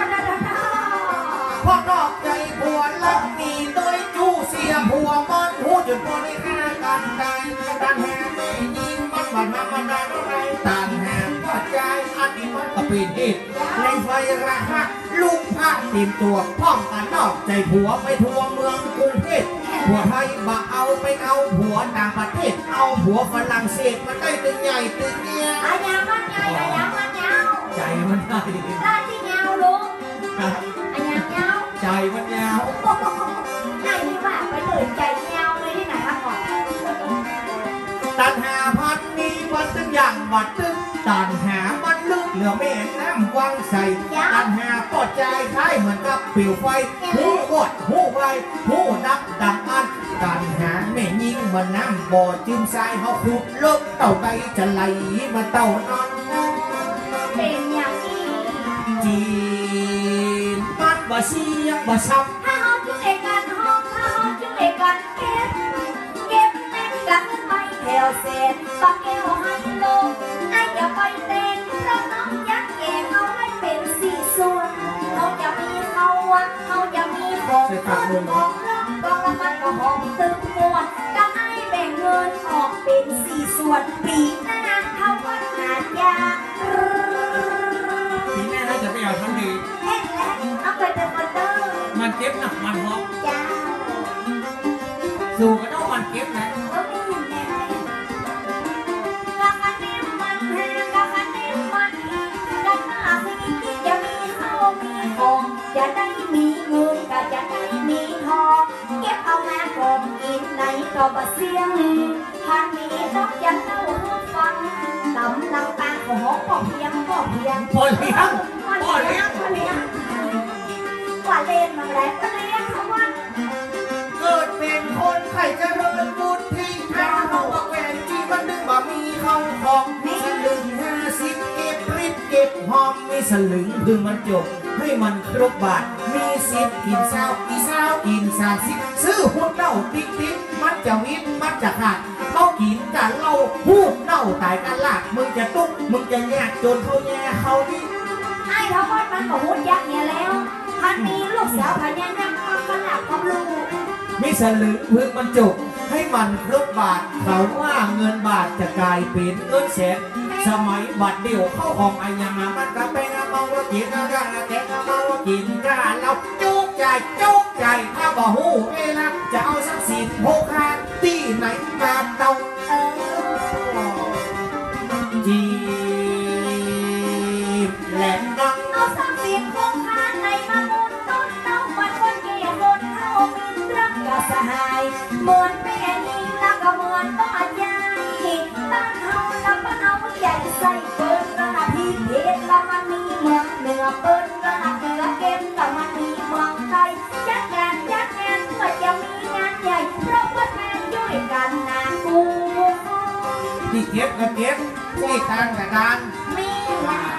พ่อนอกใจผัวลักหนีโดยจู้เสียผัวมันหูจนพอได้ฆ่ากันได้ดันแหงไม่ยิงมันบัดมามันได้อะไรตันแหงก็ใจอันนี้มันก็เป็นเหตุในไฟระหักลูกพระเต็มตัวพ่องกันนอกใจผัวไปทั่วเมืองกรุงเทพผัวไทยมาเอาไปเอาผัวต่างประเทศเอาผัวฝรั่งเศสมันได้ตึงใหญ่ตึงเนี่ย อาญามันใหญ่อาญามันยาว ใจมันได้ ลาที่ยาวลุงอาญายาว ใจมันยาว ไอ้นี่ว่าไปเลยใจยาวเลยที่ไหนครับก่อน ตันหาพันนี้มันตึงอย่างบัดตึงตันหามันลึกเหลือแม่น้ำวังใส่ตันหาปอดใจคล้ายเหมือนกับปิวไฟหูกดหูไวหูนับดังอันตันหาแม่ยิงมันน้ำบ่อจิ้มทรายเขาขุดลบเต่าใดจะไหลมาเต่านอน เป็นอย่างนี้ จีนมันบ่เสียบ่ซ้ำ ถ้าเขาจุกเอกกันห้องถ้าเขาจุกเอกกันเก็บเม็ดกันไปแถวเศษปากแก้วหันลงไอ้อย่าไปเต้นเพราะน้องยักษ์แก่เขาไม่เป็นสี่ส่วนเขาจะมีเขาวังเขาจะมีของคนของเรื่องกองละมันก็ห้องตึงมวนก็ให้แบ่งเงินออกเป็นสี่ส่วนปีหน้าเขาวัดหายา ปีหน้าน่าจะไม่เอาทั้งดี เห็นแล้วเอาไปเป็นมอเตอร์ มันเก็บหนักมันฮอก จ้า สู่กันเอามันเก็บนะ ก็ไม่เห็นแน่ก็คันนี้มันแพงก็คันนี้มันอีกก็หน้าสิ่งที่จะมีเขามีของจะได้มีเงินก็จะได้มีทองเก็บเอามาก่อนกินไหนก็บ่เสียงทางนี้นอกจากเล่าให้ฟังตำลังตาของก็เพียง พอเลี้ยงพอเลี้ยง ว่าเล่นมาแล้วก็เลี้ยงทั้งวัน เกิดเป็นคนไข่เจริญบุญที่แท้เขาบอกแหวนจีมันดึงบ่มีเข้าของมีสลึง50เก็บริบเก็บหอมมีสลึงพึงมันจบให้มันครบบาทมี10กินเศร้าอีเศร้ากิน30ซื้อหุ้นเน่าติ๊กติ๊กมันจะวิบมันจะขาดเขากินกันเหล้าพูดเน่าตายกันลากมึงจะตุ๊กมึงจะแยกจนเขาแย่เขาดิ ไอ้ทั้งวันมันก็หุ่นยักษ์เนี่ยแล้วพันมีลูกสาวพญานาคมันก็หลับกับลูก มิสลึงพึงบรรจุให้มันครบบาทเขาว่าเงินบาทจะกลายเป็นเงินแสนสมัยบัดเดียวเข้าของไอ้ยังมันก็เป็นเมาว่ากินอะไรแกงเมาว่ากินกันเราจุกใจถ้าบ่หูเวลาจะเอาสักสิบ6 ล้านที่ไหนมาเตาจีบแหลมดัง เอาสักสิบโครงการในมามุนต้นเต้ามันคนเกี่ยวคนเท่ามินรักกับสหายเหมือนแม่นี่แล้วก็เหมือนป้าใหญ่บ้านเฮาแล้วบ้านเฮาใหญ่ใส่เปิ้ลกระพีเพชรแล้วมันมีเมืองเหนือเปิ้ลกระเกลือเก็บแต่มันมีเมืองไทยจัดงานเมื่อจะมีงานใหญ่เพราะว่าแม่ย่อยกันนากู ที่เก็บก็เก็บที่การกับการ มีงาน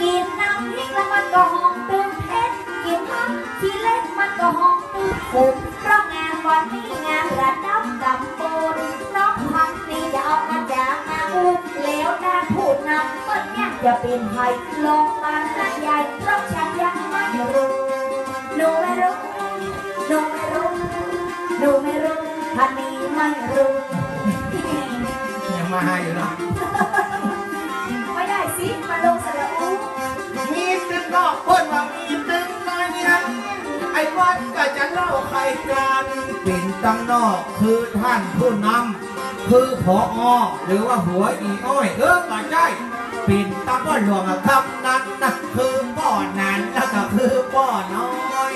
กินน้ำพริกแล้วมันก็หอมตึงเพชรกินผักที่เล็กมันก็หอมตึงขุมเพราะงานวันนี้งานระดับตำบลน้องพันนี่จะเอามาจากมาอุบแล้วด้านผู้นำก็ยังจะเป็นไทยลองมาหน้าใหญ่เพราะฉันยังไม่รู้หนูไม่รู้พันนี้ไม่รู้ ยังมาให้อยู่นะ ไม่ได้สิมาลงสระอู มีตึงนอกคนว่ามีตึงในนั้นไอ้วัดก็จะเล่าใครกันเป็นตั้งนอกคือท่านผู้นำคือผอหรือว่าหัวอีอ้อยมาใช่เป็นตั้งพ่อหลวงคำนั้นนะคือพ่อนั้นแล้วก็คือพ่อน้อย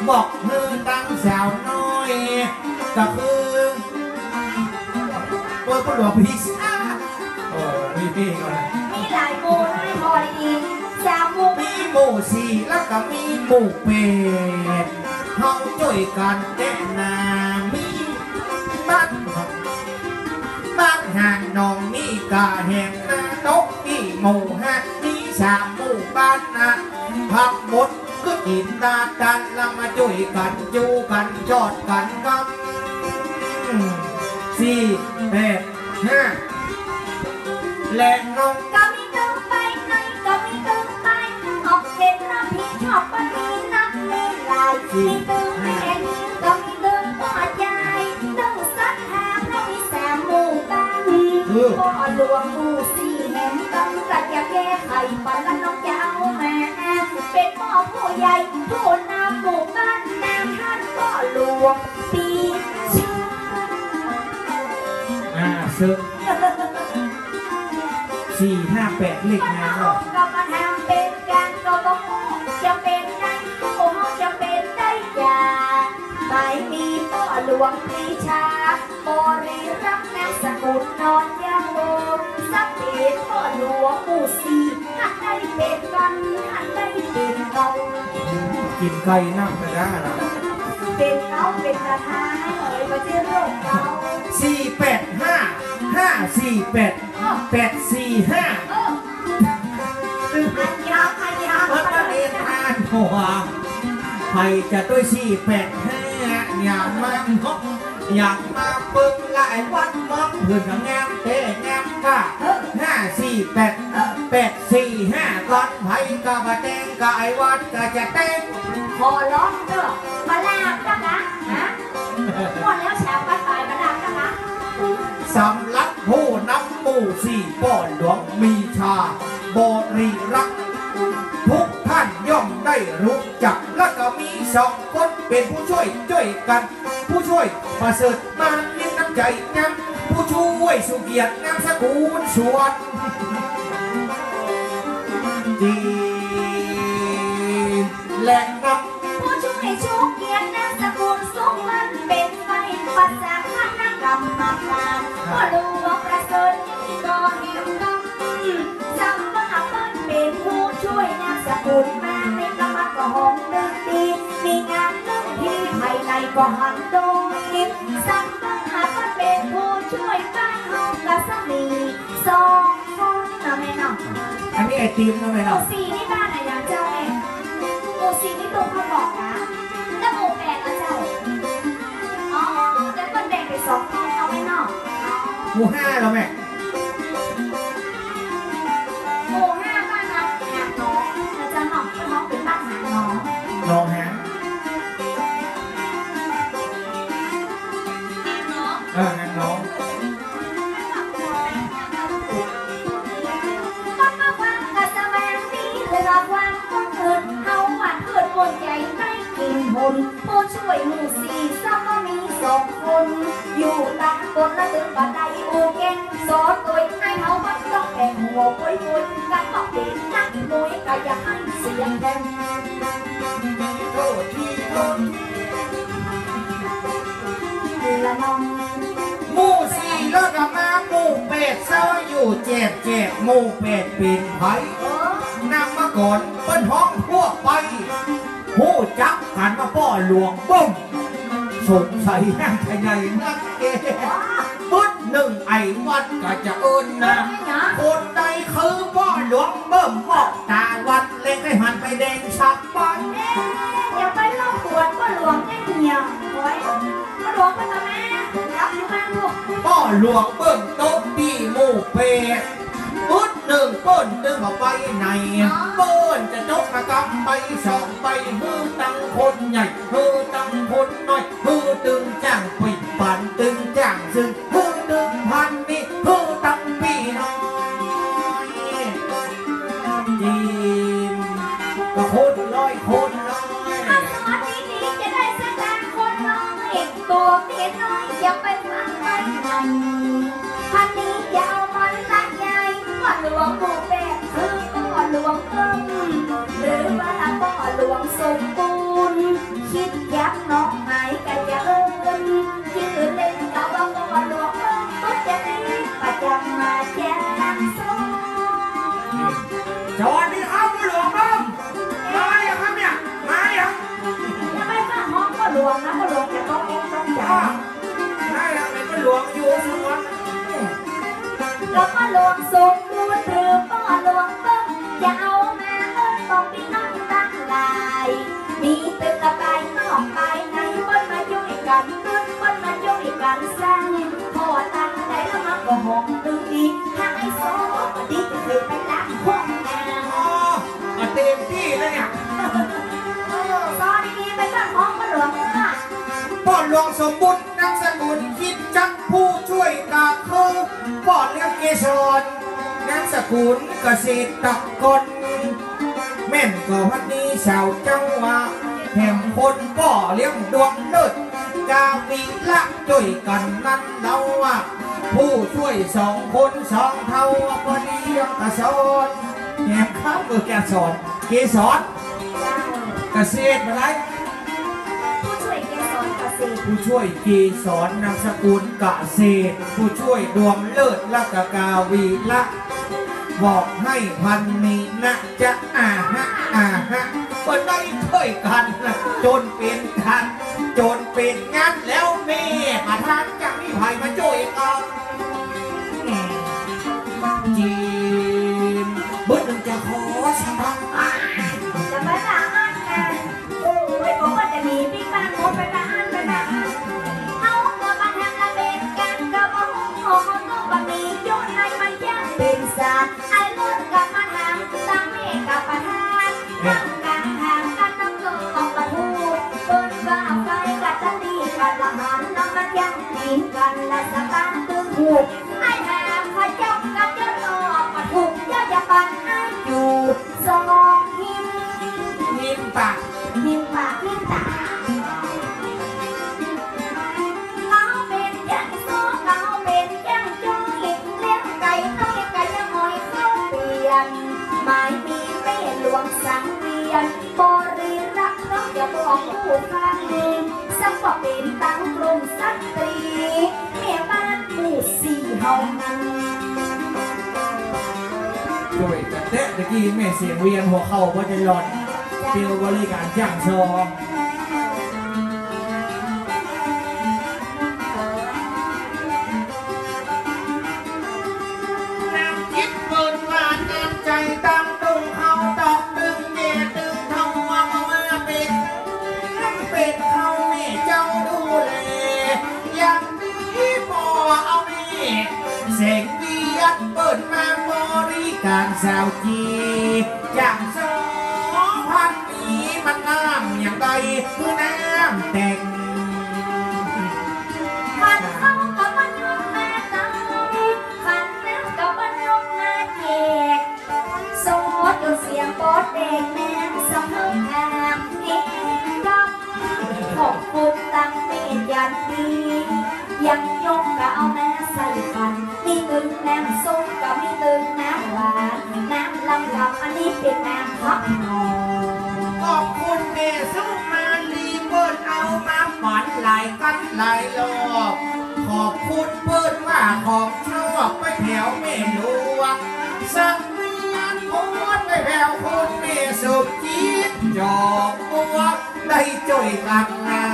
บอกคือตั้งสาวน้อยก็คือ พ่อหลวงพี่ซ่าพี่ก่อน มีหลายหมู่หลายพอดีสามหมู่ มีหมู่สี่แล้วก็มีหมู่เป็ดเขาช่วยกันแก้นามีบ้านห่างนองนี่กาแห่งนานกนี่หมู่ห้ามีสามหมู่บ้านนะพักหมดก็กินตาดันแล้วมาช่วยกันจูกันจอดกันกับสี่แปดห้าและน้อง ก็มีตึงไปไหนก็มีตึงไปออกเป็นน้ำพี่ชอบก็มีน้ำมีลายมีตึงแม่นี้ก็มีตึงพ่อใหญ่ตึงสัตว์ทางแล้วมีสามหมู่บ้านพ่อหลวงหมู่สี่แห่งตึงกัดยาแก้ไขปันแล้วน้องจะเอาแม่เป็นพ่อผู้ใหญ่ผู้นำหมู่บ้านนางท่านพ่อหลวงปีชื่อ ซึ่งสี่ห้าแปดเลขงานก็ ก็มาทำเป็นการก็ต้องจะเป็นได้ผู้จะเป็นได้ยาไปมีพ่อหลวงปรีชาบริรักษ์นามสกุลนอนยังโมสักเดชพ่อหลวงปู่ศรีหันได้เป็นกันหันได้เป็นเรา กินไก่นั่งไปได้นะ เป็นเขาเป็นประธานให้เอ่ยมาชื่อโรคเรา 485 548 845 อันยาวอันยาว วัดประเด็นอ่านหัวใครจะด้วย485อย่างมาอย่างมาปึ้งหลายวัดมองพื้นงามเตะงามค่ะ548 845ตอนไผ่ก็มาแต่งกายวัดก็จะแต่ง พอร้องเด้อมาลากจังนะฮะหมดแล้วแชร์ไปมาลากจังนะ สำหรับผู้นำหมู่สี่ป้อนหลวงมีชาบริรักษ์ทุกท่านย่อมได้รู้จักและก็มีสองคนเป็นผู้ช่วยกัน ผู้ช่วยประเสริฐมาเลี้ยงน้ำใจงามผู้ช่วยสุเกียรติงามสกุลสวนจีและนำ ผู้ช่วยชูเกียรตินามสกุลสุขมันเป็นไปปัสสาวะนักกรรมการพ่อหลวงประเสริฐก็เห็นน้องจำว่าเพิ่นเป็นผู้ช่วยนามสกุลมาในกรรมกรองหนึ่งปีมีงานหนึ่งที่ภายในก็หันโดยจำว่าเพิ่นเป็นผู้ช่วยบ้านเฮากะสมีสองคนนะแม่น้อง อันนี้ไอติมนะไหม หมู่ ล่ะ สี่นี่บ้านไหนอย่างเจ้าเองหมู่สี่นี่ตรงเขาบอกนะแล้วหมู่แปดนะเจ้าอ๋อแล้วมันแบ่งเป็นสองห้องเอาไว้นอก หมู่ห้าแล้วแม่ หมู่ห้าบ้านนะหาน้องแล้วจะน้องเป็นบ้านหาน้อง ลองหาง น้อง งานน้อง มันมาฟังกะสะแวงนี้เรือความคนอื่นเอาหวานเกิดบนใหญ่ไม่กินหนผู้ช่วยหมู่สี่ซ้ำก็มีสองคนอยู่ต่างบนและตึกบันไดอูเก่งสอนตัวให้เขาบักต้องแข่งหัวปุยปุยกันต้องเป็นนักมวยก็อย่าให้เสียงแดง โทษทีละน้อง หมู่สี่แล้วก็มาหมู่เป็ดเศร้าอยู่เจ็บหมู่เป็ดปีนไผ่นำมาก่อนเป็นห้องพวกไปผู้จับกันมาป้อหลวงบุ้มสงสัยแห้งไทยในนักเกพุดหนึ่งไอ้วัดก็จะเอิญนะคนใดคือป้อหลวงเบิ่มบอกตาวัดเล็กให้หันไปแดงชักไป อย่าไปเล่าปวดก็หลวงได้เหี่ยวโอ้ยก็หลวงไปทำไมรับอยู่บ้างลูก ป้อหลวงเบิ่มโต๊ะดีหมู่เป็ดพุดหนึ่งป้นดึงออกไปไหนป้นจะจกกระกำไปสองไปมือตั้งคนใหญ่มือตั้งคนน้อยมือตึงจ้างปีปันตึงจ้างซึ่งมือตึงพันนี่มือตั้งปีน้อยจีมก็คนร้อยคนน้อย ถ้าสอนดีๆจะได้สักการคนน้อยตัวเมียน้อยอย่าไปฟังไปไหนพันนี้ยาวมันละใหญ่พ่อหลวงหมู่แปดคือพ่อหลวงเพิ่มหรือว่าพ่อหลวงสมบูรณ์คิดยักน้องหายกันอย่าเอิญ สมมุติหรือป้อหลวงเบิ้งอย่าเอามาเอิ้นบอกพี่น้องตั้งหลายมีตึกกระไปนอกไปในบนมายุ่ยกันตึกบนมายุ่ยกันสร้างพอตั้งใจแล้วมันก็หงตึงดีถ้าไอ้โซ่ก็ดีจะเคยไปล้างห้องน้ำ เต็มที่แล้วเนี่ย ซอดีๆไปตั้งห้องมาหลวงค่ะ พ่อหลวงสมบุญนามสกุลคิดจักผู้ช่วยกาเขาพ่อเลี้ยงเกสรนามสกุลเกษตรกรแม่นก็วันนี้ชาวจังหวะแห่งคนพ่อเลี้ยงดวงเลิศกาวิละช่วยกันนั้นเราว่าผู้ช่วยสองคนสองเท่าพอดีเลี้ยงกสรแห่งข้าวแกสรเกสรเกษตรอะไร ผู้ช่วยเกสรเกษตร ผู้ช่วยเกสรนามสกุลเกษตรผู้ช่วยดวงเลิศลักกาวีละบอกให้พันนี้นะจะเปิดได้ช่วยกันจนเป็นกันจนเป็นงานแล้วเมย์ประธานจากนี้ไผ่มาช่วยกันจีนเบิร์ดนึงจะขอชนะ จะมาด่าอันกันไม่บอกว่าจะมีพี่ป้าโมไปด่าอันไปด่าอันเขาก็มาทำละเป็นกันก็บอกเขาต้องมามียุ่งในมันยังเป็นสารไอ้ลูกกับมาทำตั้งเมฆกับประธานนั่งกลางทางกันต้องลงของประทูเปิดว่าไฟกัดจะดีกันละหันน้ำมันยังกินกันและสตาร์ตึงหูไอ้แหมพระเจ้ากับเจ้าหลอกประทูเจ้าจะปันไอ้อยู่สมองหิม ยิ้มปาก หิมปากหิมตาเขาเป็นยังโซ่เขาเป็นยังจงเลี้ยงไก่น้อยไก่ยังหอยเข้าเปลี่ยนหมายมีแม่หลวงสังเวียนบริรักษ์น้องอย่าบอกผู้ฟังสักว่าเป็นตั้งกรมสตรีแม่บ้านหมู่สี่เฮานั้น ช่วยกันเตะตะกี้แม่เสียงเวียนหัวเข่าเพราะจะหลอนเตียวบริการจ้างซองน้ำคิดเปิดว่าน้ำใจตั้งดุงเขาตอกดึงเดดึงเขาว่ามาเป็นเขาแม่เจ้าดูแลอย่างนี้พอเอานี่เสียงเวียนเปิดมาบริการสาวจีอย่างซองพันนี้มันน้ำอย่างใดคือน้ำแต่ง ขันเขากับมันยกมาเต้าขันน้ำกับมันยกมาแจกโซดอยู่เสียงโป๊ดเด็กแม่สำนึกแอบเองกับขอบคุณตั้งเมตยันดียังยกกะเอาแม่ใส่ขันมีตึงน้ำส้มกับมีตึงน้ำหวานน้ำลำกับอันนี้เป็นน้ำพักนอน ขอบคุณเมสุมาลีเปิดเอามาฝันหลายกันหลายรอบขอบคุณเปิดว่าของชอบไปแถวเมหลวงสังเวียนโคตรไปแถวคุณเมสุจิตจอกบัวได้จ่วยกันนะ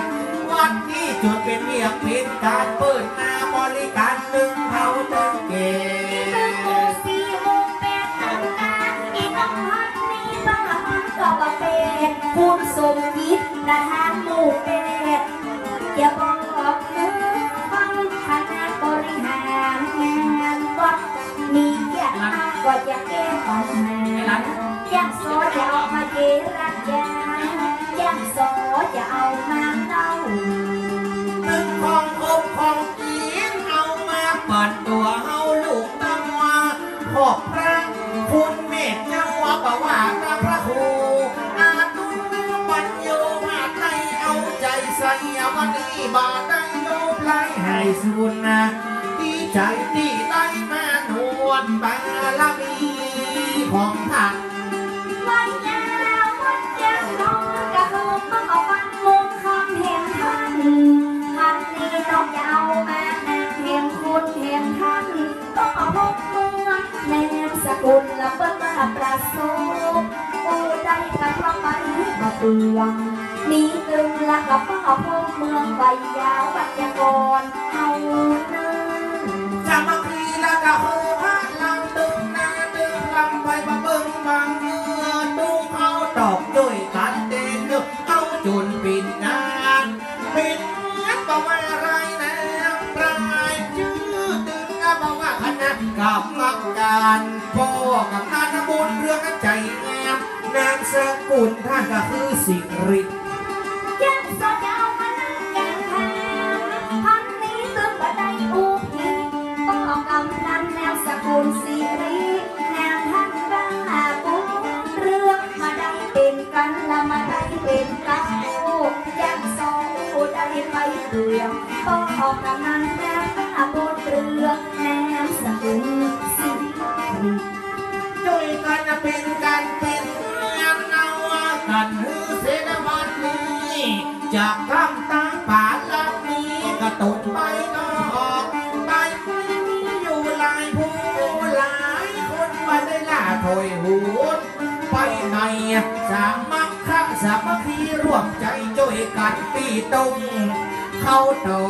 วันนี้จุดเป็นเรียกเป็นการเปิดหน้าบริการตึงเท่าตึงเก สี่โมงเป็นทางการอีน้องฮันนี่บ้าฮันก็บ่เป็นคุณสมยิดประธานหมู่เป็ดอย่าบอกมือฟังคณะบริหารงานวัดมีเกียรติมากกว่าจะแก้ปัญหายังโซจะเอามาเจรจายังโซจะเอามาเล่า ตึงของอบของกินเอามาเปิดตัวเอาลูกตั้งว่าขอบพระคุณเมตเจ้าว่าบ่ว่าพระครูอาตุปัญโยมาไทยเอาใจใส่วันนี้บาได้โลบไล่ให้สุนนะดีใจที่ได้มาหนวดบารมีของท่าน วันยาววันยังนอนกะคืนต้องเอาวันมุงคำเห็นทันทันนี้น้องจะเอามานั่งเห็นคุณเห็นท่านต้องเอาพกเมืองแนมสกุลและเบิ้งมาประสบโอ้ได้กับพระไปมาเตืองมีตึงและกับพ่อพกเมืองใบยาวบัญญักรเอานั้น จะมาคลีละกะโหฮะลังตึง รรมการพ่อกับนานบุญเรื่องใจแงมนามสกุลท่านก็คือสิริ ยังสอดาวมานั่งแกงแพงพันนี้ตึงบันไดอุพีก็กำนันแนวสกุลสิริแนวท่านบ้าบุญเรื่องมาได้เป็นกันละมาได้เป็นกันยังสอได้ไปเรื่องก็กำนันแนวบ้าบุญเรื่องแนวสกุลสิริ ช่วยกันเป็นกันเป็นยันเอากันฮือเสนาวันนี้จะทำตั้งป่าลับนี้กระตุนไปนอกไปคุยมีอยู่หลายผู้หลายคนมาได้ล่าถอยหูดไปในสามัคคะสามัคคีร่วมใจช่วยกันตีตรงเข้าต่อ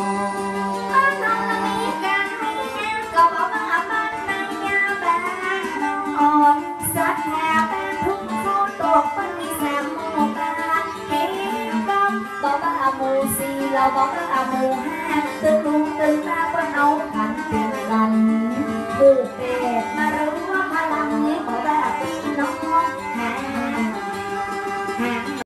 ก็บอกว่าบ้านนายยาแบงออกสัตว์แห่แบงทุกคนตกมันมีแสมโมกาเฮงกำบอกว่าหมู่สี่เราบอกว่าหมู่ห้า